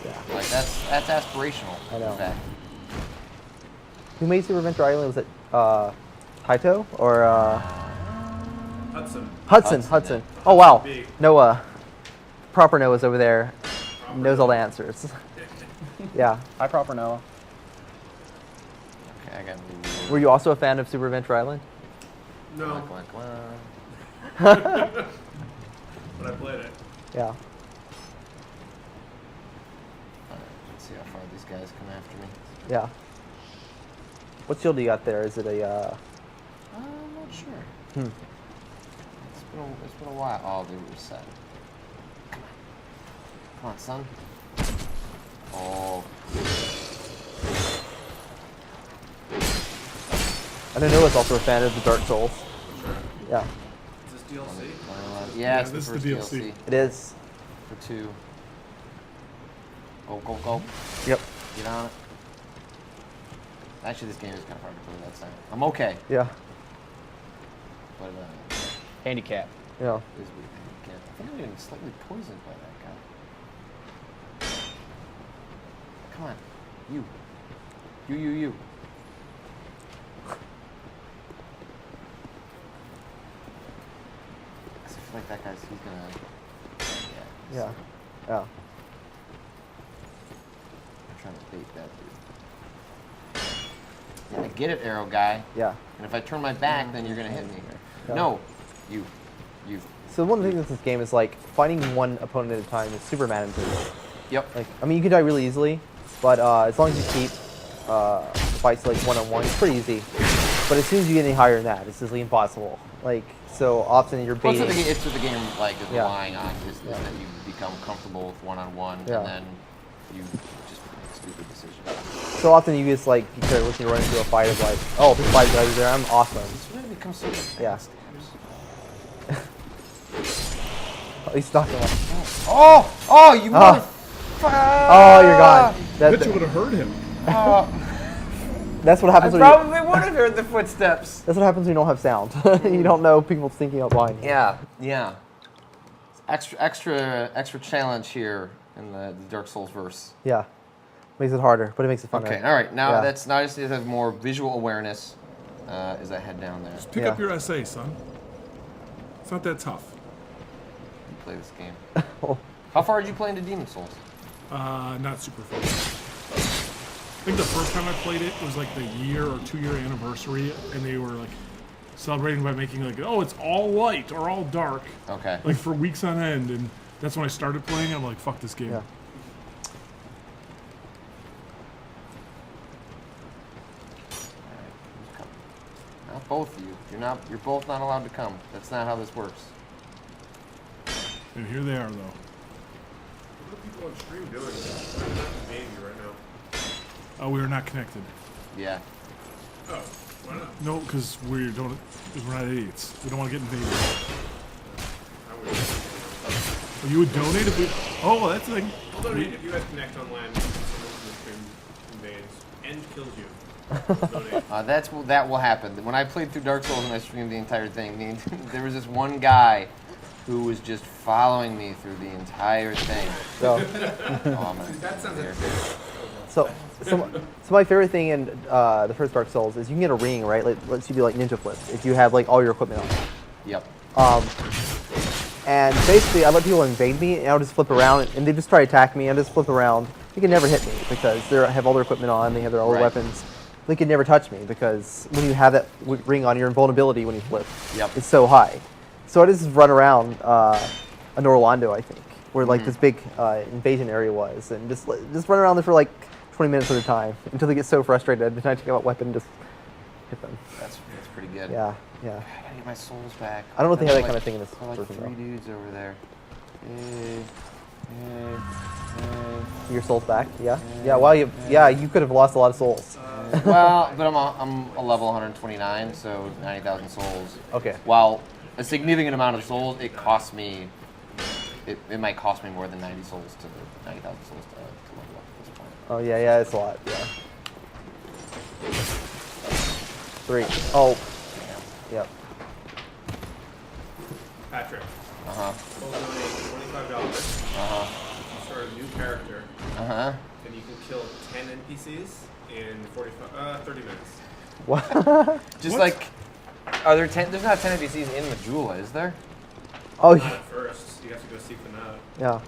[SPEAKER 11] Yeah. Like that's aspirational.
[SPEAKER 5] I know.
[SPEAKER 11] In fact.
[SPEAKER 5] Who made Super Adventure Island? Was it Taito or
[SPEAKER 7] Hudson.
[SPEAKER 5] Hudson. Oh wow. Noah. Proper Noah's over there. knows all the answers. Yeah.
[SPEAKER 1] Hi, proper Noah.
[SPEAKER 11] Okay, I got.
[SPEAKER 5] Were you also a fan of Super Adventure Island?
[SPEAKER 7] No.
[SPEAKER 11] But
[SPEAKER 7] But I played it.
[SPEAKER 5] Yeah.
[SPEAKER 11] Let's see how far these guys come after me.
[SPEAKER 5] Yeah. What shield do you got there? Is it a?
[SPEAKER 11] I'm not sure.
[SPEAKER 5] Hmm.
[SPEAKER 11] It's been a while. Oh, they were set. Come on, son. Oh.
[SPEAKER 5] I know Noah's also a fan of the Dark Souls. Yeah.
[SPEAKER 7] Is this DLC?
[SPEAKER 11] Yeah, it's
[SPEAKER 3] this
[SPEAKER 11] the
[SPEAKER 3] is
[SPEAKER 11] first
[SPEAKER 3] the DLC.
[SPEAKER 11] DLC.
[SPEAKER 5] It is.
[SPEAKER 11] For 2. Go, go, go.
[SPEAKER 5] Yep.
[SPEAKER 11] Get on it. Actually, this game is kind of hard to play that side. I'm okay.
[SPEAKER 5] Yeah.
[SPEAKER 11] But,
[SPEAKER 1] Handicap.
[SPEAKER 5] Yeah.
[SPEAKER 11] it is weird. I think I'm getting slightly poisoned by that guy. Come on. You. You. I feel like that guy's, he's gonna...
[SPEAKER 5] Yeah. Yeah.
[SPEAKER 11] I'm trying to bait that dude. Yeah, I get it, arrow guy.
[SPEAKER 5] Yeah.
[SPEAKER 11] And if I turn my back, then you're gonna hit me.
[SPEAKER 5] Yeah.
[SPEAKER 11] No. You.
[SPEAKER 5] So one of the things with this game is like fighting one opponent at a time is super man-intensive.
[SPEAKER 11] Yep.
[SPEAKER 5] Like, I mean, you can die really easily, but as long as you keep fights like one-on-one, it's pretty easy. But as soon as you get any higher than that, it's just like impossible. Like, so often you're
[SPEAKER 11] Well,
[SPEAKER 5] baiting.
[SPEAKER 11] it's what the game like is
[SPEAKER 5] Yeah.
[SPEAKER 11] relying on is that you become comfortable with one-on-one,
[SPEAKER 5] Yeah.
[SPEAKER 11] and then you just make stupid decisions.
[SPEAKER 5] So often you just like, you could literally run into a fight of like, oh, this fight guy there, I'm awesome.
[SPEAKER 11] It's really become so
[SPEAKER 5] Yeah. At least not gonna.
[SPEAKER 11] Oh, you motherfucker!
[SPEAKER 5] Oh, you're gone.
[SPEAKER 3] I bet you would have heard him.
[SPEAKER 5] That's what
[SPEAKER 11] I
[SPEAKER 5] happens when
[SPEAKER 11] probably would have heard the footsteps.
[SPEAKER 5] That's what happens when you don't have sound. You don't know people sneaking up behind you.
[SPEAKER 11] Yeah. Extra challenge here in the Dark Souls verse.
[SPEAKER 5] Yeah. Makes it harder, but it makes it fun.
[SPEAKER 11] Okay,
[SPEAKER 5] right?
[SPEAKER 11] all right. Now
[SPEAKER 5] Yeah.
[SPEAKER 11] now I just need to have more visual awareness as I head down there.
[SPEAKER 3] Pick up your essay, son. It's not that tough.
[SPEAKER 11] You play this game. How far did you play into Demon Souls?
[SPEAKER 3] Not super fun. I think the first time I played it was like the year or 2 year anniversary, and they were like celebrating by making like, oh, it's all light or all dark.
[SPEAKER 11] Okay.
[SPEAKER 3] Like for weeks on end, and that's when I started playing. I'm like, fuck this game.
[SPEAKER 5] Yeah.
[SPEAKER 11] Not both of you. You're both not allowed to come. That's not how this works.
[SPEAKER 3] And here they are, though.
[SPEAKER 7] What are people on stream doing? I'm not invading you right now.
[SPEAKER 3] Oh, we are not connected.
[SPEAKER 11] Yeah.
[SPEAKER 7] Oh, why not?
[SPEAKER 3] No, because we're not idiots. We don't want to get invaded.
[SPEAKER 7] I would.
[SPEAKER 3] Oh, you would donate if we? Oh, that's the thing.
[SPEAKER 7] I'll donate if you guys connect online and someone from the stream invades and kills you. I'll donate.
[SPEAKER 11] That will happen. When I played through Dark Souls and I streamed the entire thing, there was this one guy who was just following me through the entire thing.
[SPEAKER 5] So,
[SPEAKER 7] That sounds like
[SPEAKER 5] so my favorite thing in the first Dark Souls is you can get a ring, right? Like, lets you do like ninja flips if you have like all your equipment on.
[SPEAKER 11] Yep.
[SPEAKER 5] And basically, I let people invade me, and I'll just flip around, and they just try to attack me, and I just flip around. They can never hit me because they have all their equipment on, they have their all their weapons. They can never touch me because when you have that ring on, your invulnerability when you flip is so high. So I just run around in Orlando, I think, where like this big invasion area was, and just run around there for like 20 minutes at a time until they get so frustrated, and I take out my weapon and just hit them.
[SPEAKER 11] That's pretty good.
[SPEAKER 5] Yeah.
[SPEAKER 11] I gotta get my souls back.
[SPEAKER 5] I don't know if they have that
[SPEAKER 11] There's
[SPEAKER 5] kind of thing in this
[SPEAKER 11] like
[SPEAKER 5] version,
[SPEAKER 11] 3
[SPEAKER 5] though.
[SPEAKER 11] dudes over there.
[SPEAKER 5] Your souls back? Yeah. Yeah. Well, you could have lost a lot of souls.
[SPEAKER 11] Well, but I'm a level 129, so 90,000 souls.
[SPEAKER 5] Okay.
[SPEAKER 11] While a significant amount of souls, it costs me. It might cost me more than 90,000 souls to level up at this point.
[SPEAKER 5] Oh yeah, it's a lot. Yeah. 3. Oh. Yep.
[SPEAKER 7] Patrick.
[SPEAKER 11] Uh-huh.
[SPEAKER 7] We'll donate $25.
[SPEAKER 11] Uh-huh.
[SPEAKER 7] Start a new character.
[SPEAKER 11] Uh-huh.
[SPEAKER 7] And you can kill 10 NPCs in 30 minutes.
[SPEAKER 5] What?
[SPEAKER 11] Just like, are there 10? There's not 10 NPCs in Majula, is there?
[SPEAKER 5] Oh
[SPEAKER 7] Not
[SPEAKER 5] yeah.
[SPEAKER 7] at first. You have to go seek them out.
[SPEAKER 5] Yeah.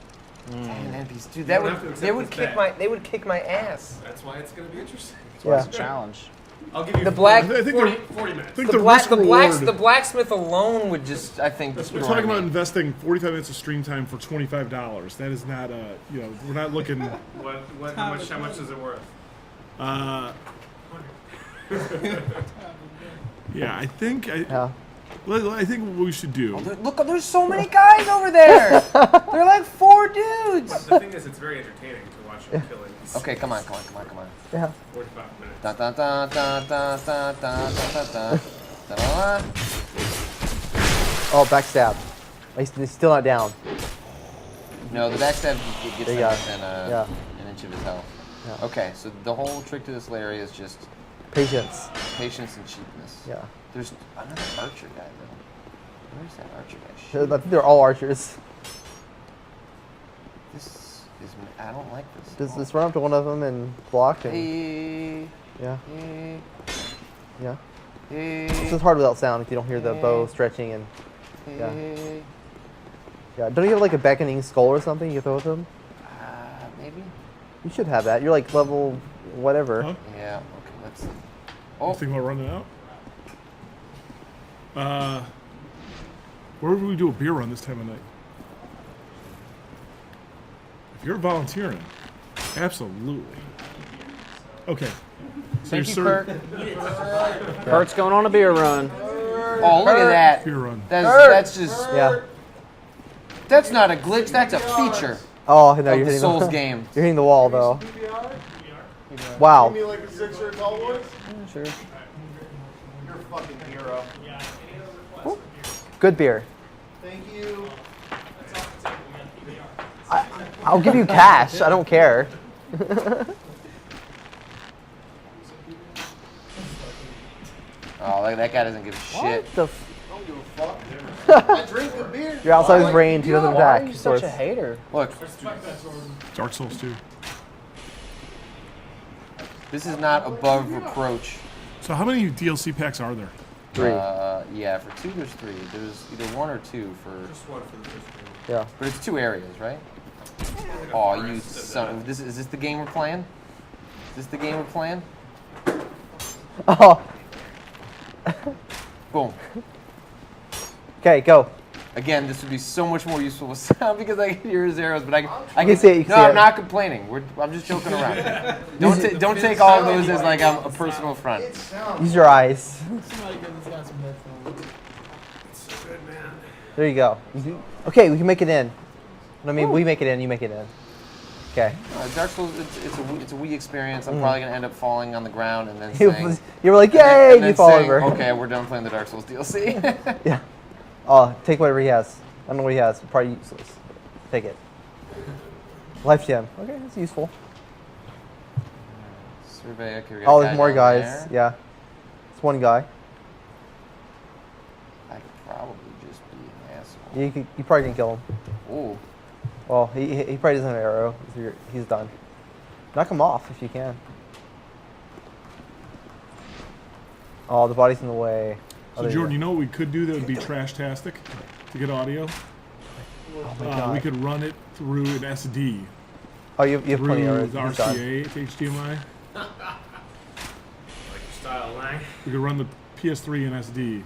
[SPEAKER 11] Damn, NPCs. Dude,
[SPEAKER 7] You
[SPEAKER 11] that
[SPEAKER 7] don't have to
[SPEAKER 11] would
[SPEAKER 7] accept
[SPEAKER 11] they would
[SPEAKER 7] this
[SPEAKER 11] kick
[SPEAKER 7] bet.
[SPEAKER 11] my they would kick my ass.
[SPEAKER 7] That's why it's going to be interesting.
[SPEAKER 5] Yeah.
[SPEAKER 1] It's a challenge.
[SPEAKER 7] I'll give you
[SPEAKER 11] The black-
[SPEAKER 3] I think
[SPEAKER 7] 40 minutes.
[SPEAKER 3] I think
[SPEAKER 11] The
[SPEAKER 3] risk reward.
[SPEAKER 11] the blacksmith alone would just, I think,
[SPEAKER 3] We're
[SPEAKER 11] destroy
[SPEAKER 3] talking about
[SPEAKER 11] me.
[SPEAKER 3] investing 45 minutes of stream time for $25. That is not we're not looking.
[SPEAKER 7] How much is it worth?
[SPEAKER 3] Yeah, I think
[SPEAKER 5] Yeah.
[SPEAKER 3] I think what we should do.
[SPEAKER 11] Look, there's so many guys over there. They're like 4 dudes.
[SPEAKER 7] The thing is, it's very entertaining to watch them killing these.
[SPEAKER 11] Okay, come on.
[SPEAKER 5] Yeah.
[SPEAKER 7] 45 minutes.
[SPEAKER 11] Dun, dun, dun, dun, dun, dun, dun, dun, dun, dun, dun.
[SPEAKER 5] Oh, backstab. He's still not down.
[SPEAKER 11] No, the backstab gets
[SPEAKER 5] There
[SPEAKER 11] him
[SPEAKER 5] you go.
[SPEAKER 11] within
[SPEAKER 5] Yeah.
[SPEAKER 11] an inch of his health.
[SPEAKER 5] Yeah.
[SPEAKER 11] Okay, so the whole trick to this Larry is just
[SPEAKER 5] Patience.
[SPEAKER 11] patience and cheapness.
[SPEAKER 5] Yeah.
[SPEAKER 11] There's another archer guy though. Where's that archer guy?
[SPEAKER 5] I
[SPEAKER 11] Shit.
[SPEAKER 5] think they're all archers.
[SPEAKER 11] This is I don't like this.
[SPEAKER 5] Just run up to one of them and block and
[SPEAKER 11] Hey,
[SPEAKER 5] yeah,
[SPEAKER 11] hey,
[SPEAKER 5] yeah.
[SPEAKER 11] hey,
[SPEAKER 5] It's just hard without sound if you don't hear the bow stretching and yeah.
[SPEAKER 11] hey.
[SPEAKER 5] Yeah. Don't you have like a beckoning skull or something you can throw at them?
[SPEAKER 11] Maybe.
[SPEAKER 5] You should have that. You're like level whatever.
[SPEAKER 3] Huh?
[SPEAKER 11] Yeah. Okay. Let's see.
[SPEAKER 3] You
[SPEAKER 11] Oh,
[SPEAKER 3] think about running out? Where would we do a beer run this time of night? If you're volunteering, absolutely. Okay. So
[SPEAKER 1] Thank you,
[SPEAKER 3] you're
[SPEAKER 1] Kurt. Kurt's going on a beer run.
[SPEAKER 11] oh, look at that.
[SPEAKER 3] beer run.
[SPEAKER 11] That's just.
[SPEAKER 5] Yeah.
[SPEAKER 11] That's not a glitch. That's a feature
[SPEAKER 5] Oh no,
[SPEAKER 11] of
[SPEAKER 5] you're
[SPEAKER 11] the
[SPEAKER 5] hitting
[SPEAKER 11] Souls
[SPEAKER 5] the
[SPEAKER 11] game.
[SPEAKER 5] You're hitting the wall though. Wow.
[SPEAKER 4] like a 6-year tall boy?
[SPEAKER 5] Sure.
[SPEAKER 4] You're a fucking hero.
[SPEAKER 5] Good beer.
[SPEAKER 4] Thank you.
[SPEAKER 5] I'll give you cash. I don't care.
[SPEAKER 11] Oh, that guy doesn't give a shit.
[SPEAKER 5] What the f-
[SPEAKER 4] Don't give a fuck. I drink the beer.
[SPEAKER 5] You're outside his range. He doesn't attack.
[SPEAKER 1] You're
[SPEAKER 5] of
[SPEAKER 1] such a
[SPEAKER 5] course.
[SPEAKER 1] hater.
[SPEAKER 11] Look,
[SPEAKER 3] Dark Souls 2.
[SPEAKER 11] this is not above reproach.
[SPEAKER 3] So how many DLC packs are there?
[SPEAKER 5] 3.
[SPEAKER 11] Yeah, for 2 there's 3. There's either 1 or 2 for.
[SPEAKER 7] Just one for the first game.
[SPEAKER 5] Yeah.
[SPEAKER 11] But it's 2 areas, right? Oh, you son! Is this the game we're playing? Is this the game we're playing?
[SPEAKER 5] Oh.
[SPEAKER 11] Boom.
[SPEAKER 5] Okay, go.
[SPEAKER 11] Again, this would be so much more useful with sound because I can hear his arrows, but I
[SPEAKER 5] can see it, you can
[SPEAKER 11] no,
[SPEAKER 5] see
[SPEAKER 11] I'm
[SPEAKER 5] it.
[SPEAKER 11] not complaining. I'm just joking around. Don't take all of those as like I'm a personal affront.
[SPEAKER 5] Use your eyes.
[SPEAKER 6] Somebody give this guy some headphones.
[SPEAKER 5] There you go. Okay, we can make it in. I mean, we make it in. You make it in. Okay.
[SPEAKER 11] Dark Souls, it's a Wii experience. I'm probably gonna end up falling on the ground and then
[SPEAKER 5] You
[SPEAKER 11] saying,
[SPEAKER 5] were like,
[SPEAKER 11] and
[SPEAKER 5] yay!
[SPEAKER 11] then
[SPEAKER 5] You fall
[SPEAKER 11] saying,
[SPEAKER 5] over.
[SPEAKER 11] okay, we're done playing the Dark Souls DLC.
[SPEAKER 5] Yeah. Oh, take whatever he has. I don't know what he has. Probably useless. Take it. Life gem. Okay, that's useful.
[SPEAKER 11] Survey. Okay, we got
[SPEAKER 5] Oh,
[SPEAKER 11] a
[SPEAKER 5] there's
[SPEAKER 11] guy
[SPEAKER 5] more
[SPEAKER 11] down
[SPEAKER 5] guys.
[SPEAKER 11] there.
[SPEAKER 5] Yeah. It's one guy.
[SPEAKER 11] I could probably just be an asshole.
[SPEAKER 5] You probably can kill him.
[SPEAKER 11] Ooh.
[SPEAKER 5] Well, he probably doesn't have an arrow. So he's done. Knock him off if you can. Oh, the body's in the way. Oh,
[SPEAKER 3] So
[SPEAKER 5] there
[SPEAKER 3] Jordan,
[SPEAKER 5] you
[SPEAKER 3] you know what we could do that would be trash-tastic to get audio?
[SPEAKER 5] Oh my God.
[SPEAKER 3] We could run it through an SD.
[SPEAKER 5] Oh, you have
[SPEAKER 3] Through
[SPEAKER 5] plenty
[SPEAKER 3] the
[SPEAKER 5] of arrows. He's done.
[SPEAKER 3] RCA to HDMI.
[SPEAKER 7] Like your style, Lang.
[SPEAKER 3] We could run the PS3 and SD.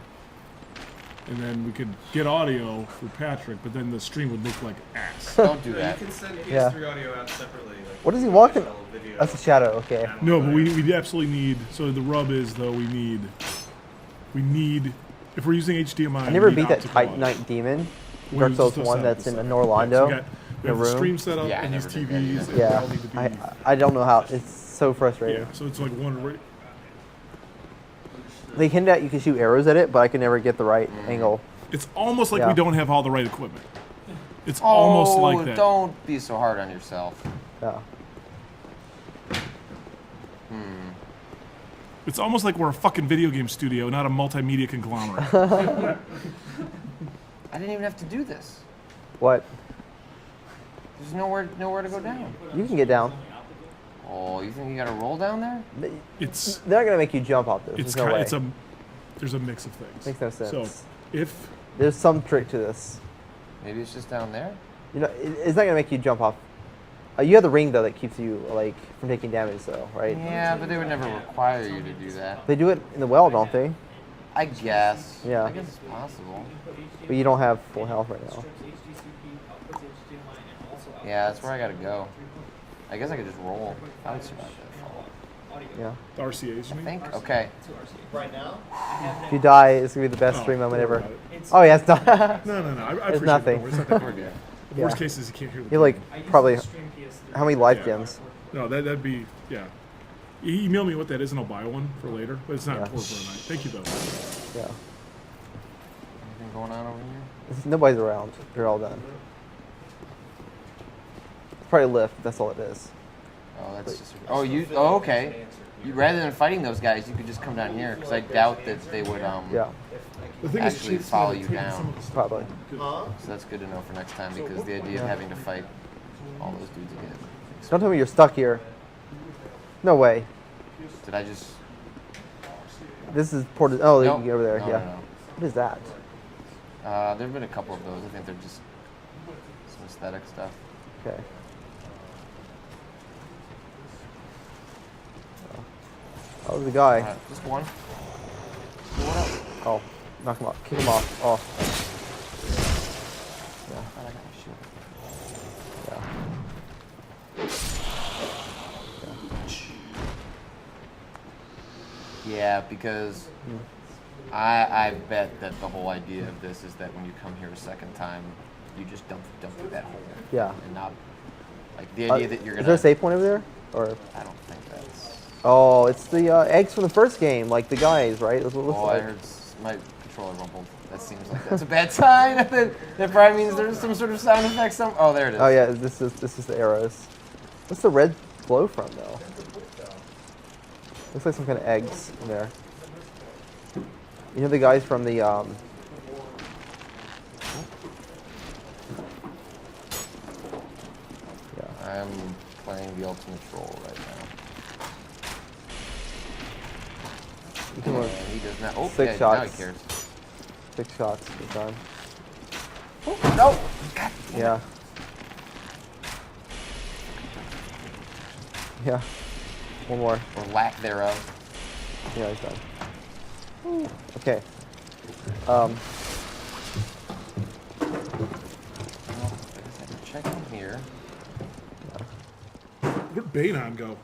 [SPEAKER 3] And then we could get audio for Patrick, but then the stream would look like ass.
[SPEAKER 11] Don't do
[SPEAKER 7] No,
[SPEAKER 11] that.
[SPEAKER 7] you can send PS3
[SPEAKER 5] Yeah.
[SPEAKER 7] audio out separately. Like
[SPEAKER 5] What is he walking?
[SPEAKER 7] professional video.
[SPEAKER 5] That's a shadow. Okay.
[SPEAKER 3] No, but we absolutely need. So the rub is though we need if we're using HDMI.
[SPEAKER 5] I never
[SPEAKER 3] we need
[SPEAKER 5] beat that
[SPEAKER 3] optical audio.
[SPEAKER 5] Titanite demon.
[SPEAKER 3] When
[SPEAKER 5] Dark
[SPEAKER 3] it's
[SPEAKER 5] Souls
[SPEAKER 3] just
[SPEAKER 5] 1
[SPEAKER 3] us
[SPEAKER 5] that's
[SPEAKER 3] out,
[SPEAKER 5] in
[SPEAKER 3] so-
[SPEAKER 5] Orlando.
[SPEAKER 3] we
[SPEAKER 5] in
[SPEAKER 3] have
[SPEAKER 5] a
[SPEAKER 3] the
[SPEAKER 5] room.
[SPEAKER 3] stream set up
[SPEAKER 11] Yeah, I
[SPEAKER 3] and these
[SPEAKER 11] never did that
[SPEAKER 3] TVs.
[SPEAKER 11] either.
[SPEAKER 3] They
[SPEAKER 5] Yeah.
[SPEAKER 3] all need to be.
[SPEAKER 5] I don't know how. It's so frustrating.
[SPEAKER 3] Yeah, so it's like one.
[SPEAKER 5] They hint at you can shoot arrows at it, but I can never get the right angle.
[SPEAKER 3] It's almost like
[SPEAKER 5] Yeah.
[SPEAKER 3] we don't have all the right equipment. It's almost like that.
[SPEAKER 11] Don't be so hard on yourself.
[SPEAKER 5] Yeah.
[SPEAKER 3] It's almost like we're a fucking video game studio, not a multimedia conglomerate.
[SPEAKER 11] I didn't even have to do this.
[SPEAKER 5] What?
[SPEAKER 11] There's nowhere to go down.
[SPEAKER 5] You can get down.
[SPEAKER 11] Oh, you think you gotta roll down there?
[SPEAKER 3] It's
[SPEAKER 5] They're not gonna make you jump off this.
[SPEAKER 3] it's
[SPEAKER 5] There's no way.
[SPEAKER 3] there's a mix of things.
[SPEAKER 5] Makes no sense.
[SPEAKER 3] So if
[SPEAKER 5] There's some trick to this.
[SPEAKER 11] Maybe it's just down there.
[SPEAKER 5] You know, it's not gonna make you jump off. You have the ring though that keeps you like from taking damage though, right?
[SPEAKER 11] Yeah, but they would never require you to do that.
[SPEAKER 5] They do it in the well, don't they?
[SPEAKER 11] I guess.
[SPEAKER 5] Yeah.
[SPEAKER 11] I guess it's possible.
[SPEAKER 5] But you don't have full health right now.
[SPEAKER 11] Yeah, that's where I gotta go. I guess I could just roll. I would survive that fall.
[SPEAKER 5] Yeah.
[SPEAKER 3] The RCAs, you mean?
[SPEAKER 11] I think. Okay.
[SPEAKER 6] Right now?
[SPEAKER 5] If you die, it's gonna be the best stream moment ever. Oh yeah, it's not.
[SPEAKER 3] No. I
[SPEAKER 5] It's
[SPEAKER 3] appreciate
[SPEAKER 5] nothing.
[SPEAKER 3] it. It's not that
[SPEAKER 11] We're
[SPEAKER 3] bad.
[SPEAKER 11] good.
[SPEAKER 5] Yeah.
[SPEAKER 3] Worst case is you can't hear the
[SPEAKER 5] You're like
[SPEAKER 3] game.
[SPEAKER 5] probably how many life
[SPEAKER 3] Yeah.
[SPEAKER 5] gems?
[SPEAKER 3] No, that'd be, yeah. You email me what that is and I'll buy one for later, but it's not
[SPEAKER 5] Yeah.
[SPEAKER 3] important for tonight. Thank you, though.
[SPEAKER 5] Yeah.
[SPEAKER 11] Anything going on over here?
[SPEAKER 5] Nobody's around. They're all done. Probably lift. That's all it is.
[SPEAKER 11] Oh, that's just. Oh, you. Oh, okay. You, rather than fighting those guys, you could just come down here because I doubt that they would
[SPEAKER 5] Yeah.
[SPEAKER 3] The thing is,
[SPEAKER 11] actually
[SPEAKER 3] she's
[SPEAKER 11] follow
[SPEAKER 3] taking
[SPEAKER 11] you
[SPEAKER 3] some
[SPEAKER 11] down.
[SPEAKER 3] of the-
[SPEAKER 5] Probably.
[SPEAKER 11] So that's good to know for next time because the idea of having to fight all those dudes again.
[SPEAKER 5] Don't tell me you're stuck here. No way.
[SPEAKER 11] Did I just?
[SPEAKER 5] This is ported. Oh,
[SPEAKER 11] Nope.
[SPEAKER 5] you can get over there.
[SPEAKER 11] No,
[SPEAKER 5] yeah.
[SPEAKER 11] no,
[SPEAKER 5] What is that?
[SPEAKER 11] no. There've been a couple of those. I think they're just some aesthetic stuff.
[SPEAKER 5] Okay. Oh, the guy.
[SPEAKER 11] Alright, just one. What up?
[SPEAKER 5] Oh, knock him off. Kick him off. Oh.
[SPEAKER 11] I got my shield. Yeah, because I bet that the whole idea of this is that when you come here a second time, you just dump through that hole.
[SPEAKER 5] Yeah.
[SPEAKER 11] And not like the idea that you're gonna.
[SPEAKER 5] Is there a save point over there? Or?
[SPEAKER 11] I don't think that's.
[SPEAKER 5] Oh, it's the eggs from the first game, like the guys, right? That's what it looks
[SPEAKER 11] Oh,
[SPEAKER 5] like.
[SPEAKER 11] I heard my controller rumbled. That seems like that's a bad sign. that probably means there's some sort of sound effect. Oh, there it is.
[SPEAKER 5] Oh yeah, this is the arrows. What's the red glow from though? Looks like some kind of eggs in there. You know the guys from the
[SPEAKER 11] I'm playing the ultimate troll right now.
[SPEAKER 5] You can look.
[SPEAKER 11] And he does not. Oh,
[SPEAKER 5] 6
[SPEAKER 11] yeah,
[SPEAKER 5] shots.
[SPEAKER 11] now he cares.
[SPEAKER 5] 6 shots. Good time.
[SPEAKER 11] Oh, no! God.
[SPEAKER 5] Yeah. Yeah. One more.
[SPEAKER 11] Or lack thereof.
[SPEAKER 5] Yeah, he's done. Okay.
[SPEAKER 11] Check in here.
[SPEAKER 3] Where'd Banon go?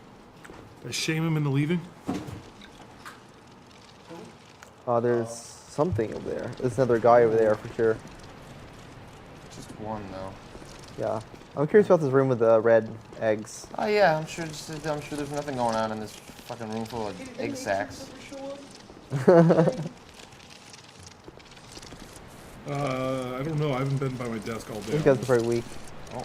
[SPEAKER 3] Did I shame him into leaving?
[SPEAKER 5] There's something over there. There's another guy over there for sure.
[SPEAKER 11] Just one though.
[SPEAKER 5] Yeah. I'm curious about this room with the red eggs.
[SPEAKER 11] Oh yeah, I'm sure there's nothing going on in this fucking room full of egg sacks.
[SPEAKER 3] I don't know. I haven't been by my desk all day.
[SPEAKER 5] These guys are pretty weak.
[SPEAKER 11] Oh.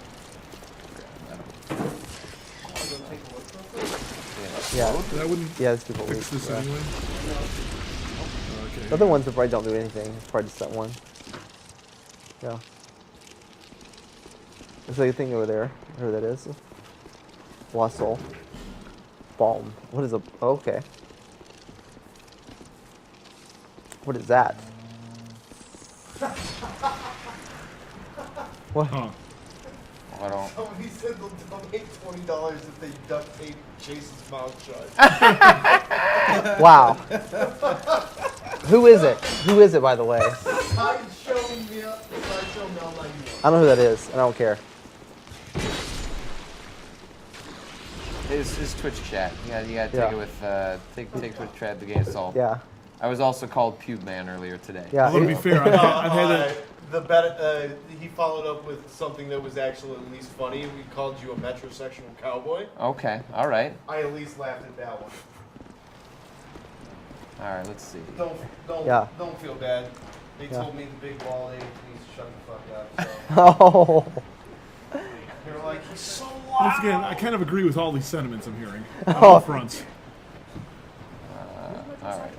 [SPEAKER 5] Yeah.
[SPEAKER 3] That wouldn't
[SPEAKER 5] Yeah, these people are weak.
[SPEAKER 3] fix this
[SPEAKER 5] Yeah.
[SPEAKER 3] anyway. Okay.
[SPEAKER 5] The other ones that probably don't do anything. It's probably just that one. Yeah. There's like a thing over there. Whatever that is. Lost soul. Balm. What is a... Oh, okay. What is that? What?
[SPEAKER 3] Huh.
[SPEAKER 11] I don't.
[SPEAKER 6] Somebody said they'll donate $20 if they duct tape Chase's mouth shut.
[SPEAKER 5] Wow. Who is it? Who is it, by the way?
[SPEAKER 6] Sideshow Mel 91.
[SPEAKER 5] I don't know who that is, and I don't care.
[SPEAKER 11] His Twitch chat. You gotta take it with take Twitch chat the game solved.
[SPEAKER 5] Yeah.
[SPEAKER 11] I was also called Pube Man earlier today.
[SPEAKER 5] Yeah.
[SPEAKER 3] Although to be fair, I've had a.
[SPEAKER 6] He followed up with something that was actually at least funny. We called you a metrosexual cowboy.
[SPEAKER 11] Okay, all right.
[SPEAKER 6] I at least laughed at that one.
[SPEAKER 11] All right, let's see.
[SPEAKER 6] Don't feel bad. They
[SPEAKER 5] Yeah.
[SPEAKER 6] told me the big ball ache needs to shut the fuck up. So.
[SPEAKER 5] Oh.
[SPEAKER 6] They were like, he's so loud.
[SPEAKER 3] Once again, I kind of agree with all these sentiments I'm hearing on
[SPEAKER 5] Oh.
[SPEAKER 3] all fronts.
[SPEAKER 11] All right.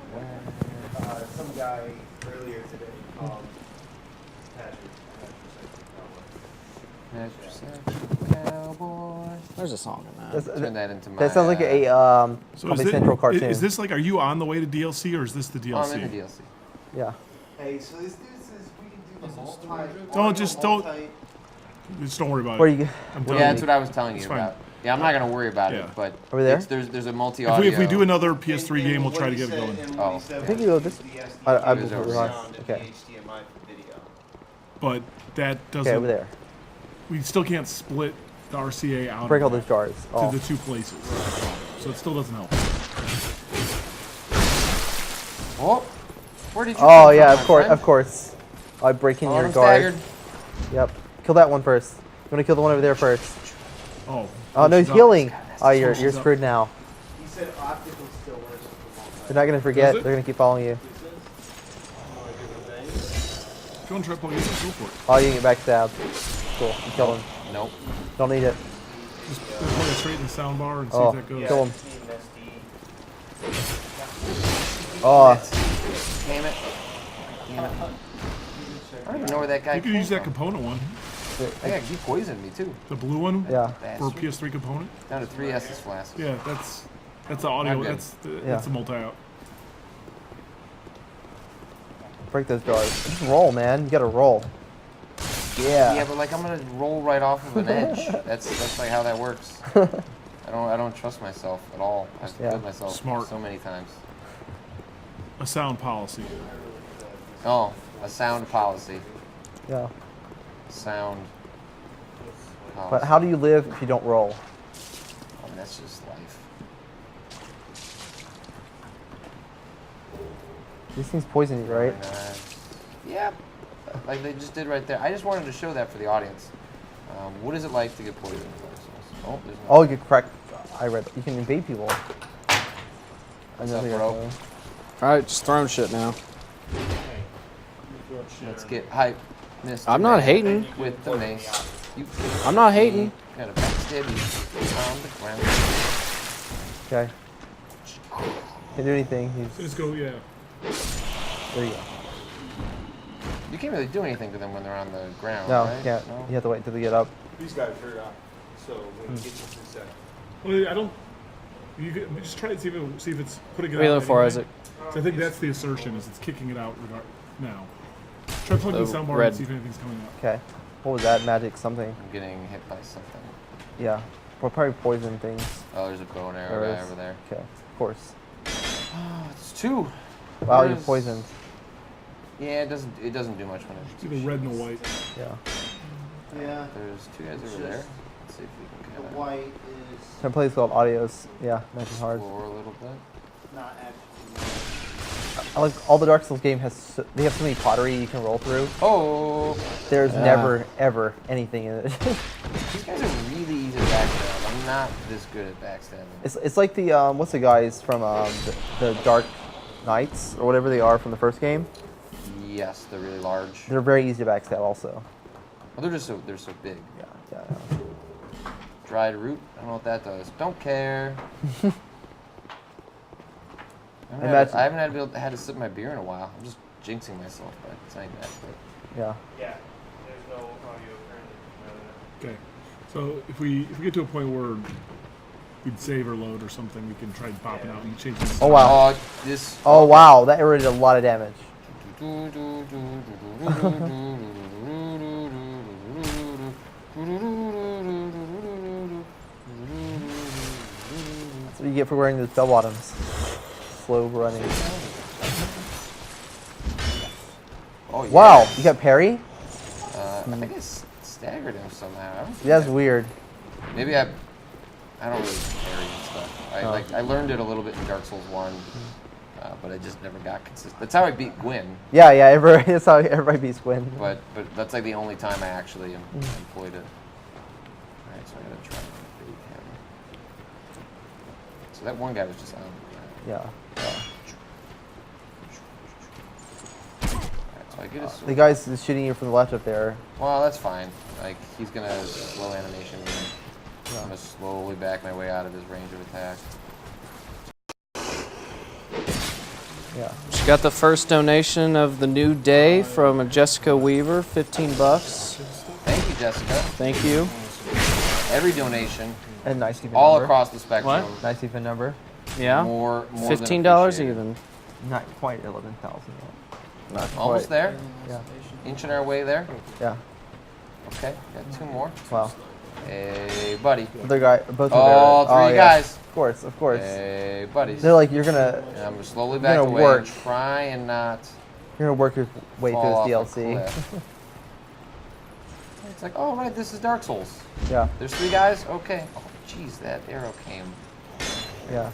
[SPEAKER 6] Some guy earlier today,
[SPEAKER 11] Cowboy.
[SPEAKER 1] There's a song in that.
[SPEAKER 11] Turn that into my.
[SPEAKER 5] That sounds like a
[SPEAKER 3] So
[SPEAKER 5] Comedy Central cartoon.
[SPEAKER 3] Is this like, are you on the way to DLC or is this the DLC?
[SPEAKER 11] Oh, I'm in the DLC.
[SPEAKER 5] Yeah.
[SPEAKER 6] Hey, so this dude says we can do the multi.
[SPEAKER 3] Don't just don't. Just don't worry about
[SPEAKER 5] Where
[SPEAKER 3] it.
[SPEAKER 5] you?
[SPEAKER 3] I'm
[SPEAKER 11] Yeah, that's what I was telling you
[SPEAKER 3] It's fine.
[SPEAKER 11] about. Yeah, I'm not gonna worry about
[SPEAKER 3] Yeah.
[SPEAKER 11] it, but
[SPEAKER 5] Over there?
[SPEAKER 11] there's a multi-audio.
[SPEAKER 3] If we do another PS3 game, we'll try to get it going.
[SPEAKER 11] Oh.
[SPEAKER 5] I think you go this. I
[SPEAKER 11] It was
[SPEAKER 5] moved
[SPEAKER 11] over.
[SPEAKER 5] around. Okay.
[SPEAKER 3] But that doesn't.
[SPEAKER 5] Okay, over there.
[SPEAKER 3] We still can't split the RCA out.
[SPEAKER 5] Break
[SPEAKER 3] of
[SPEAKER 5] all
[SPEAKER 3] that
[SPEAKER 5] those jars.
[SPEAKER 3] to
[SPEAKER 5] Oh.
[SPEAKER 3] the two places, so it still doesn't help.
[SPEAKER 11] Oh, where did you?
[SPEAKER 5] Oh
[SPEAKER 11] come from,
[SPEAKER 5] yeah,
[SPEAKER 11] my
[SPEAKER 5] of course,
[SPEAKER 11] friend?
[SPEAKER 5] of course. I break in
[SPEAKER 11] Oh,
[SPEAKER 5] your
[SPEAKER 11] I'm
[SPEAKER 5] guard.
[SPEAKER 11] staggered.
[SPEAKER 5] Yep. Kill that one first. You want to kill the one over there first?
[SPEAKER 3] Oh.
[SPEAKER 5] Oh no, he's
[SPEAKER 3] she's up.
[SPEAKER 5] healing. Oh, you're
[SPEAKER 3] she's up.
[SPEAKER 5] screwed now.
[SPEAKER 6] He said optical still works.
[SPEAKER 5] They're not gonna forget.
[SPEAKER 3] Does it?
[SPEAKER 5] They're gonna keep following you.
[SPEAKER 3] If you want to try playing this, go for it.
[SPEAKER 5] Oh, you can get backstab. Cool. You killed him.
[SPEAKER 11] Nope.
[SPEAKER 5] Don't need it.
[SPEAKER 3] Just plug it straight in the sound bar and see
[SPEAKER 5] Oh,
[SPEAKER 3] if that goes.
[SPEAKER 5] kill him. Oh,
[SPEAKER 11] Damn it. Damn it. I don't even know where that guy
[SPEAKER 3] You could
[SPEAKER 11] came
[SPEAKER 3] use that
[SPEAKER 11] from.
[SPEAKER 3] component one.
[SPEAKER 11] Yeah, he poisoned me too.
[SPEAKER 3] The blue one?
[SPEAKER 5] yeah.
[SPEAKER 3] For
[SPEAKER 11] Bastard.
[SPEAKER 3] PS3 component?
[SPEAKER 11] Down to 3 S's flasks.
[SPEAKER 3] Yeah, that's the audio.
[SPEAKER 11] I'm good.
[SPEAKER 3] That's the multi-out.
[SPEAKER 5] Break those jars. Just roll, man. You gotta roll. Yeah.
[SPEAKER 11] Yeah, but like I'm gonna roll right off of an edge. That's like how that works. I don't trust myself at all. I've
[SPEAKER 5] Yeah.
[SPEAKER 11] killed myself
[SPEAKER 3] Smart.
[SPEAKER 11] so many times.
[SPEAKER 3] A sound policy.
[SPEAKER 11] Oh, a sound policy.
[SPEAKER 5] Yeah.
[SPEAKER 11] Sound policy.
[SPEAKER 5] But how do you live if you don't roll?
[SPEAKER 11] I mean, that's just life.
[SPEAKER 5] These things poison you, right?
[SPEAKER 11] Yeah, like they just did right there. I just wanted to show that for the audience. What is it like to get poisoned in Dark Souls? Oh, there's no.
[SPEAKER 5] Oh, you can crack. I read. You can invade people.
[SPEAKER 11] What's up,
[SPEAKER 5] Another,
[SPEAKER 11] bro?
[SPEAKER 1] All right, just throwing shit now.
[SPEAKER 11] Let's get hype. Mr.
[SPEAKER 1] I'm not
[SPEAKER 11] Man
[SPEAKER 1] hating.
[SPEAKER 11] with the mace. You
[SPEAKER 1] I'm not hating.
[SPEAKER 11] gotta backstab you on the ground.
[SPEAKER 5] Okay. Can't do anything. He's.
[SPEAKER 3] Just go, yeah.
[SPEAKER 5] There you go.
[SPEAKER 11] You can't really do anything to them when they're on the ground,
[SPEAKER 5] No,
[SPEAKER 11] right?
[SPEAKER 5] can't.
[SPEAKER 11] No?
[SPEAKER 5] You have to wait until they get up.
[SPEAKER 6] He's got it figured out. So when he gets his set.
[SPEAKER 3] Well, I don't. You could just try to see if it's putting it
[SPEAKER 1] What are you
[SPEAKER 3] out.
[SPEAKER 1] looking for,
[SPEAKER 3] anyway.
[SPEAKER 1] Isaac?
[SPEAKER 3] So I think that's the assertion, is it's kicking it out now. Try plugging the
[SPEAKER 1] The
[SPEAKER 3] sound bar
[SPEAKER 1] red.
[SPEAKER 3] and see if anything's coming out.
[SPEAKER 5] Okay. What was that? Magic something.
[SPEAKER 11] I'm getting hit by something.
[SPEAKER 5] Yeah. We'll probably poison things.
[SPEAKER 11] Oh, there's a bow and arrow
[SPEAKER 5] There
[SPEAKER 11] guy
[SPEAKER 5] is.
[SPEAKER 11] over there.
[SPEAKER 5] Okay. Of course.
[SPEAKER 11] Oh, it's 2.
[SPEAKER 5] Wow, you're
[SPEAKER 11] Where's-
[SPEAKER 5] poisoned.
[SPEAKER 11] Yeah, it doesn't do much when it's
[SPEAKER 3] See the red and the white.
[SPEAKER 5] Yeah.
[SPEAKER 6] Yeah.
[SPEAKER 11] There's 2 guys over there. Let's see if we can
[SPEAKER 6] The
[SPEAKER 11] kind of
[SPEAKER 6] white is
[SPEAKER 5] Some place called Audios. Yeah, nice and hard.
[SPEAKER 11] explore a little bit.
[SPEAKER 6] not actually.
[SPEAKER 5] I like all the Dark Souls game they have so many pottery you can roll through.
[SPEAKER 11] Oh,
[SPEAKER 5] There's
[SPEAKER 1] Yeah.
[SPEAKER 5] never ever anything in it.
[SPEAKER 11] these guys are really easy to backstab. I'm not this good at backstabbing.
[SPEAKER 5] it's like the what's the guys from the Dark Knights or whatever they are from the first game.
[SPEAKER 11] Yes, they're really large.
[SPEAKER 5] They're very easy to backstab also.
[SPEAKER 11] Well, they're so big.
[SPEAKER 5] Yeah, yeah.
[SPEAKER 11] Dried root. I don't know what that does. Don't care.
[SPEAKER 5] Imagine-
[SPEAKER 11] I haven't had to sip my beer in a while. I'm just jinxing myself by saying that. But
[SPEAKER 5] Yeah.
[SPEAKER 7] Yeah. There's no audio currently.
[SPEAKER 3] Okay. So if we get to a point where we'd save or load or something, we can try popping out and changing.
[SPEAKER 5] Oh wow.
[SPEAKER 11] this.
[SPEAKER 5] Oh wow, that did a lot of damage. That's what you get for wearing those bell bottoms. Slow running.
[SPEAKER 11] Oh, yeah.
[SPEAKER 5] Wow, you got parry?
[SPEAKER 11] I think I staggered him somehow. I don't think
[SPEAKER 5] That's weird.
[SPEAKER 11] Maybe I don't really parry and stuff. I learned it a little bit in Dark Souls 1, but I just never got consistent. That's how I beat Gwyn.
[SPEAKER 5] Yeah, that's how everybody beats Gwyn.
[SPEAKER 11] But that's like the only time I actually employed it. Alright, so I gotta try and beat him. So that one guy was just on the ground.
[SPEAKER 5] Yeah.
[SPEAKER 11] Alright, so I get a sword.
[SPEAKER 5] The guy's shooting you from the left up there.
[SPEAKER 11] Well, that's fine. Like, he's gonna slow animation me. I'm gonna slowly back my way out of his range of attack.
[SPEAKER 5] Yeah.
[SPEAKER 1] She got the first donation of the new day from Jessica Weaver, $15.
[SPEAKER 11] Thank you, Jessica.
[SPEAKER 1] Thank you.
[SPEAKER 11] Every donation,
[SPEAKER 5] And nice even
[SPEAKER 11] all
[SPEAKER 5] number.
[SPEAKER 11] across the spectrum.
[SPEAKER 1] What?
[SPEAKER 5] Nice even number.
[SPEAKER 1] Yeah.
[SPEAKER 11] More
[SPEAKER 1] $15
[SPEAKER 11] than
[SPEAKER 1] even.
[SPEAKER 5] Not quite 11,000 yet. Not
[SPEAKER 11] Almost
[SPEAKER 5] quite.
[SPEAKER 11] there.
[SPEAKER 5] Yeah.
[SPEAKER 11] Inching our way there.
[SPEAKER 5] Yeah.
[SPEAKER 11] Okay, got 2 more.
[SPEAKER 5] Wow.
[SPEAKER 11] Hey, buddy.
[SPEAKER 5] Other guy, both of
[SPEAKER 11] All
[SPEAKER 5] their,
[SPEAKER 11] 3 guys.
[SPEAKER 5] Of course, of course.
[SPEAKER 11] Hey, buddies.
[SPEAKER 5] They're like, you're gonna.
[SPEAKER 11] And I'm gonna slowly back
[SPEAKER 5] gonna
[SPEAKER 11] away
[SPEAKER 5] work.
[SPEAKER 11] and try and not.
[SPEAKER 5] You're gonna work your way
[SPEAKER 11] fall
[SPEAKER 5] through
[SPEAKER 11] off
[SPEAKER 5] this
[SPEAKER 11] a
[SPEAKER 5] DLC.
[SPEAKER 11] cliff. It's like, oh right, this is Dark Souls.
[SPEAKER 5] Yeah.
[SPEAKER 11] There's 3 guys. Okay. Oh, jeez, that arrow came.
[SPEAKER 5] Yeah.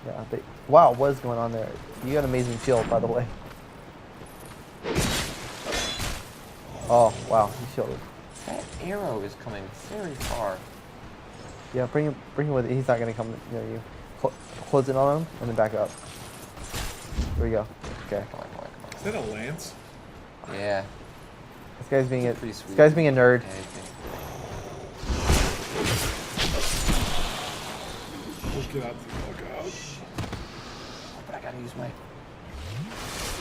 [SPEAKER 5] Yeah. Wow, what is going on there? You got an amazing shield, by the way. Oh wow, he shielded.
[SPEAKER 11] That arrow is coming very far.
[SPEAKER 5] Yeah, bring him with it. He's not gonna come near you. Close it on him and then back up. There we go. Okay.
[SPEAKER 11] Come on.
[SPEAKER 3] Is that a lance?
[SPEAKER 11] Yeah.
[SPEAKER 5] This guy's being
[SPEAKER 11] Pretty sweet.
[SPEAKER 5] This guy's being a nerd.
[SPEAKER 11] Okay.
[SPEAKER 3] Let's get out the fuck out.
[SPEAKER 11] But I gotta use my.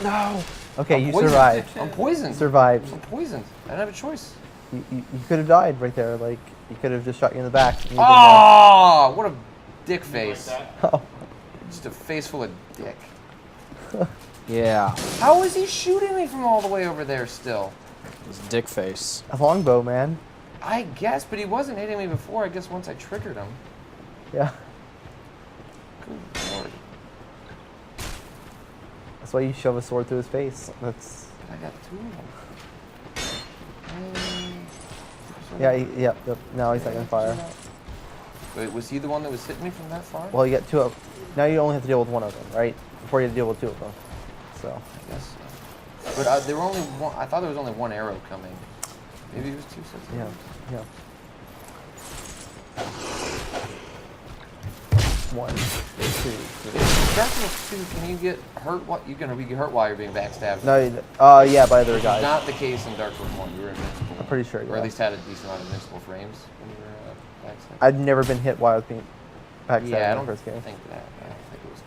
[SPEAKER 5] No. Okay,
[SPEAKER 11] I'm
[SPEAKER 5] you
[SPEAKER 11] poisoned.
[SPEAKER 5] survived.
[SPEAKER 11] I'm poisoned.
[SPEAKER 5] Survived.
[SPEAKER 11] I'm poisoned. I don't have a choice.
[SPEAKER 5] You could have died right there. Like he could have just shot you in the back. And you'd been
[SPEAKER 11] Oh, what a dick face.
[SPEAKER 5] Oh.
[SPEAKER 11] Just a face full of dick.
[SPEAKER 1] Yeah.
[SPEAKER 11] How is he shooting me from all the way over there still?
[SPEAKER 1] It's dick face.
[SPEAKER 5] A longbow, man.
[SPEAKER 11] I guess, but he wasn't hitting me before. I guess once I triggered him.
[SPEAKER 5] Yeah.
[SPEAKER 11] Good lord.
[SPEAKER 5] That's why you shove a sword through his face. That's.
[SPEAKER 11] But I got 2 of them.
[SPEAKER 5] Yeah. Yep. Now he's not gonna fire.
[SPEAKER 11] Wait, was he the one that was hitting me from that far?
[SPEAKER 5] Well, you got 2 of. Now you only have to deal with 1 of them, right? Before you have to deal with 2 of them. So.
[SPEAKER 11] I guess so. But there were only one. I thought there was only 1 arrow coming. Maybe it was 2 sets.
[SPEAKER 5] Yeah. Yeah. 1, 2, 3.
[SPEAKER 11] Dark Souls 2, can you get hurt? What you gonna be hurt while you're being backstabbed?
[SPEAKER 5] No. Yeah, by other guys.
[SPEAKER 11] Not the case in Dark Souls 1. You were invincible.
[SPEAKER 5] I'm pretty sure.
[SPEAKER 11] Or
[SPEAKER 5] Yeah.
[SPEAKER 11] at least had a decent amount of invincible frames when you were backstabbed.
[SPEAKER 5] I'd never been hit while I was being backstabbed
[SPEAKER 11] Yeah, I
[SPEAKER 5] in
[SPEAKER 11] don't
[SPEAKER 5] the first game.
[SPEAKER 11] think that. I don't think it was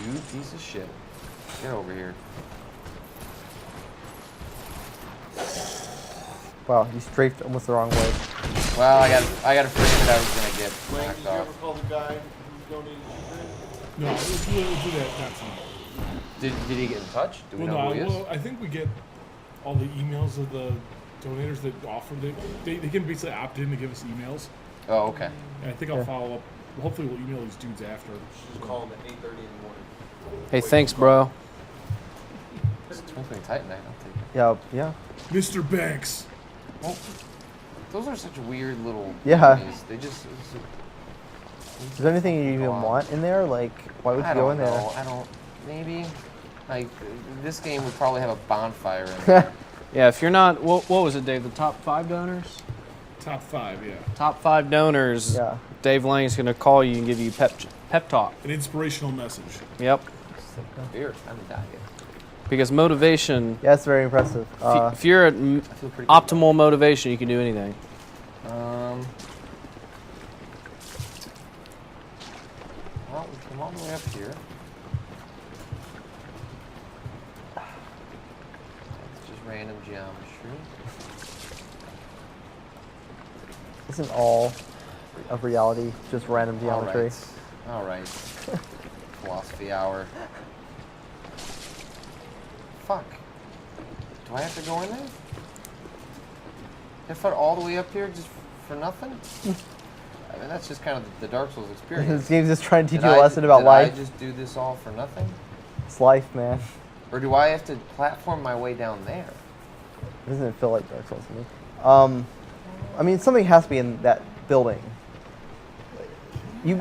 [SPEAKER 11] common. You piece of shit. Get over here.
[SPEAKER 5] Wow, you strafed almost the wrong way.
[SPEAKER 11] Well, I got a frame that I was gonna get
[SPEAKER 6] Wayne,
[SPEAKER 11] knocked
[SPEAKER 6] did you ever
[SPEAKER 11] off.
[SPEAKER 6] call the guy who's donated the drink?
[SPEAKER 3] No, we'll do that not tonight.
[SPEAKER 11] Did he get in touch? Do we
[SPEAKER 3] Well,
[SPEAKER 11] know who he is?
[SPEAKER 3] I think we get all the emails of the donators that offer. They can basically opt in to give us emails.
[SPEAKER 11] Oh, okay.
[SPEAKER 3] And I think I'll follow up. Hopefully, we'll email these dudes after.
[SPEAKER 6] We'll call him at 8:30 in the morning.
[SPEAKER 1] Hey, thanks, bro.
[SPEAKER 11] It's Twinkling Titanite. I'll take it.
[SPEAKER 5] Yeah. Yeah.
[SPEAKER 3] Mr. Banks.
[SPEAKER 11] Well, those are such weird little.
[SPEAKER 5] Yeah.
[SPEAKER 11] Enemies. They just.
[SPEAKER 5] Is there anything you even want in there? Like, why would you go in there?
[SPEAKER 11] I don't. Maybe. Like this game would probably have a bonfire in it.
[SPEAKER 1] Yeah, if you're not, what was it, Dave? The top 5 donors?
[SPEAKER 3] Top 5, yeah.
[SPEAKER 1] Top 5 donors.
[SPEAKER 5] Yeah.
[SPEAKER 1] Dave Lane's gonna call you and give you pep talk.
[SPEAKER 3] An inspirational message.
[SPEAKER 1] Yep.
[SPEAKER 11] Beer. I'm dying.
[SPEAKER 1] Because motivation.
[SPEAKER 5] Yeah, it's very impressive.
[SPEAKER 1] If you're at optimal motivation, you can do anything.
[SPEAKER 11] Well, we came all the way up here. It's just random geometry.
[SPEAKER 5] Isn't all of reality just random geometry?
[SPEAKER 11] All right. Philosophy hour. Fuck. Do I have to go in there? I fought all the way up here just for nothing? I mean, that's just kind of the Dark Souls experience.
[SPEAKER 5] This game's just trying to teach
[SPEAKER 11] Did
[SPEAKER 5] you a lesson about life.
[SPEAKER 11] Did I just do this all for nothing?
[SPEAKER 5] It's life, man.
[SPEAKER 11] Or do I have to platform my way down there?
[SPEAKER 5] Doesn't it feel like Dark Souls to me? I mean, something has to be in that building. It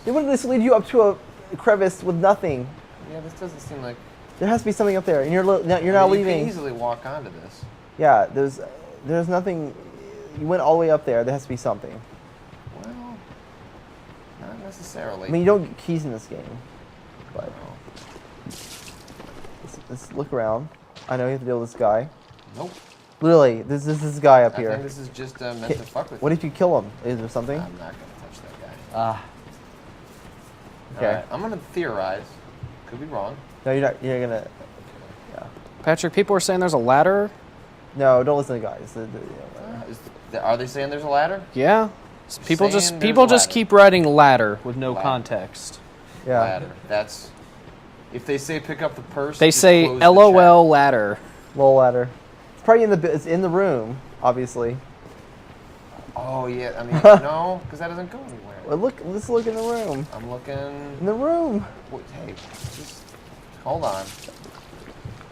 [SPEAKER 5] wouldn't just lead you up to a crevice with nothing.
[SPEAKER 11] Yeah, this doesn't seem like...
[SPEAKER 5] There has to be something up there, and you're not
[SPEAKER 11] You
[SPEAKER 5] leaving.
[SPEAKER 11] can easily walk onto this.
[SPEAKER 5] Yeah, there's nothing. You went all the way up there. There has to be something.
[SPEAKER 11] Well, not necessarily.
[SPEAKER 5] I mean, you don't get keys in this game, but let's look around. I know you have to deal with this guy.
[SPEAKER 11] Nope.
[SPEAKER 5] Literally, this is this guy up here.
[SPEAKER 11] I think this is just meant to fuck with
[SPEAKER 5] What
[SPEAKER 11] you.
[SPEAKER 5] if you kill him? Is there something?
[SPEAKER 11] I'm not gonna touch that guy.
[SPEAKER 5] Okay.
[SPEAKER 11] Alright, I'm gonna theorize. Could be wrong.
[SPEAKER 5] No, you're not. You're gonna. Yeah.
[SPEAKER 1] Patrick, people are saying there's a ladder.
[SPEAKER 5] No, don't listen to guys.
[SPEAKER 11] Are they saying there's a ladder?
[SPEAKER 1] Yeah. People
[SPEAKER 11] Saying
[SPEAKER 1] just
[SPEAKER 11] there's
[SPEAKER 1] people
[SPEAKER 11] a
[SPEAKER 1] just
[SPEAKER 11] ladder.
[SPEAKER 1] keep writing ladder with no
[SPEAKER 5] Ladder.
[SPEAKER 1] context.
[SPEAKER 5] Yeah.
[SPEAKER 11] Ladder. That's If they say pick up the purse,
[SPEAKER 1] They
[SPEAKER 11] just
[SPEAKER 1] say
[SPEAKER 11] close the
[SPEAKER 1] LOL ladder.
[SPEAKER 5] Lol ladder. It's probably it's in the room, obviously.
[SPEAKER 11] chat. Oh yeah, I mean no, because that doesn't go anywhere.
[SPEAKER 5] Well, let's look in the room.
[SPEAKER 11] I'm looking.
[SPEAKER 5] In the room.
[SPEAKER 11] Wait, hey, just hold on.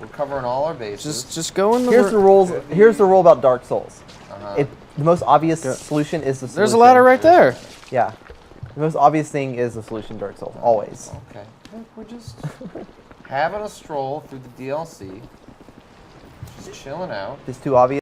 [SPEAKER 11] We're covering all our bases.
[SPEAKER 1] Just go in the
[SPEAKER 5] Here's the rules. Here's the rule about Dark Souls.
[SPEAKER 11] Uh-huh.
[SPEAKER 5] The most obvious solution is the solution.
[SPEAKER 1] There's a ladder right there.
[SPEAKER 5] Yeah. The most obvious thing is the solution Dark Souls, always.
[SPEAKER 11] Okay. We're just having a stroll through the DLC. Just chilling out.
[SPEAKER 5] Just too obvious.